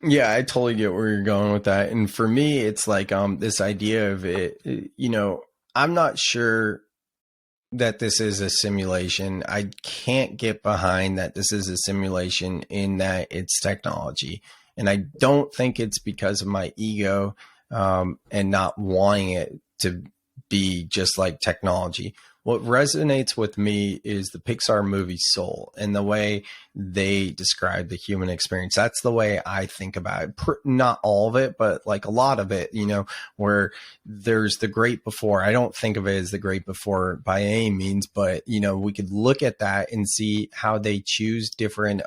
Yeah, I totally get where you're going with that. And for me, it's like this idea of it, I'm not sure that this is a simulation. I can't get behind that this is a simulation in that it's technology. And I don't think it's because of my ego and not wanting it to be just like technology. What resonates with me is the Pixar movie Soul and the way they describe the human experience. That's the way I think about it. Not all of it, but like a lot of it, where there's the great before. I don't think of it as the great before by any means, but, we could look at that and see how they choose different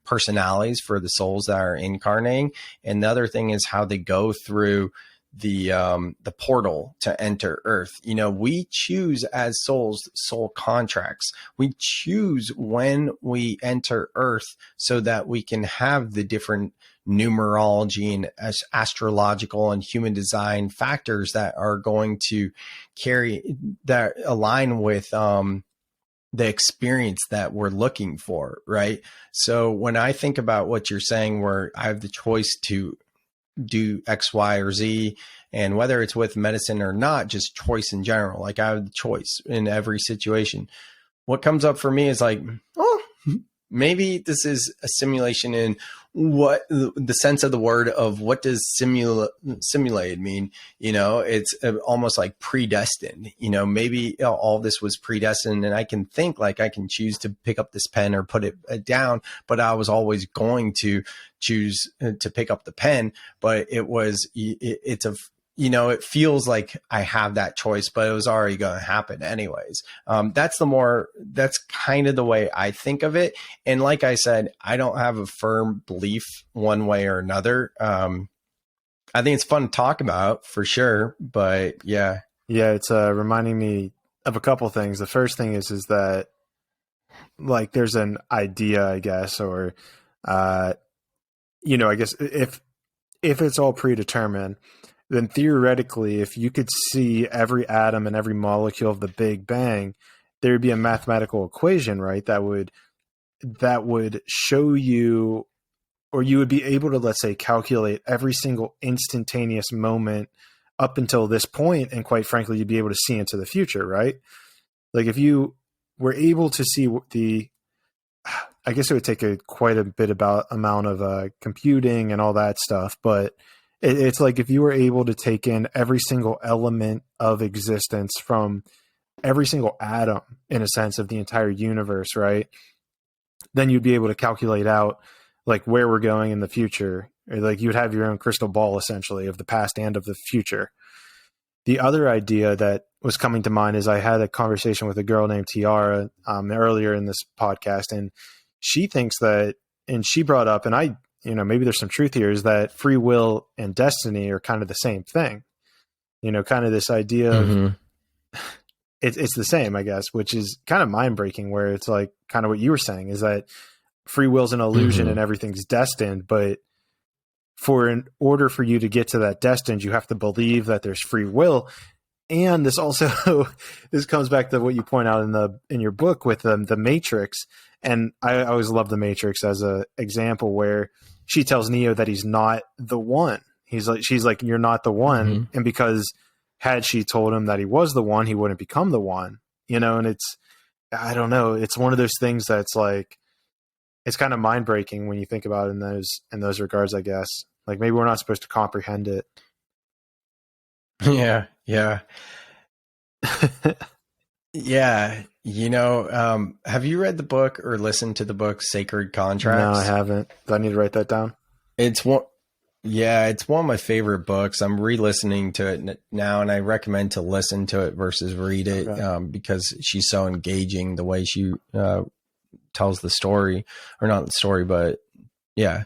personalities for the souls that are incarnating. And the other thing is how they go through the portal to enter Earth. We choose as souls soul contracts. We choose when we enter Earth so that we can have the different numerology and astrological and human design factors that are going to that align with the experience that we're looking for, right? So when I think about what you're saying, where I have the choice to do X, Y, or Z, and whether it's with medicine or not, just choice in general. Like I have the choice in every situation. What comes up for me is like, oh, maybe this is a simulation in what the sense of the word of what does simulated mean? It's almost like predestined, maybe all this was predestined, and I can think like I can choose to pick up this pen or put it down, but I was always going to choose to pick up the pen, but it feels like I have that choice, but it was already going to happen anyways. That's kind of the way I think of it. And like I said, I don't have a firm belief one way or another. I think it's fun to talk about for sure, but yeah. Yeah. It's reminding me of a couple things. The first thing is that like, there's an idea, I guess, or, I guess if it's all predetermined, then theoretically, if you could see every atom and every molecule of the Big Bang, there would be a mathematical equation, right? That would show you, or you would be able to, let's say, calculate every single instantaneous moment up until this point, and quite frankly, you'd be able to see into the future, right? Like if you were able to see I guess it would take quite a bit amount of computing and all that stuff, but it's like if you were able to take in every single element of existence from every single atom, in a sense, of the entire universe, right? Then you'd be able to calculate out like where we're going in the future. Or like you'd have your own crystal ball, essentially, of the past and of the future. The other idea that was coming to mind is I had a conversation with a girl named Tiara earlier in this podcast, and she thinks that, and she brought up, and maybe there's some truth here, is that free will and destiny are kind of the same thing. Kind of this idea of it's the same, I guess, which is kind of mind breaking, where it's like kind of what you were saying is that free will is an illusion and everything's destined. But in order for you to get to that destined, you have to believe that there's free will. And this comes back to what you point out in your book with the Matrix. And I always love the Matrix as an example where she tells Neo that he's not the one. She's like, you're not the one. And because had she told him that he was the one, he wouldn't become the one, and I don't know. It's one of those things that's like, it's kind of mind breaking when you think about it in those regards, I guess. Like maybe we're not supposed to comprehend it. Yeah. Yeah. Yeah. Have you read the book or listened to the book Sacred Contracts? No, I haven't. Do I need to write that down? It's one of my favorite books. I'm re-listening to it now, and I recommend to listen to it versus read it. Okay. Because she's so engaging the way she tells the story, or not the story, but yeah.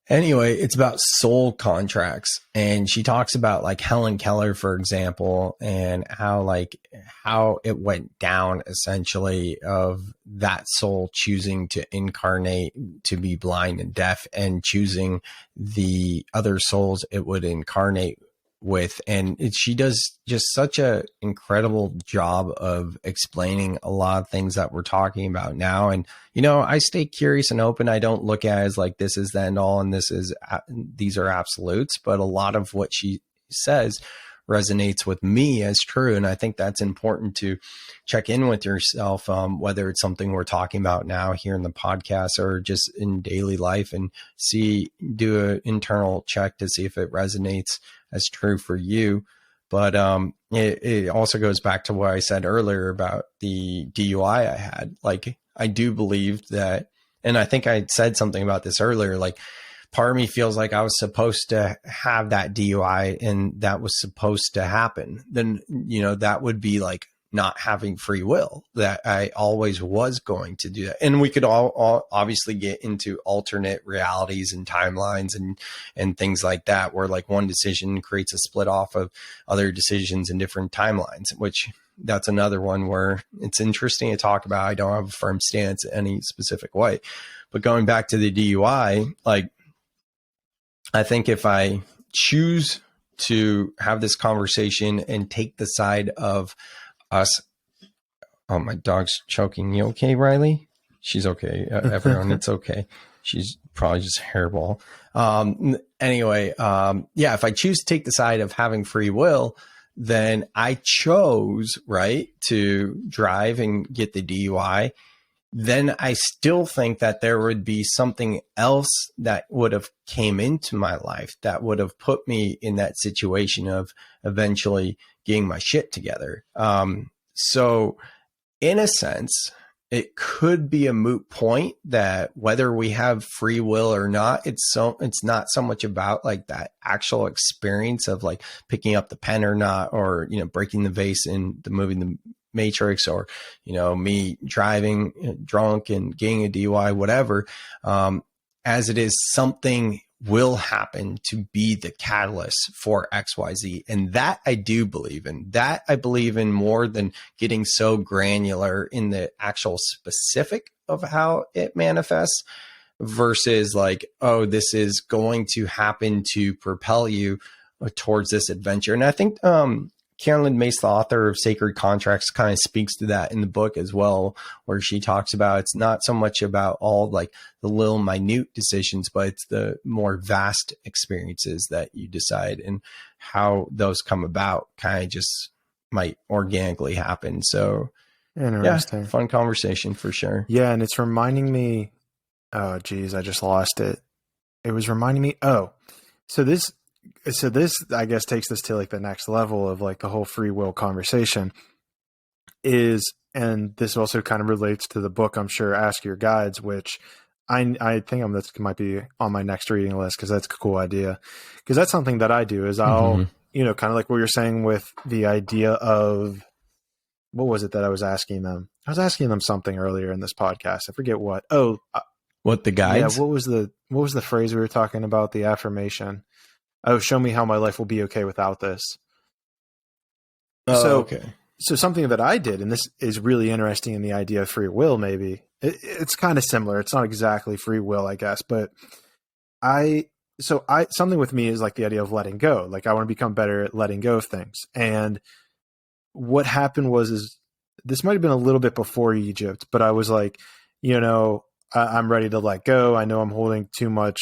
Anyway, it's about soul contracts, and she talks about like Helen Keller, for example, and how it went down essentially of that soul choosing to incarnate to be blind and deaf, and choosing the other souls it would incarnate with. And she does just such a incredible job of explaining a lot of things that we're talking about now. And, I stay curious and open. I don't look at it as like, this is the end all and these are absolutes, but a lot of what she says resonates with me as true. And I think that's important to check in with yourself, whether it's something we're talking about now here in the podcast or just in daily life, and do an internal check to see if it resonates as true for you. But it also goes back to what I said earlier about the DUI I had. Like, I do believe that, and I think I said something about this earlier, like part of me feels like I was supposed to have that DUI and that was supposed to happen. Then, that would be like not having free will, that I always was going to do that. And we could all obviously get into alternate realities and timelines and things like that, where like one decision creates a split off of other decisions in different timelines, which that's another one where it's interesting to talk about. I don't have a firm stance any specific way, but going back to the DUI, like, I think if I choose to have this conversation and take the side of us. Oh, my dog's choking. You okay, Riley? She's okay. Everyone, it's okay. She's probably just a hairball. Anyway, if I choose to take the side of having free will, then I chose, right, to drive and get the DUI. then I still think that there would be something else that would have came into my life that would have put me in that situation of eventually getting my shit together. So in a sense, it could be a moot point that whether we have free will or not, it's not so much about like that actual experience of like picking up the pen or not, or, you know, breaking the vase in the movie The Matrix, or, you know, me driving drunk and getting a DUI, whatever, as it is something will happen to be the catalyst for XYZ. And that I do believe in. That I believe in more than getting so granular in the actual specific of how it manifests, versus like, oh, this is going to happen to propel you towards this adventure. And I think Carolyn Mace, the author of Sacred Contracts, kind of speaks to that in the book as well, where she talks about it's not so much about all like the little minute decisions, but it's the more vast experiences that you decide, and how those come about kind of just might organically happen. So Interesting. Yeah, fun conversation for sure. Yeah. And it's reminding me, oh geez, I just lost it. It was reminding me, so this, I guess, takes this to like the next level of like the whole free will conversation is, and this also kind of relates to the book, I'm sure, Ask Your Guides, which I think this might be on my next reading list, because that's a cool idea. Because that's something that I do is I'll, you know, kind of like what you're saying with the idea of, what was it that I was asking them? I was asking them something earlier in this podcast. I forget what. What, the guides? Yeah. What was the phrase we were talking about? The affirmation. Oh, show me how my life will be okay without this. Okay. So something that I did, and this is really interesting in the idea of free will, maybe it's kind of similar. It's not exactly free will, I guess, but something with me is like the idea of letting go. Like I want to become better at letting go of things. And what happened is this might've been a little bit before Egypt, but I was like, you know, I'm ready to let go. I know I'm holding too much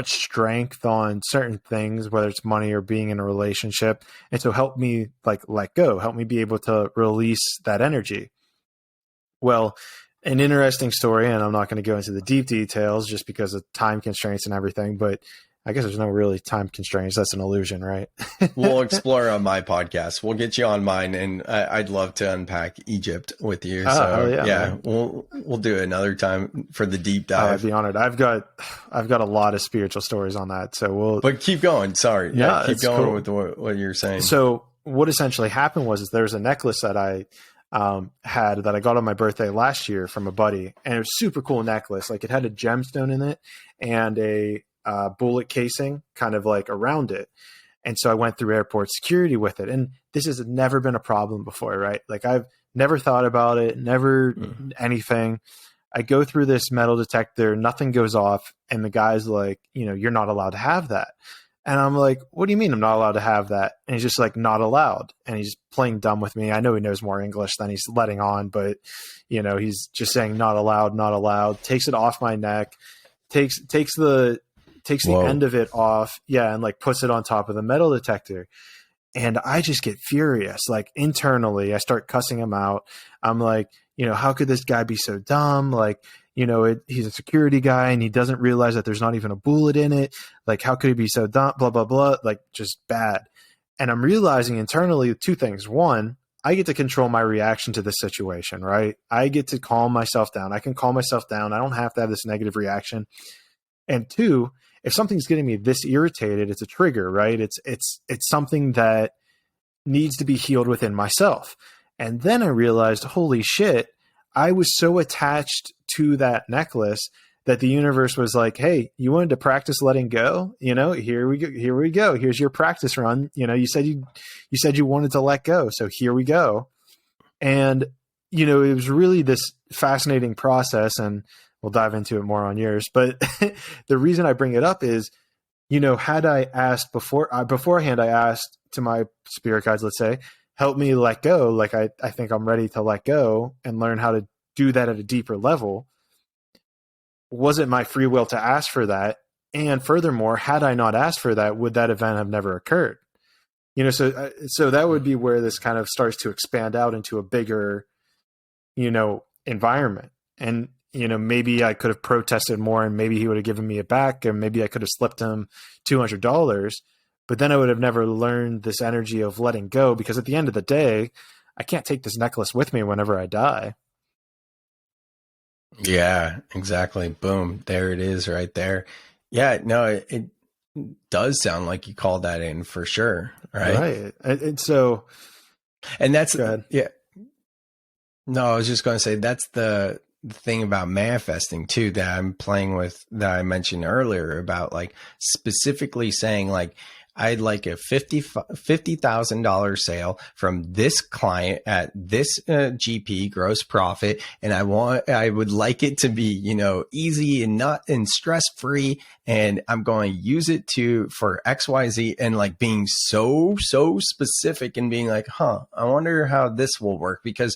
strength on certain things, whether it's money or being in a relationship. And so help me like let go, help me be able to release that energy. Well, an interesting story, and I'm not going to go into the deep details just because of time constraints and everything, but I guess there's no really time constraints. That's an illusion, right? We'll explore on my podcast. We'll get you on mine, and I'd love to unpack Egypt with you. So yeah, we'll do it another time for the deep dive. I'd be honored. I've got a lot of spiritual stories on that. So but keep going. Sorry. Yeah, keep going cool. with what you're saying. So what essentially happened was there was a necklace that I had that I got on my birthday last year from a buddy, and it was a super cool necklace. Like it had a gemstone in it and a bullet casing kind of like around it. And so I went through airport security with it. And this has never been a problem before, right? Like I've never thought about it, never anything. I go through this metal detector, nothing goes off. And the guy's like, you know, you're not allowed to have that. And I'm like, what do you mean I'm not allowed to have that? And he's just like, not allowed. And he's playing dumb with me. I know he knows more English than he's letting on, but you know, he's just saying not allowed, not allowed, takes it off my neck, takes the end of it off. Yeah. And like puts it on top of the metal detector. And I just get furious. Like internally, I start cussing him out. I'm like, you know, how could this guy be so dumb? Like, you know, he's a security guy and he doesn't realize that there's not even a bullet in it. Like, how could he be so dumb? Blah, blah, blah. Like just bad. And I'm realizing internally two things. One, I get to control my reaction to this situation, right? I get to calm myself down. I can calm myself down. I don't have to have this negative reaction. And two, if something's getting me this irritated, it's a trigger, right? It's something that needs to be healed within myself. And then I realized, holy shit, I was so attached to that necklace that the universe was like, hey, you wanted to practice letting go? You know, here we go. Here's your practice run. You know, you said you wanted to let go. So here we go. And, you know, it was really this fascinating process, and we'll dive into it more on yours. But the reason I bring it up is, you know, had I asked beforehand, I asked to my spirit guides, let's say, help me let go. Like, I think I'm ready to let go and learn how to do that at a deeper level. Was it my free will to ask for that? And furthermore, had I not asked for that, would that event have never occurred? You know, so that would be where this kind of starts to expand out into a bigger environment. And, maybe I could have protested more and maybe he would have given me it back, or maybe I could have slipped him $200, but then I would have never learned this energy of letting go, because at the end of the day, I can't take this necklace with me whenever I die. Yeah, exactly. Boom. There it is right there. Yeah, no, it does sound like you called that in for sure. Right. Right. And so, And that's, go ahead. yeah, no, I was just going to say that's the thing about manifesting too, that I'm playing with, that I mentioned earlier, about like specifically saying like, I'd like a $50,000 sale from this client at this GP gross profit. And I would like it to be, easy and stress free. And I'm going to use it for XYZ, and like being so specific and being like, I wonder how this will work, because,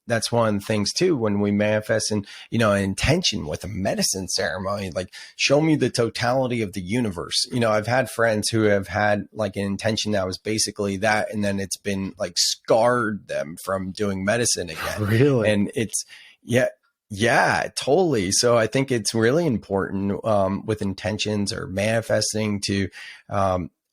that's one of the things too, when we manifest an intention with a medicine ceremony, like show me the totality of the universe. I've had friends who have had like an intention that was basically that, and then it's been like scarred them from doing medicine again. Really? And it's, yeah, totally. So I think it's really important with intentions or manifesting to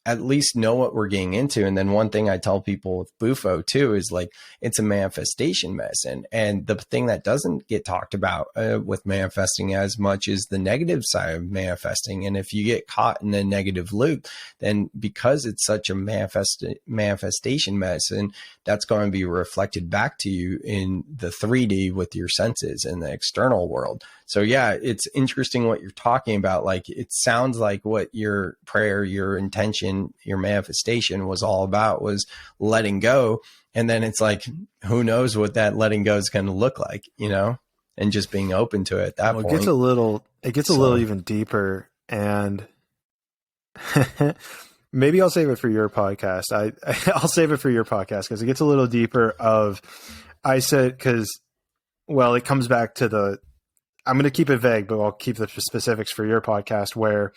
at least know what we're getting into. And then one thing I tell people with Bufo too is like, it's a manifestation medicine. And the thing that doesn't get talked about with manifesting as much is the negative side of manifesting. And if you get caught in a negative loop, then because it's such a manifestation medicine, that's going to be reflected back to you in the 3D with your senses in the external world. So yeah, it's interesting what you're talking about. Like, it sounds like what your prayer, your intention, your manifestation was all about was letting go. And then it's like, who knows what that letting go is going to look like, and just being open to it at that point. It gets a little even deeper, and maybe I'll save it for your podcast. I'll save it for your podcast, because it gets a little deeper it comes back to I'm going to keep it vague, but I'll keep the specifics for your podcast, where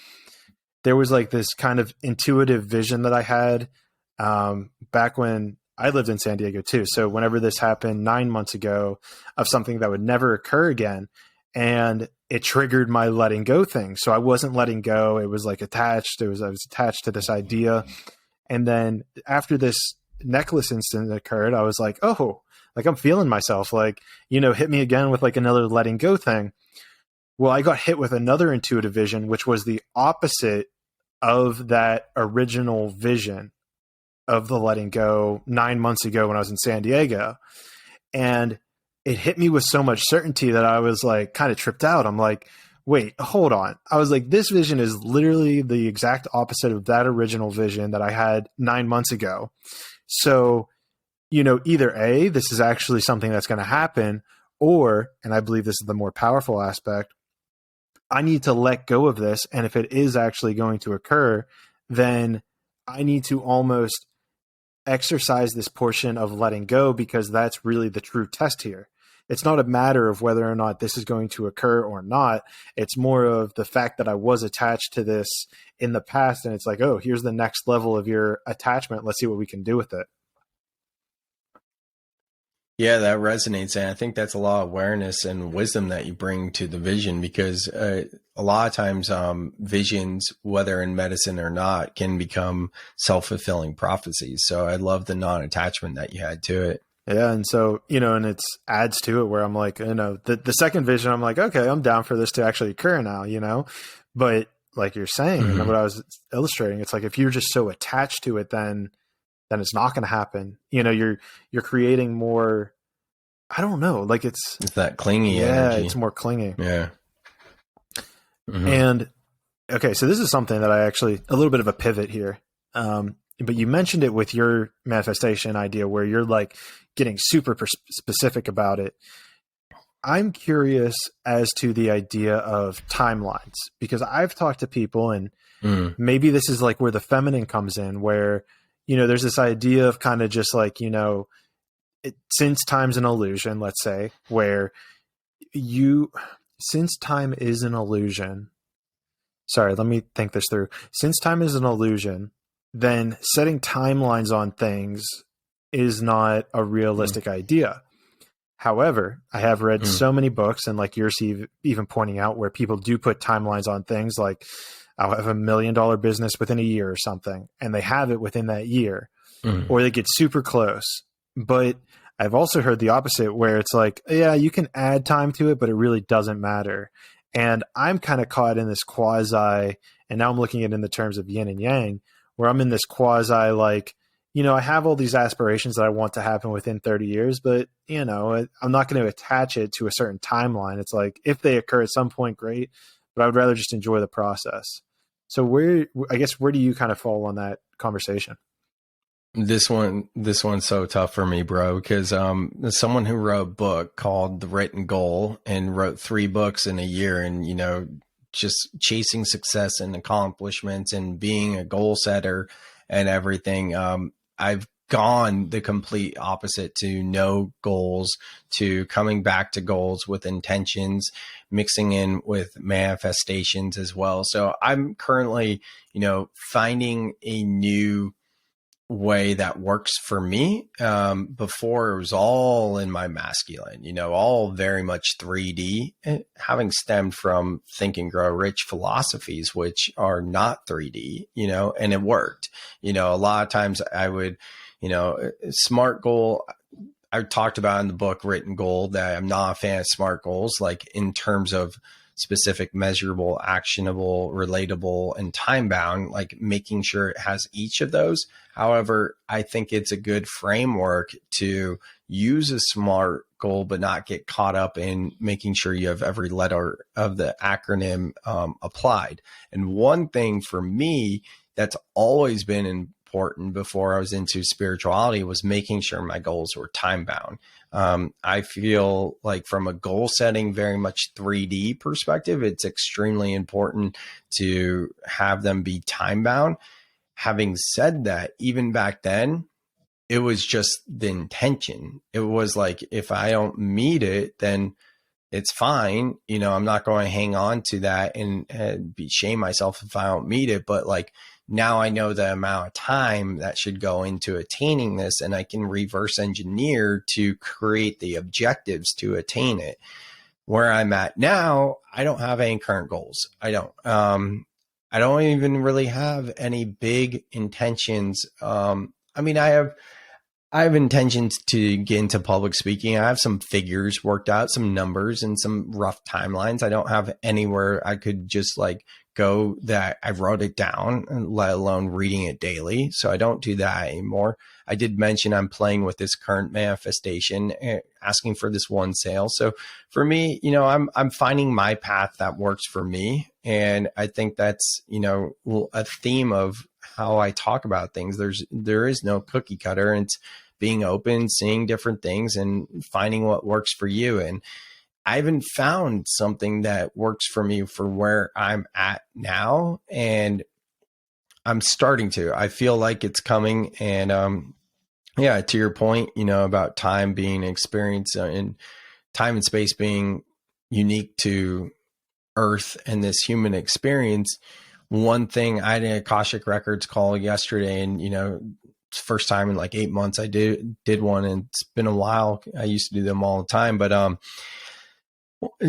there was like this kind of intuitive vision that I had back when I lived in San Diego too. So whenever this happened 9 months ago, of something that would never occur again, and it triggered my letting go thing. So I wasn't letting go. It was like attached. I was attached to this idea. And then after this necklace incident occurred, I was like, oh, like I'm feeling myself, like, hit me again with like another letting go thing. Well, I got hit with another intuitive vision, which was the opposite of that original vision of the letting go 9 months ago when I was in San Diego. And it hit me with so much certainty that I was like kind of tripped out. I'm like, wait, hold on. I was like, this vision is literally the exact opposite of that original vision that I had 9 months ago. So, either A, this is actually something that's going to happen, or, and I believe this is the more powerful aspect, I need to let go of this. And if it is actually going to occur, then I need to almost exercise this portion of letting go, because that's really the true test here. It's not a matter of whether or not this is going to occur or not. It's more of the fact that I was attached to this in the past. And it's like, oh, here's the next level of your attachment. Let's see what we can do with it. Yeah, that resonates. And I think that's a lot of awareness and wisdom that you bring to the vision, because a lot of times visions, whether in medicine or not, can become self-fulfilling prophecies. So I love the non-attachment that you had to it. Yeah. And so, and it's adds to it where I'm like, the second vision, I'm like, okay, I'm down for this to actually occur now, but like you're saying, and what I was illustrating, it's like, if you're just so attached to it, then it's not going to happen. You're creating more, I don't know, like it's that clingy energy. It's more clinging. Yeah. And okay, so this is something that I actually, a little bit of a pivot here. But you mentioned it with your manifestation idea where you're like getting super specific about it. I'm curious as to the idea of timelines, because I've talked to people, and maybe this is like where the feminine comes in, where, there's this idea of kind of just like, since time's an illusion, let's say, where since time is an illusion, sorry, let me think this through. Since time is an illusion, then setting timelines on things is not a realistic idea. However, I have read Mm. so many books, and like you're even pointing out, where people do put timelines on things like, I'll have $1 million business within a year or something, and they have it within that year, Mm. or they get super close. But I've also heard the opposite, where it's like, yeah, you can add time to it, but it really doesn't matter. And I'm kind of caught in this quasi, and now I'm looking at it in the terms of yin and yang, where I'm in this quasi like, I have all these aspirations that I want to happen within 30 years, but, I'm not going to attach it to a certain timeline. It's like, if they occur at some point, great, but I would rather just enjoy the process. So where do you kind of fall on that conversation? This one's so tough for me, bro, because there's someone who wrote a book called The Written Goal and wrote 3 books in a year, and just chasing success and accomplishments and being a goal setter and everything. I've gone the complete opposite, to no goals, to coming back to goals with intentions, mixing in with manifestations as well. So I'm currently, finding a new way that works for me. Before, it was all in my masculine, all very much 3D, having stemmed from Think and Grow Rich philosophies, which are not 3D, and it worked. A lot of times I would, SMART goal, I talked about in the book Written Goal that I'm not a fan of SMART goals, like in terms of specific, measurable, actionable, relatable, and time bound, like making sure it has each of those. However, I think it's a good framework to use a SMART goal, but not get caught up in making sure you have every letter of the acronym applied. And one thing for me that's always been important before I was into spirituality was making sure my goals were time bound. I feel like from a goal setting, very much 3D perspective, it's extremely important to have them be time bound. Having said that, even back then, it was just the intention. It was like, if I don't meet it, then it's fine. I'm not going to hang on to that and shame myself if I don't meet it. But like, now I know the amount of time that should go into attaining this, and I can reverse engineer to create the objectives to attain it. Where I'm at now, I don't have any current goals. I don't even really have any big intentions. I have intentions to get into public speaking. I have some figures worked out, some numbers and some rough timelines. I don't have anywhere I could just like go that I wrote it down, let alone reading it daily. So I don't do that anymore. I did mention I'm playing with this current manifestation, asking for this one sale. So for me, I'm finding my path that works for me. And I think that's, a theme of how I talk about things. There is no cookie cutter, and it's being open, seeing different things and finding what works for you. And I haven't found something that works for me for where I'm at now. And I'm starting to, I feel like it's coming. And, yeah, to your point, about time being experienced and time and space being unique to Earth and this human experience. One thing, I had an Akashic Records call yesterday, and it's the first time in like 8 months I did one, and it's been a while. I used to do them all the time, but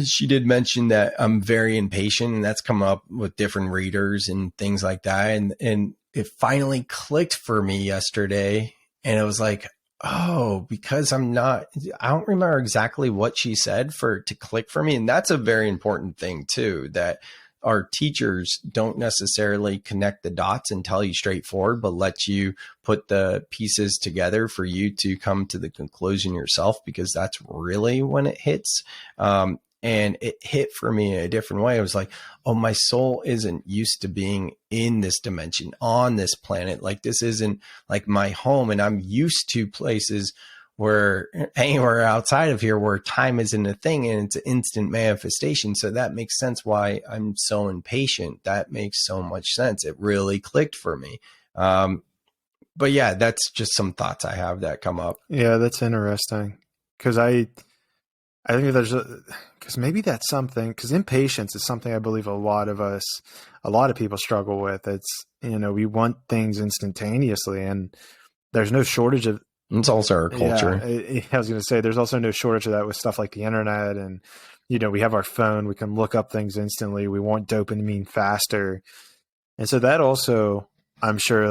she did mention that I'm very impatient, and that's come up with different readers and things like that. And it finally clicked for me yesterday, and it was like, oh, because I don't remember exactly what she said for it to click for me. And that's a very important thing too, that our teachers don't necessarily connect the dots and tell you straightforward, but let you put the pieces together for you to come to the conclusion yourself, because that's really when it hits. And it hit for me in a different way. I was like, oh, my soul isn't used to being in this dimension, on this planet. Like, this isn't like my home. And I'm used to places where anywhere outside of here where time isn't a thing and it's an instant manifestation. So that makes sense why I'm so impatient. That makes so much sense. It really clicked for me. But yeah, that's just some thoughts I have that come up. Yeah, that's interesting. Because I think because maybe that's something, because impatience is something I believe a lot of people struggle with. It's, we want things instantaneously, and there's no shortage of It's also our Yeah, culture. I was going to say there's also no shortage of that with stuff like the internet, and we have our phone, we can look up things instantly. We want dopamine faster, and so that also, I'm sure,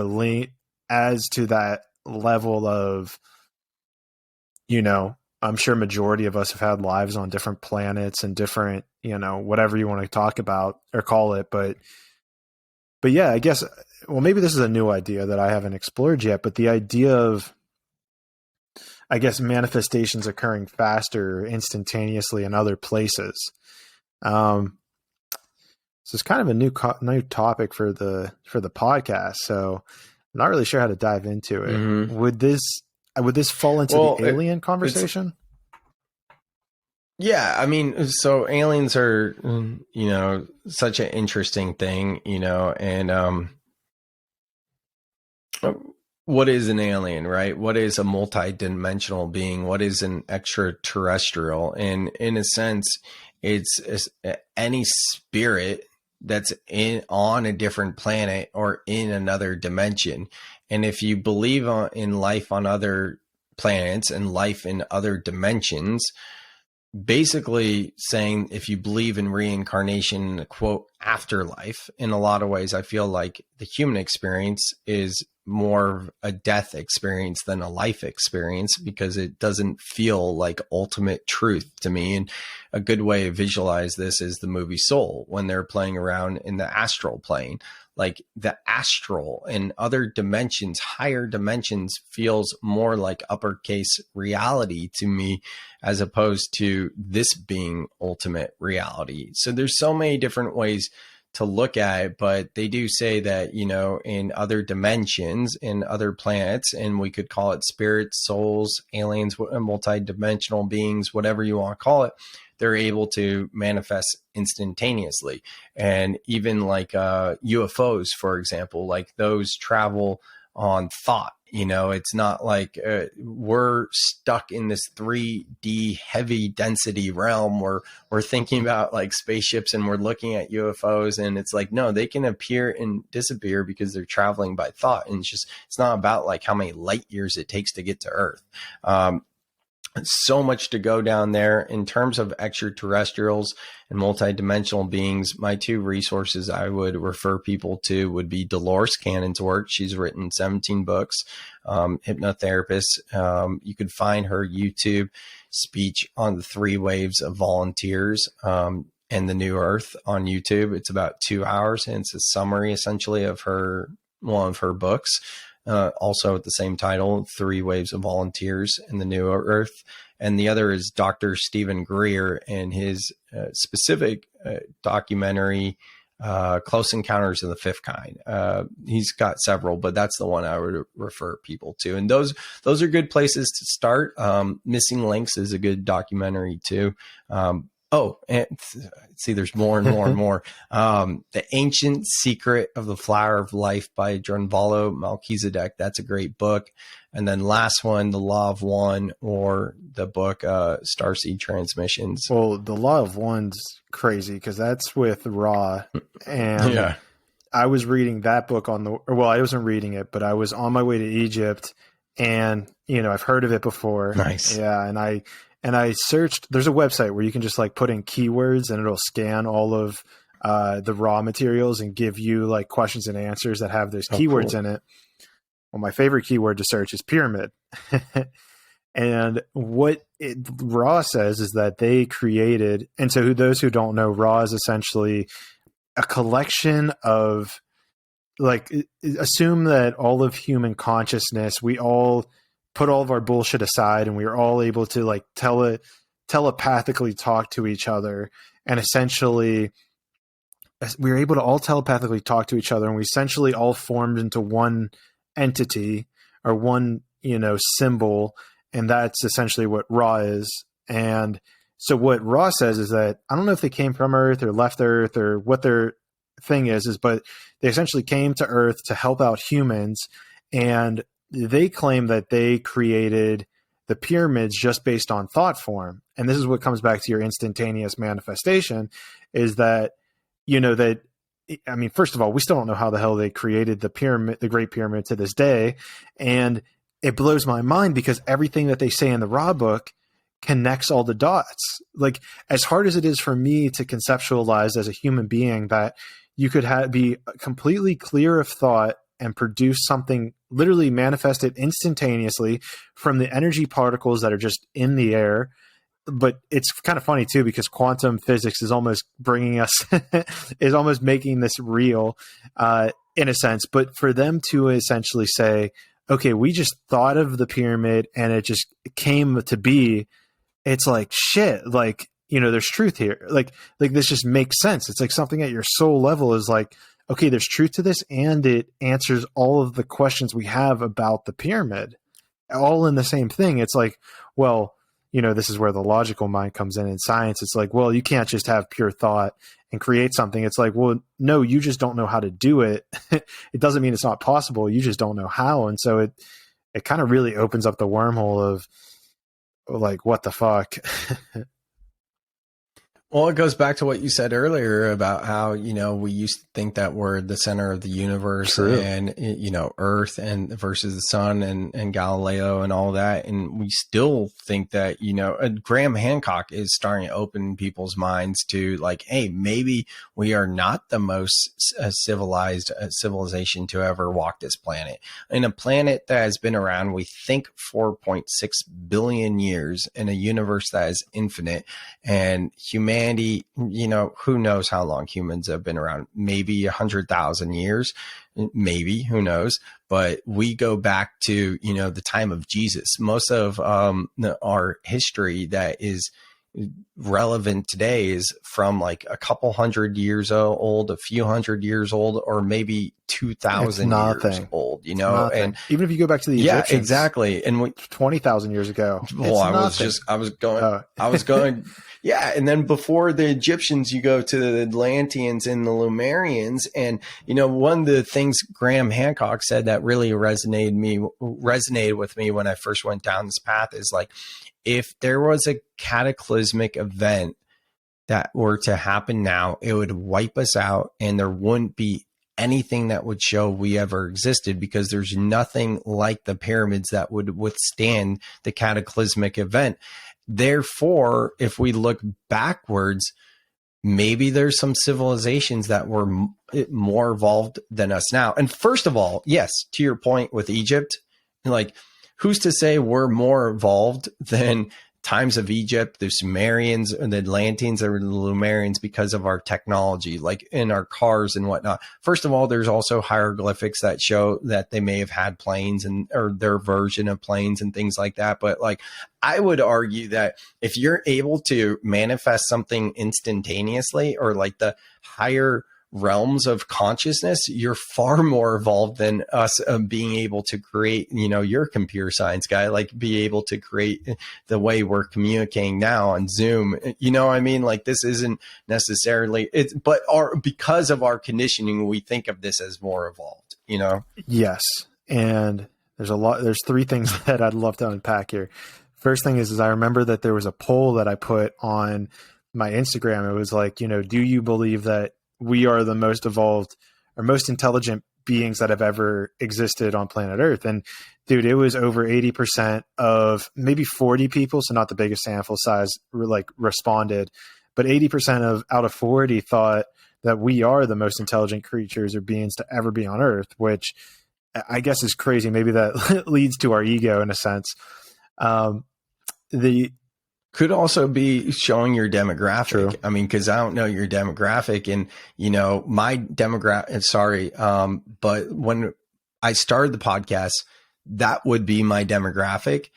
adds to that level of, I'm sure majority of us have had lives on different planets and different, whatever you want to talk about or call it, but yeah, I guess, well, maybe this is a new idea that I haven't explored yet, but the idea of, I guess, manifestations occurring faster, instantaneously in other places. So it's kind of a new topic for the podcast. So I'm not really sure how to dive into it. Mm-hmm. Would this fall into Well, the alien conversation? Yeah, I mean, so aliens are, such an interesting thing, and what is an alien, right? What is a multi-dimensional being? What is an extraterrestrial? And in a sense, it's any spirit that's on a different planet or in another dimension. And if you believe in life on other planets and life in other dimensions, basically saying if you believe in reincarnation, quote, afterlife, in a lot of ways, I feel like the human experience is more a death experience than a life experience, because it doesn't feel like ultimate truth to me. And a good way to visualize this is the movie Soul, when they're playing around in the astral plane. Like the astral and other dimensions, higher dimensions, feels more like uppercase reality to me, as opposed to this being ultimate reality. So there's so many different ways to look at it, but they do say that, in other dimensions, in other planets, and we could call it spirits, souls, aliens, multi-dimensional beings, whatever you want to call it, they're able to manifest instantaneously. And even like UFOs, for example, like those travel on thought. It's not like we're stuck in this 3D heavy density realm where we're thinking about like spaceships and we're looking at UFOs, and it's like, no, they can appear and disappear because they're traveling by thought. And it's not about like how many light years it takes to get to Earth. So much to go down there in terms of extraterrestrials and multidimensional beings. My two resources I would refer people to would be Dolores Cannon's work. She's written 17 books, hypnotherapist. You could find her YouTube speech on the 3 waves of volunteers, and the New Earth on YouTube. It's about 2 hours, and it's a summary essentially of one of her books. Also at the same title, 3 Waves of Volunteers in the New Earth. And the other is Dr. Stephen Greer and his specific documentary, Close Encounters of the Fifth Kind. He's got several, but that's the one I would refer people to. And those are good places to start. Missing Links is a good documentary too. And see, there's more and more and more. The Ancient Secret of the Flower of Life by Drunvalo Melchizedek. That's a great book. And then last one, The Law of One, or the book Starseed Transmissions. Well, The Law of One's crazy because that's with Ra. And yeah. I was reading that book I wasn't reading it, but I was on my way to Egypt, and, I've heard of it before. Nice. Yeah. And I searched, there's a website where you can just like put in keywords and it'll scan all of the raw materials and give you like questions and answers that have those keywords in it. Well, my favorite keyword to search is pyramid. And what Ra says is that they created, and so those who don't know, Ra is essentially a collection of, like, assume that all of human consciousness, we all put all of our bullshit aside and we were all able to like telepathically talk to each other. And essentially we were able to all telepathically talk to each other, and we essentially all formed into one entity or one, symbol. And that's essentially what Ra is. And so what Ra says is that, I don't know if they came from Earth or left Earth or what their thing is, but they essentially came to Earth to help out humans. And they claim that they created the pyramids just based on thought form. And this is what comes back to your instantaneous manifestation, is that, first of all, we still don't know how the hell they created the pyramid, the Great Pyramid, to this day. And it blows my mind because everything that they say in the raw book connects all the dots. Like, as hard as it is for me to conceptualize as a human being that you could be completely clear of thought and produce something literally manifested instantaneously from the energy particles that are just in the air. But it's kind of funny too, because quantum physics is almost bringing us, is almost making this real in a sense. But for them to essentially say, okay, we just thought of the pyramid and it just came to be, it's like, shit, like, you know, there's truth here. Like this just makes sense. It's like something at your soul level is like, okay, there's truth to this, and it answers all of the questions we have about the pyramid, all in the same thing. It's like, well, you know, this is where the logical mind comes in science. It's like, well, you can't just have pure thought and create something. It's like, well, no, you just don't know how to do it. It doesn't mean it's not possible. You just don't know how. And so it kind of really opens up the wormhole of like, what the fuck? Well, it goes back to what you said earlier about how, you know, we used to think that we're the center of the universe. True. And, you know, Earth and versus the sun and Galileo and all that. And we still think that, you know, Graham Hancock is starting to open people's minds to like, hey, maybe we are not the most civilized civilization to ever walk this planet. In a planet that has been around, we think 4.6 billion years, in a universe that is infinite, and humanity, you know, who knows how long humans have been around? Maybe 100,000 years, maybe, who knows? But we go back to, you know, the time of Jesus. Most of our history that is relevant today is from like a couple hundred years old, a few hundred years old, or maybe 2,000 years old, you know. Nothing. And even if you go back to the Egyptians, exactly, and 20,000 years ago. Well, I was going. Yeah. And then before the Egyptians, you go to the Atlanteans and the Lemurians. And, you know, one of the things Graham Hancock said that really resonated with me when I first went down this path is like, if there was a cataclysmic event that were to happen now, it would wipe us out and there wouldn't be anything that would show we ever existed, because there's nothing like the pyramids that would withstand the cataclysmic event. Therefore, if we look backwards, maybe there's some civilizations that were more evolved than us now. And first of all, yes, to your point with Egypt, like, who's to say we're more evolved than times of Egypt, the Sumerians and the Atlanteans or the Lemurians because of our technology, like in our cars and whatnot? First of all, there's also hieroglyphics that show that they may have had planes or their version of planes and things like that. But like, I would argue that if you're able to manifest something instantaneously, or like the higher realms of consciousness, you're far more evolved than us being able to create, you know, your computer science guy, like be able to create the way we're communicating now on Zoom. You know what I mean? Like, this isn't necessarily because of our conditioning, we think of this as more evolved, you know? Yes. And there's three things that I'd love to unpack here. First thing is I remember that there was a poll that I put on my Instagram. It was like, you know, do you believe that we are the most evolved or most intelligent beings that have ever existed on planet Earth? And dude, it was over 80% of maybe 40 people, so not the biggest sample size, responded, but 80% out of 40 thought that we are the most intelligent creatures or beings to ever be on Earth, which I guess is crazy. Maybe that leads to our ego in a sense. Could also be showing your demographic. True. I mean, because I don't know your demographic, and you know my demographic. Sorry, but when I started the podcast, that would be my demographic.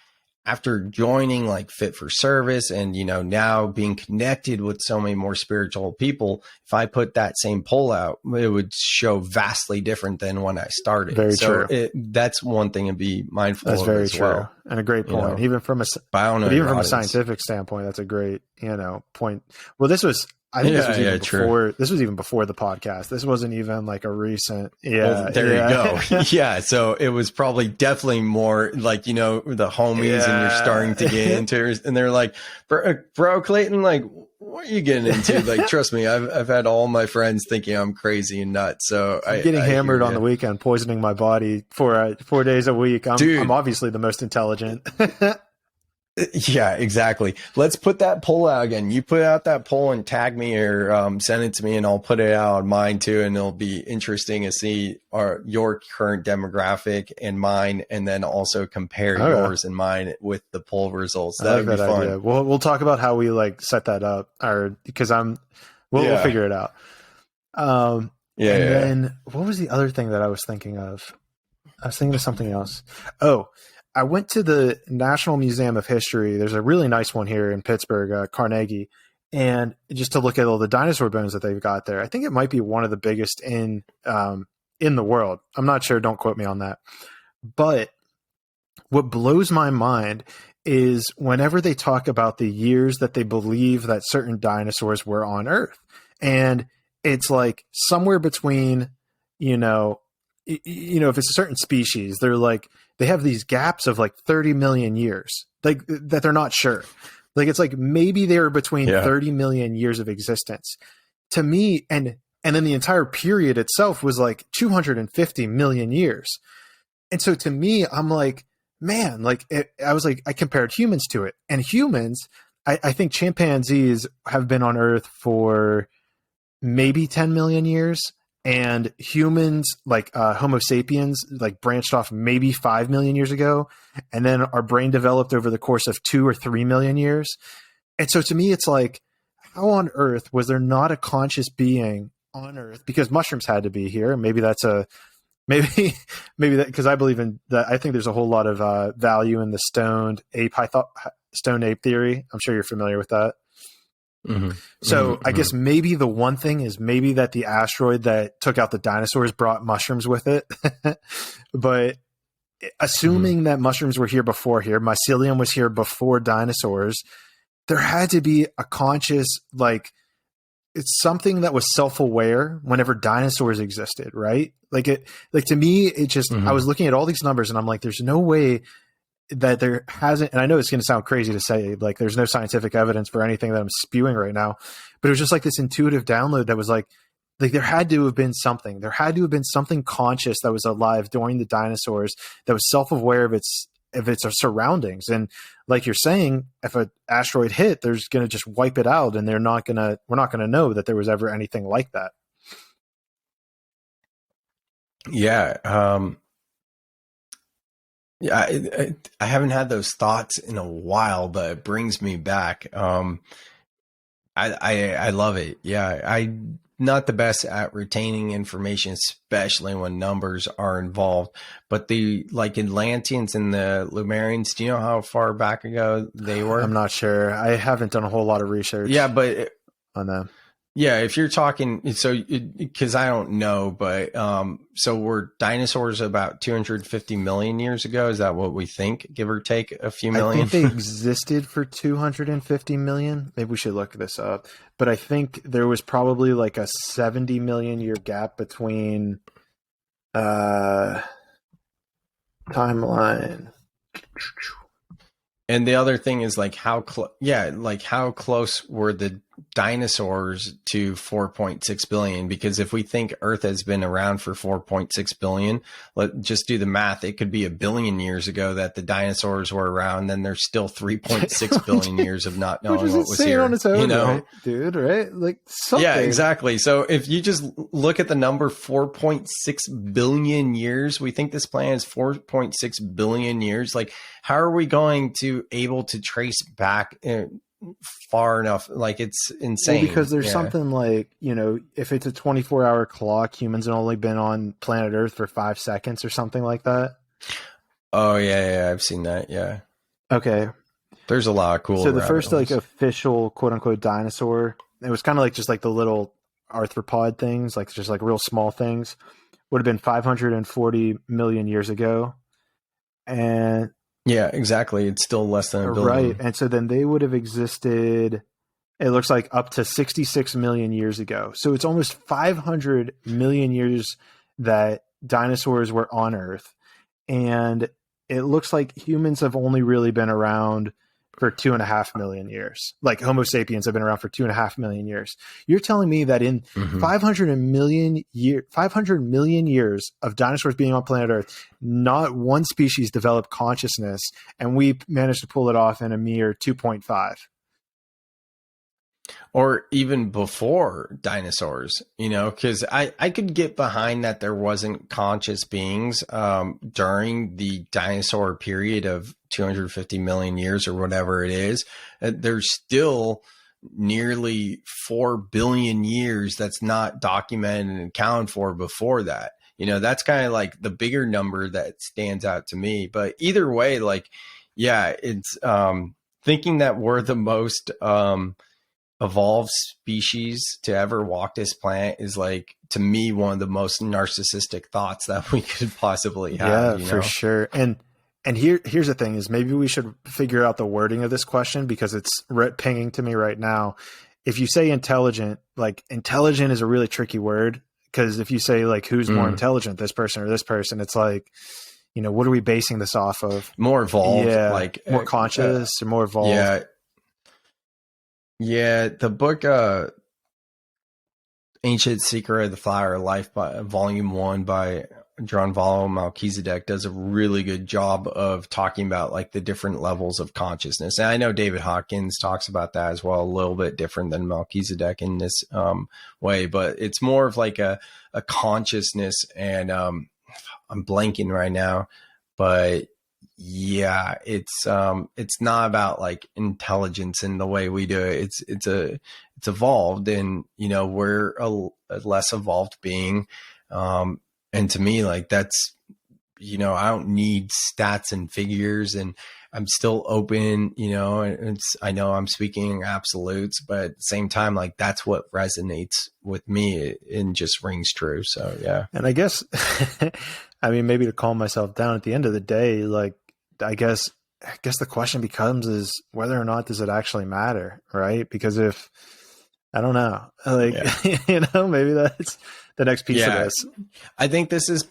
After joining like Fit for Service, and you know, now being connected with so many more spiritual people, if I put that same poll out, it would show vastly different than when I started. Very true. That's one thing to be mindful of. That's very as true, well. And a great point. You know, even from a scientific standpoint, that's a great, you know, point. Well, this was. I think this was even before. This was even before the podcast. This wasn't even like a recent. Yeah, well, there you go. Yeah, so it was probably definitely more like, you know, the homies, and you're starting to get into, and they're like, bro, Clayton, like, What are you getting into? Like, trust me, I've had all my friends thinking I'm crazy and nuts. So I'm getting hammered on the weekend, poisoning my body for 4 days a week. I'm obviously the most intelligent. Yeah, exactly. Let's put that poll out again. You put out that poll and tag me or send it to me, and I'll put it out on mine too. And it'll be interesting to see your current demographic and mine, and then also compare yours and mine with the poll results. That would be fun. Idea. We'll talk about how we like set that up, or because we'll figure it out. Then what was the other thing that I was thinking of? I was thinking of something else. Oh, I went to the National Museum of History. There's a really nice one here in Pittsburgh, Carnegie, and just to look at all the dinosaur bones that they've got there. I think it might be one of the biggest in the world. I'm not sure. Don't quote me on that. But what blows my mind is whenever they talk about the years that they believe that certain dinosaurs were on Earth, and it's like somewhere between, if it's a certain species, they have these gaps of like 30 million years, like that they're not sure. Like, it's like maybe they were between 30 million years of existence to me. And then the entire period itself was like 250 million years. And so to me, I'm like, man, like I compared humans to it, and humans, I think chimpanzees have been on Earth for maybe 10 million years. And humans, like Homo sapiens, like branched off maybe 5 million years ago. And then our brain developed over the course of 2 or 3 million years. And so to me, it's like, how on earth was there not a conscious being on Earth? Because mushrooms had to be here. Maybe that, because I believe in that. I think there's a whole lot of value in the stoned ape theory. I'm sure you're familiar with that. Mm-hmm. So I guess maybe the one thing is maybe that the asteroid that took out the dinosaurs brought mushrooms with it. But assuming that mushrooms were here before mycelium was here before dinosaurs, there had to be a conscious, like, it's something that was self-aware whenever dinosaurs existed, right? To me, it just, I was looking at all these numbers and I'm like, there's no way that there hasn't, and I know it's going to sound crazy to say, like, there's no scientific evidence for anything that I'm spewing right now, but it was just like this intuitive download that was like there had to have been something. There had to have been something conscious that was alive during the dinosaurs that was self-aware of its surroundings. And like you're saying, if an asteroid hit, there's going to just wipe it out, and we're not going to know that there was ever anything like that. Yeah. Yeah, I haven't had those thoughts in a while, but it brings me back. I love it. Yeah, I'm not the best at retaining information, especially when numbers are involved. But the Atlanteans and the Lemurians, do you know how far back ago they were? I'm not sure. I haven't done a whole lot of research. Yeah, but on them. Yeah, if you're talking, because I don't know, but so were dinosaurs about 250 million years ago? Is that what we think, give or take a few million? I think they existed for 250 million. Maybe we should look this up. But I think there was probably like a 70 million year gap between timeline. And the other thing is like how close were the dinosaurs to 4.6 billion? Because if we think Earth has been around for 4.6 billion, let's just do the math. It could be a billion years ago that the dinosaurs were around. Then there's still 3.6 billion years of not knowing what was here. On its own, right, dude, right? Like something. Yeah, exactly. So if you just look at the number 4.6 billion years, we think this planet is 4.6 billion years. Like, how are we going to able to trace back far enough? Like, it's insane. Well, because there's something like, if it's a 24-hour clock, humans have only been on planet Earth for 5 seconds or something like that. Oh yeah, I've seen that. Yeah. Okay. There's a lot of cool. So the first like official quote unquote dinosaur, it was kind of like just like the little arthropod things, like just like real small things, would have been 540 million years ago. And yeah, exactly. It's still less than a billion. Right. And so then they would have existed, it looks like, up to 66 million years ago. So it's almost 500 million years that dinosaurs were on Earth. And it looks like humans have only really been around for 2.5 million years. Like Homo sapiens have been around for 2.5 million years. You're telling me that in 500 million years of dinosaurs being on planet Earth, not one species developed consciousness, and we managed to pull it off in a mere 2.5. Or even before dinosaurs, because I could get behind that there wasn't conscious beings during the dinosaur period of 250 million years or whatever it is. There's still nearly 4 billion years that's not documented and accounted for before that. That's kind of like the bigger number that stands out to me. But either way, like, yeah, it's thinking that we're the most evolved species to ever walk this planet is, like, to me, one of the most narcissistic thoughts that we could possibly have. Yeah, for sure. And here's the thing is, maybe we should figure out the wording of this question, because it's pinging to me right now. If you say intelligent, like, intelligent is a really tricky word, because if you say, like, who's more intelligent, this person or this person, it's like, what are we basing this off of? More evolved, yeah, like more conscious or more evolved. Yeah. Yeah, the book Ancient Secret of the Flower of Life, Volume 1 by Drunvalo Melchizedek, does a really good job of talking about, like, the different levels of consciousness. And I know David Hawkins talks about that as well, a little bit different than Melchizedek in this way, but it's more of like a consciousness. And I'm blanking right now, but yeah, it's not about, like, intelligence in the way we do it. It's evolved, and we're a less evolved being, and to me, like, that's, I don't need stats and figures, and I'm still open, and I know I'm speaking in absolutes, but at the same time, like, that's what resonates with me and just rings true. So yeah. And I guess I mean, maybe to calm myself down at the end of the day, like, I guess the question becomes is whether or not does it actually matter, right? Because if, I don't know, like, maybe that's the next piece of this. I think this is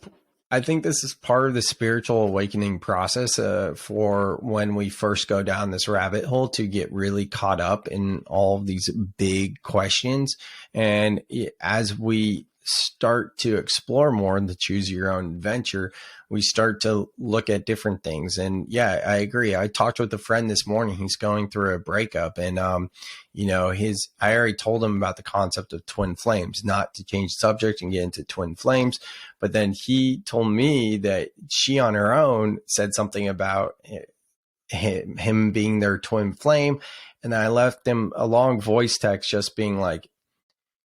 part of the spiritual awakening process for when we first go down this rabbit hole, to get really caught up in all of these big questions. And as we start to explore more in the choose your own adventure, we start to look at different things. And yeah, I agree. I talked with a friend this morning. He's going through a breakup, and I already told him about the concept of twin flames, not to change the subject and get into twin flames. But then he told me that she on her own said something about him being their twin flame. And I left him a long voice text just being like,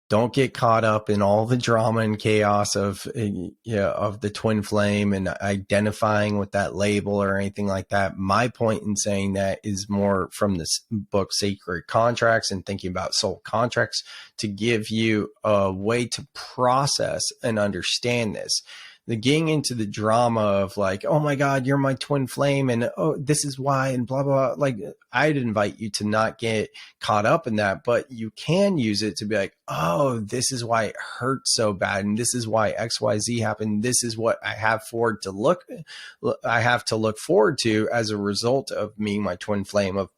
don't get caught up in all the drama and chaos of the twin flame and identifying with that label or anything like that. My point in saying that is more from this book, Sacred Contracts, and thinking about soul contracts, to give you a way to process and understand this. The getting into the drama of, like, oh my God, you're my twin flame, and oh, this is why, and blah, blah, blah. Like, I'd invite you to not get caught up in that, but you can use it to be like, oh, this is why it hurts so bad, and this is why XYZ happened. This is what I have to look forward to as a result of me, my twin flame, of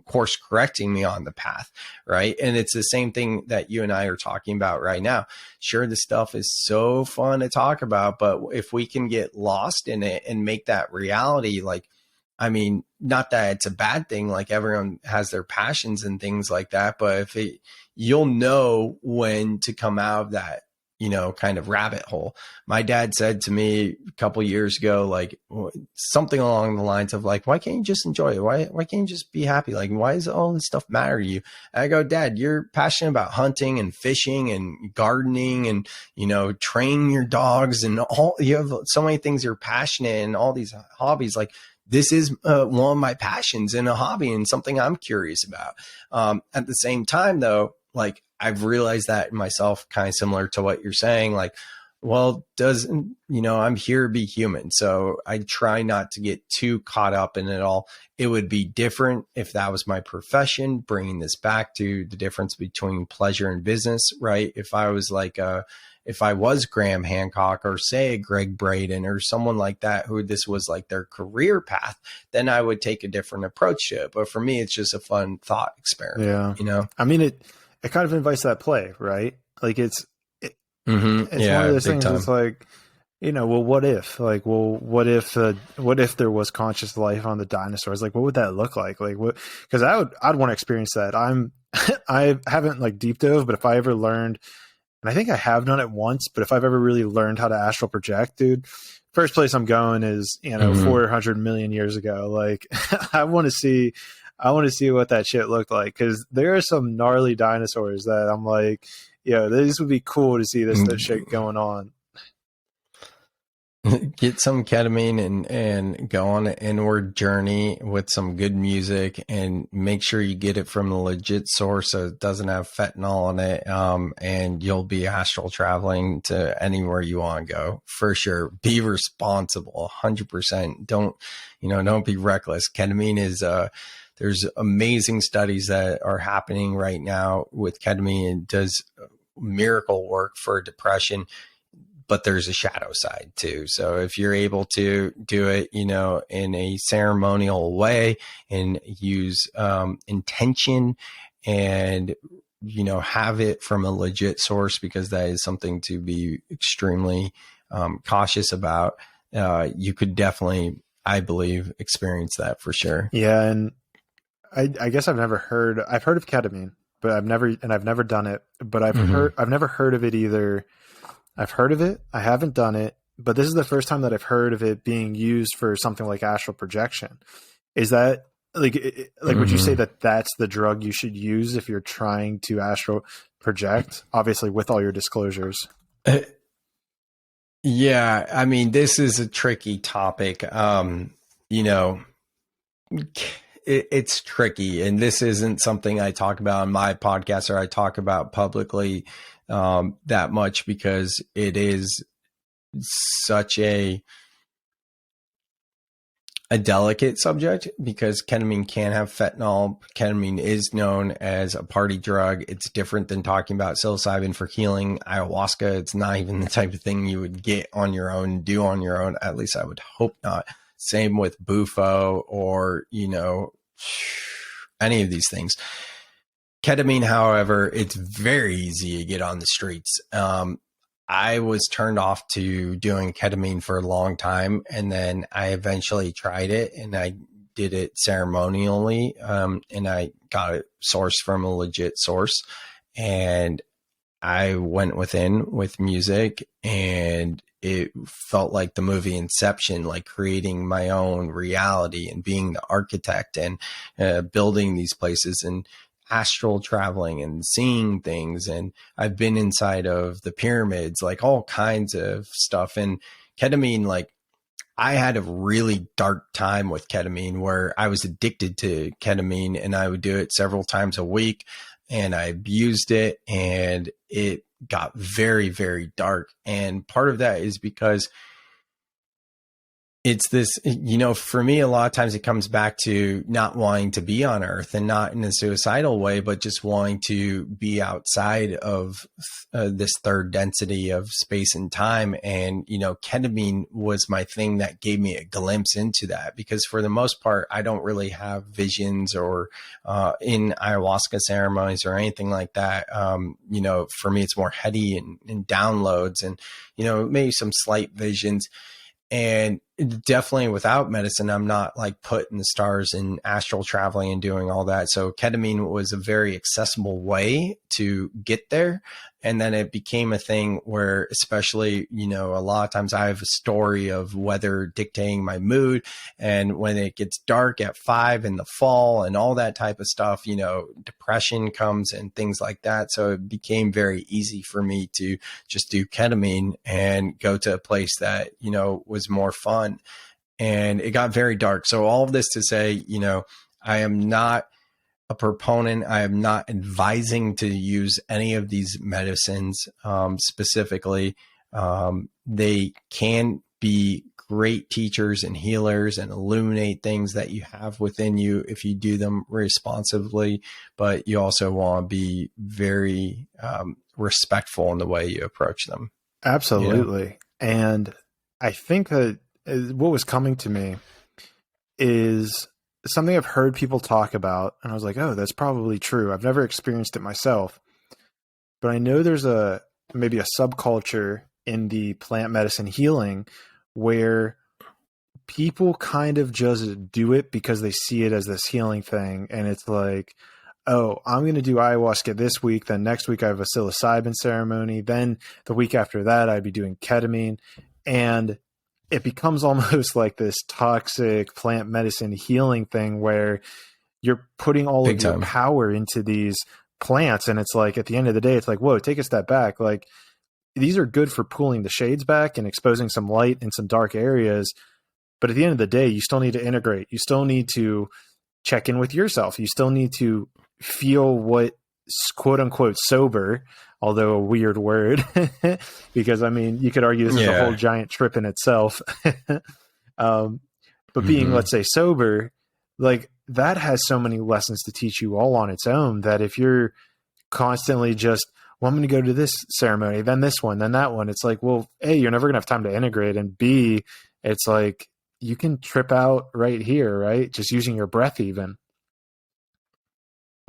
course correcting me on the path, right? And it's the same thing that you and I are talking about right now. Sure, this stuff is so fun to talk about, but if we can get lost in it and make that reality, like, I mean, not that it's a bad thing, like, everyone has their passions and things like that, but you'll know when to come out of that, kind of rabbit hole. My dad said to me a couple of years ago, like, something along the lines of, like, why can't you just enjoy it? Why can't you just be happy? Like, why does all this stuff matter to you? And I go, Dad, you're passionate about hunting and fishing and gardening and, training your dogs, and you have so many things you're passionate in, all these hobbies. Like, this is one of my passions and a hobby and something I'm curious about. At the same time, though, like, I've realized that in myself, kind of similar to what you're saying, like, well, I'm here to be human. So I try not to get too caught up in it all. It would be different if that was my profession, bringing this back to the difference between pleasure and business, right? If I was like if I was Graham Hancock or say Greg Braden or someone like that, who this was like their career path, then I would take a different approach to it. But for me, it's just a fun thought experiment, I mean, it kind of invites that play, right? Like it's one of those things. Time. It's like, well, what if? Like, what if there was conscious life on the dinosaurs? Like, what would that look like? Like, what? Because I'd want to experience that. I haven't like deep dove, but if I ever learned, and I think I have done it once, but if I've ever really learned how to astral project, dude, first place I'm going is 400 million years ago. Like, I want to see what that shit looked like, because there are some gnarly dinosaurs that I'm like, this would be cool to see this shit going on. Get some ketamine and go on an inward journey with some good music, and make sure you get it from a legit source so it doesn't have fentanyl in it. And you'll be astral traveling to anywhere you want to go for sure. Be responsible, 100%. Don't be reckless. Ketamine is, there's amazing studies that are happening right now with ketamine. It does miracle work for depression, but there's a shadow side too. So if you're able to do it, in a ceremonial way and use intention and, have it from a legit source, because that is something to be extremely cautious about, you could definitely, I believe, experience that for sure. Yeah. And I guess I've heard of ketamine, but I've never done it, but I've never heard of it either. I've heard of it. I haven't done it, but this is the first time that I've heard of it being used for something like astral projection. Is that like would you say that that's the drug you should use if you're trying to astral project, obviously with all your disclosures? Yeah. I mean, this is a tricky topic. It's tricky, and this isn't something I talk about on my podcast or I talk about publicly that much, because it is such a delicate subject, because ketamine can have fentanyl. Ketamine is known as a party drug. It's different than talking about psilocybin for healing. Ayahuasca, it's not even the type of thing you would get on your own, do on your own. At least I would hope not. Same with bufo or, any of these things. Ketamine, however, it's very easy to get on the streets. I was turned off to doing ketamine for a long time, and then I eventually tried it, and I did it ceremonially, and I got it sourced from a legit source, and I went within with music, and it felt like the movie Inception, like creating my own reality and being the architect and building these places and astral traveling and seeing things. And I've been inside of the pyramids, like all kinds of stuff. And ketamine, like I had a really dark time with ketamine where I was addicted to ketamine, and I would do it several times a week, and I abused it, and it got very, very dark. And part of that is because it's this, for me, a lot of times it comes back to not wanting to be on Earth, and not in a suicidal way, but just wanting to be outside of this third density of space and time. And, ketamine was my thing that gave me a glimpse into that, because for the most part, I don't really have visions or in ayahuasca ceremonies or anything like that. For me, it's more heady and downloads and, maybe some slight visions. And definitely without medicine, I'm not like put in the stars and astral traveling and doing all that. So ketamine was a very accessible way to get there. And then it became a thing where, especially, a lot of times I have a story of weather dictating my mood. And when it gets dark at 5 in the fall and all that type of stuff, depression comes and things like that. So it became very easy for me to just do ketamine and go to a place that, was more fun. And it got very dark. So all of this to say, I am not a proponent. I am not advising to use any of these medicines specifically. They can be great teachers and healers and illuminate things that you have within you if you do them responsibly, but you also want to be very respectful in the way you approach them. Absolutely. And I think that what was coming to me is something I've heard people talk about. And I was like, oh, that's probably true. I've never experienced it myself, but I know there's maybe a subculture in the plant medicine healing where people kind of just do it because they see it as this healing thing. And it's like, oh, I'm going to do ayahuasca this week. Then next week I have a psilocybin ceremony. Then the week after that, I'd be doing ketamine. And it becomes almost like this toxic plant medicine healing thing where you're putting all Big of your time. power into these plants. And it's like, at the end of the day, it's like, whoa, take a step back. Like, these are good for pulling the shades back and exposing some light in some dark areas. But at the end of the day, you still need to integrate. You still need to check in with yourself. You still need to feel what quote unquote sober, although a weird word, because I mean, you could argue this is a whole giant trip in itself. But being, let's say, sober, like that has so many lessons to teach you all on its own that if you're constantly just, well, I'm going to go to this ceremony, then this one, then that one, it's like, well, A, you're never going to have time to integrate. And B, it's like, you can trip out right here, right? Just using your breath even.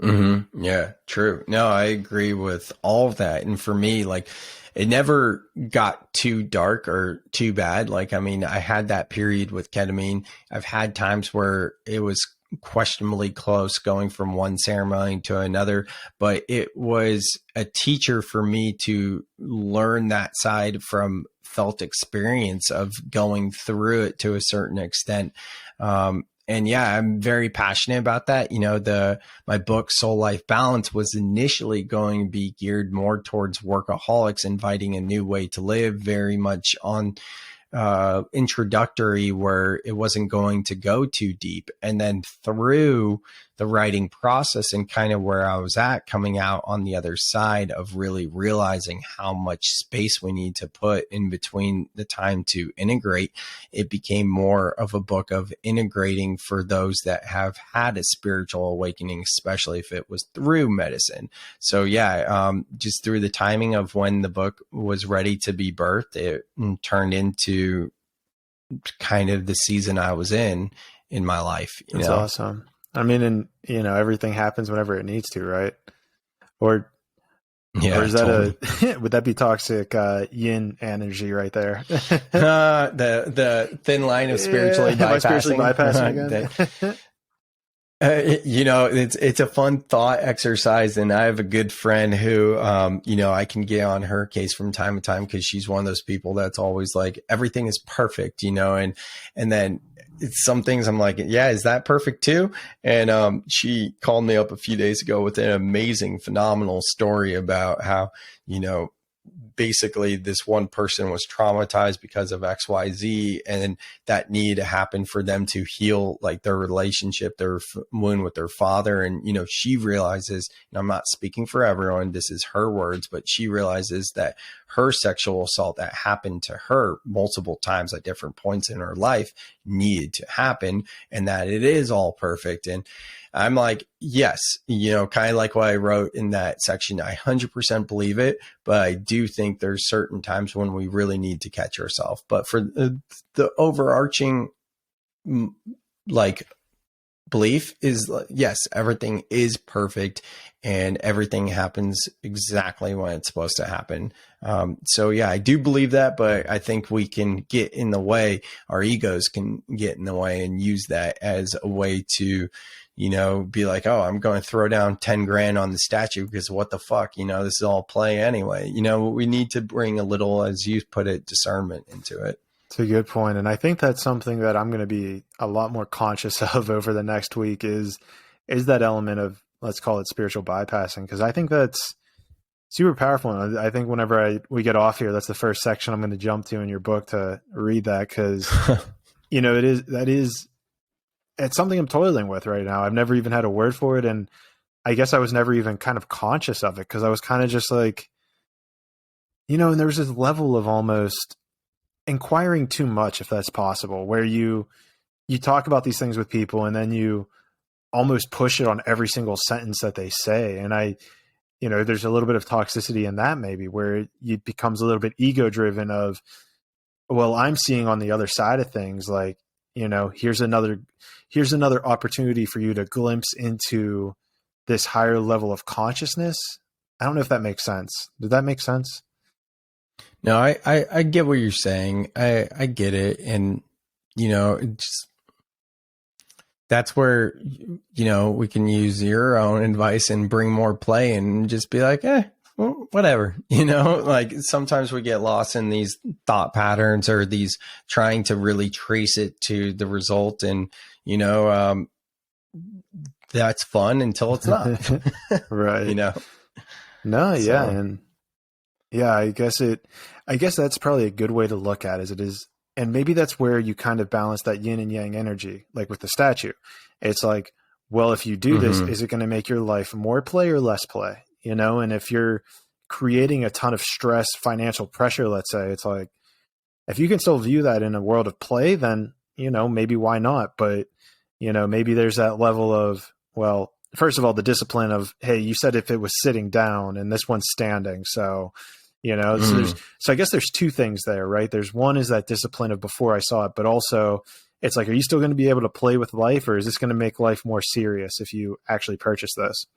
Yeah, true. No, I agree with all of that. And for me, like, it never got too dark or too bad. Like, I mean, I had that period with ketamine. I've had times where it was questionably close going from one ceremony to another, but it was a teacher for me to learn that side from felt experience of going through it to a certain extent. And yeah, I'm very passionate about that. You know, my book Soul Life Balance was initially going to be geared more towards workaholics, inviting a new way to live, very much on introductory, where it wasn't going to go too deep. And then through the writing process and kind of where I was at coming out on the other side of really realizing how much space we need to put in between the time to integrate, it became more of a book of integrating for those that have had a spiritual awakening, especially if it was through medicine. So yeah, just through the timing of when the book was ready to be birthed, it turned into kind of the season I was in my life. That's awesome. I mean, and you know, everything happens whenever it needs to, right? Or is that totally. Would that be toxic yin energy right there? The thin line of spiritually bypassing again. You know, it's a fun thought exercise, and I have a good friend who, you know, I can get on her case from time to time because she's one of those people that's always like, everything is perfect, you know, and then it's some things I'm like, yeah, is that perfect too? And she called me up a few days ago with an amazing, phenomenal story about how, you know, basically this one person was traumatized because of XYZ, and that needed to happen for them to heal like their relationship, their wound with their father. And, you know, she realizes, and I'm not speaking for everyone, this is her words, but she realizes that her sexual assault that happened to her multiple times at different points in her life needed to happen, and that it is all perfect. And I'm like, yes, you know, kind of like what I wrote in that section, I 100% believe it, but I do think there's certain times when we really need to catch ourselves. But for the overarching, like, belief is, yes, everything is perfect and everything happens exactly when it's supposed to happen. So yeah, I do believe that, but I think we can get in the way. Our egos can get in the way and use that as a way to, you know, be like, oh, I'm going to throw down 10 grand on the statue because what the fuck, you know, this is all play anyway. You know, we need to bring a little, as you put it, discernment into it. It's a good point. And I think that's something that I'm going to be a lot more conscious of over the next week is that element of, let's call it spiritual bypassing. Cause I think that's super powerful. And I think whenever we get off here, that's the first section I'm going to jump to in your book to read that. Cause you know, it's something I'm toiling with right now. I've never even had a word for it. And I guess I was never even kind of conscious of it. Cause I was kind of just like, you know, and there was this level of almost inquiring too much, if that's possible, where you talk about these things with people and then you almost push it on every single sentence that they say. And there's a little bit of toxicity in that, maybe, where it becomes a little bit ego driven of, well, I'm seeing on the other side of things, like, here's another opportunity for you to glimpse into this higher level of consciousness. I don't know if that makes sense. Did that make sense? No, I get what you're saying. I get it. And, that's where, we can use your own advice and bring more play and just be like, well, whatever, like sometimes we get lost in these thought patterns or these trying to really trace it to the result. And, that's fun until it's not. Right. No, So. yeah. And yeah, I guess that's probably a good way to look at it is. And maybe that's where you kind of balance that yin and yang energy, like with the statue. It's like, well, if you do this, is it going to make your life more play or less play? And if you're creating a ton of stress, financial pressure, let's say, it's like, if you can still view that in a world of play, then, maybe why not? But, maybe there's that level of, well, first of all, the discipline of, hey, you said if it was sitting down and this one's standing. So, so I guess there's two things there, right? There's one is that discipline of before I saw it, but also it's like, are you still going to be able to play with life, or is this going to make life more serious if you actually purchase this?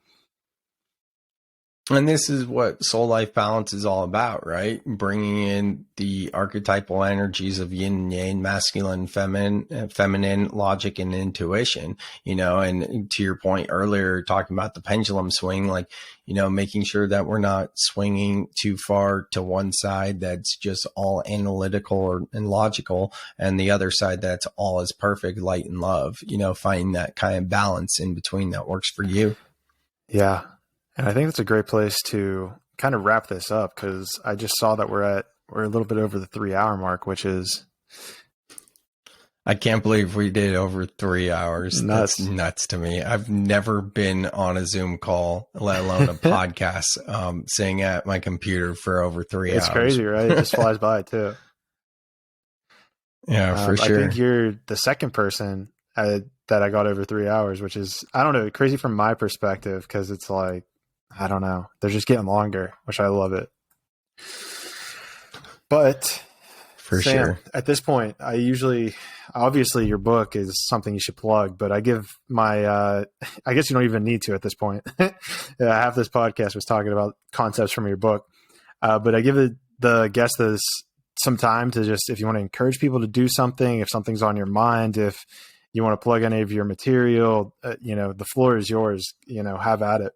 And this is what soul life balance is all about, right? Bringing in the archetypal energies of yin and yang, masculine, feminine logic and intuition, and to your point earlier, talking about the pendulum swing, like, making sure that we're not swinging too far to one side that's just all analytical and logical, and the other side that's all is perfect, light and love, finding that kind of balance in between that works for you. Yeah. And I think that's a great place to kind of wrap this up, because I just saw that we're a little bit over the 3-hour mark, which is. I can't believe we did over 3 hours. Nuts. That's nuts to me. I've never been on a Zoom call, let alone a podcast, sitting at my computer for over 3 hours. It's crazy, right? It just flies by too. Yeah, for sure. I think you're the second person that I got over 3 hours, which is, I don't know, crazy from my perspective, because it's like, I don't know, they're just getting longer, which I love it. But for Sam, sure, at this point, obviously your book is something you should plug, but I give I guess you don't even need to at this point. Half this podcast was talking about concepts from your book. But I give the guests some time to just, if you want to encourage people to do something, if something's on your mind, if you want to plug any of your material, the floor is yours, have at it.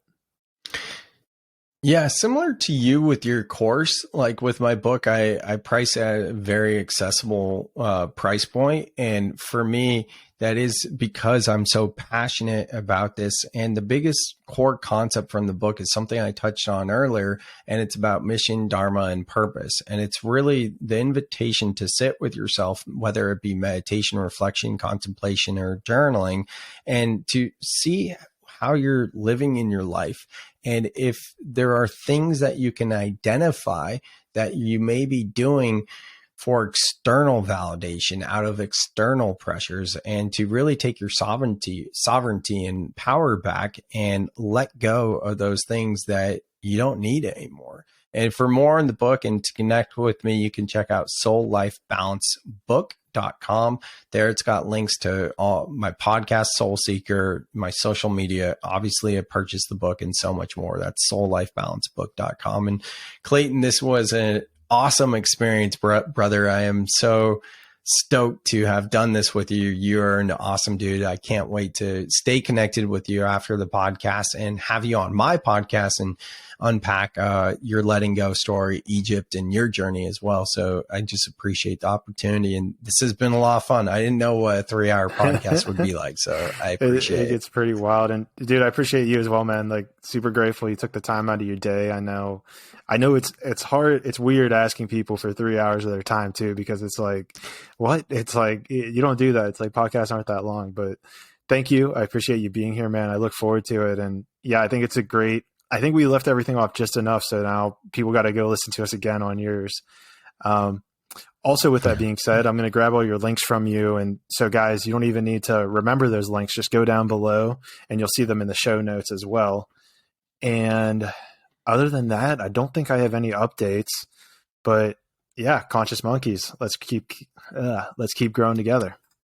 Yeah, similar to you with your course, like with my book, I price at a very accessible price point. And for me, that is because I'm so passionate about this. And the biggest core concept from the book is something I touched on earlier, and it's about mission, dharma, and purpose. And it's really the invitation to sit with yourself, whether it be meditation, reflection, contemplation, or journaling, and to see how you're living in your life. And if there are things that you can identify that you may be doing for external validation out of external pressures, and to really take your sovereignty and power back and let go of those things that you don't need anymore. And for more in the book and to connect with me, you can check out soullifebalancebook.com. There it's got links to all my podcast, Soul Seeker, my social media. Obviously, I purchased the book and so much more. That's soullifebalancebook.com. And Clayton, this was an awesome experience, brother. I am so stoked to have done this with you. You're an awesome dude. I can't wait to stay connected with you after the podcast and have you on my podcast and unpack your letting go story, Egypt, and your journey as well. So I just appreciate the opportunity. And this has been a lot of fun. I didn't know what a 3-hour podcast would be like. So I appreciate it. It's pretty wild. And dude, I appreciate you as well, man. Like, super grateful you took the time out of your day. I know it's hard. It's weird asking people for 3 hours of their time too, because it's like, what? It's like, you don't do that. It's like, podcasts aren't that long, but thank you. I appreciate you being here, man. I look forward to it. And yeah, I think we left everything off just enough. So now people got to go listen to us again on yours. Also, with that being said, I'm going to grab all your links from you. And so guys, you don't even need to remember those links. Just go down below and you'll see them in the show notes as well. And other than that, I don't think I have any updates. But yeah, conscious monkeys. Let's keep growing together.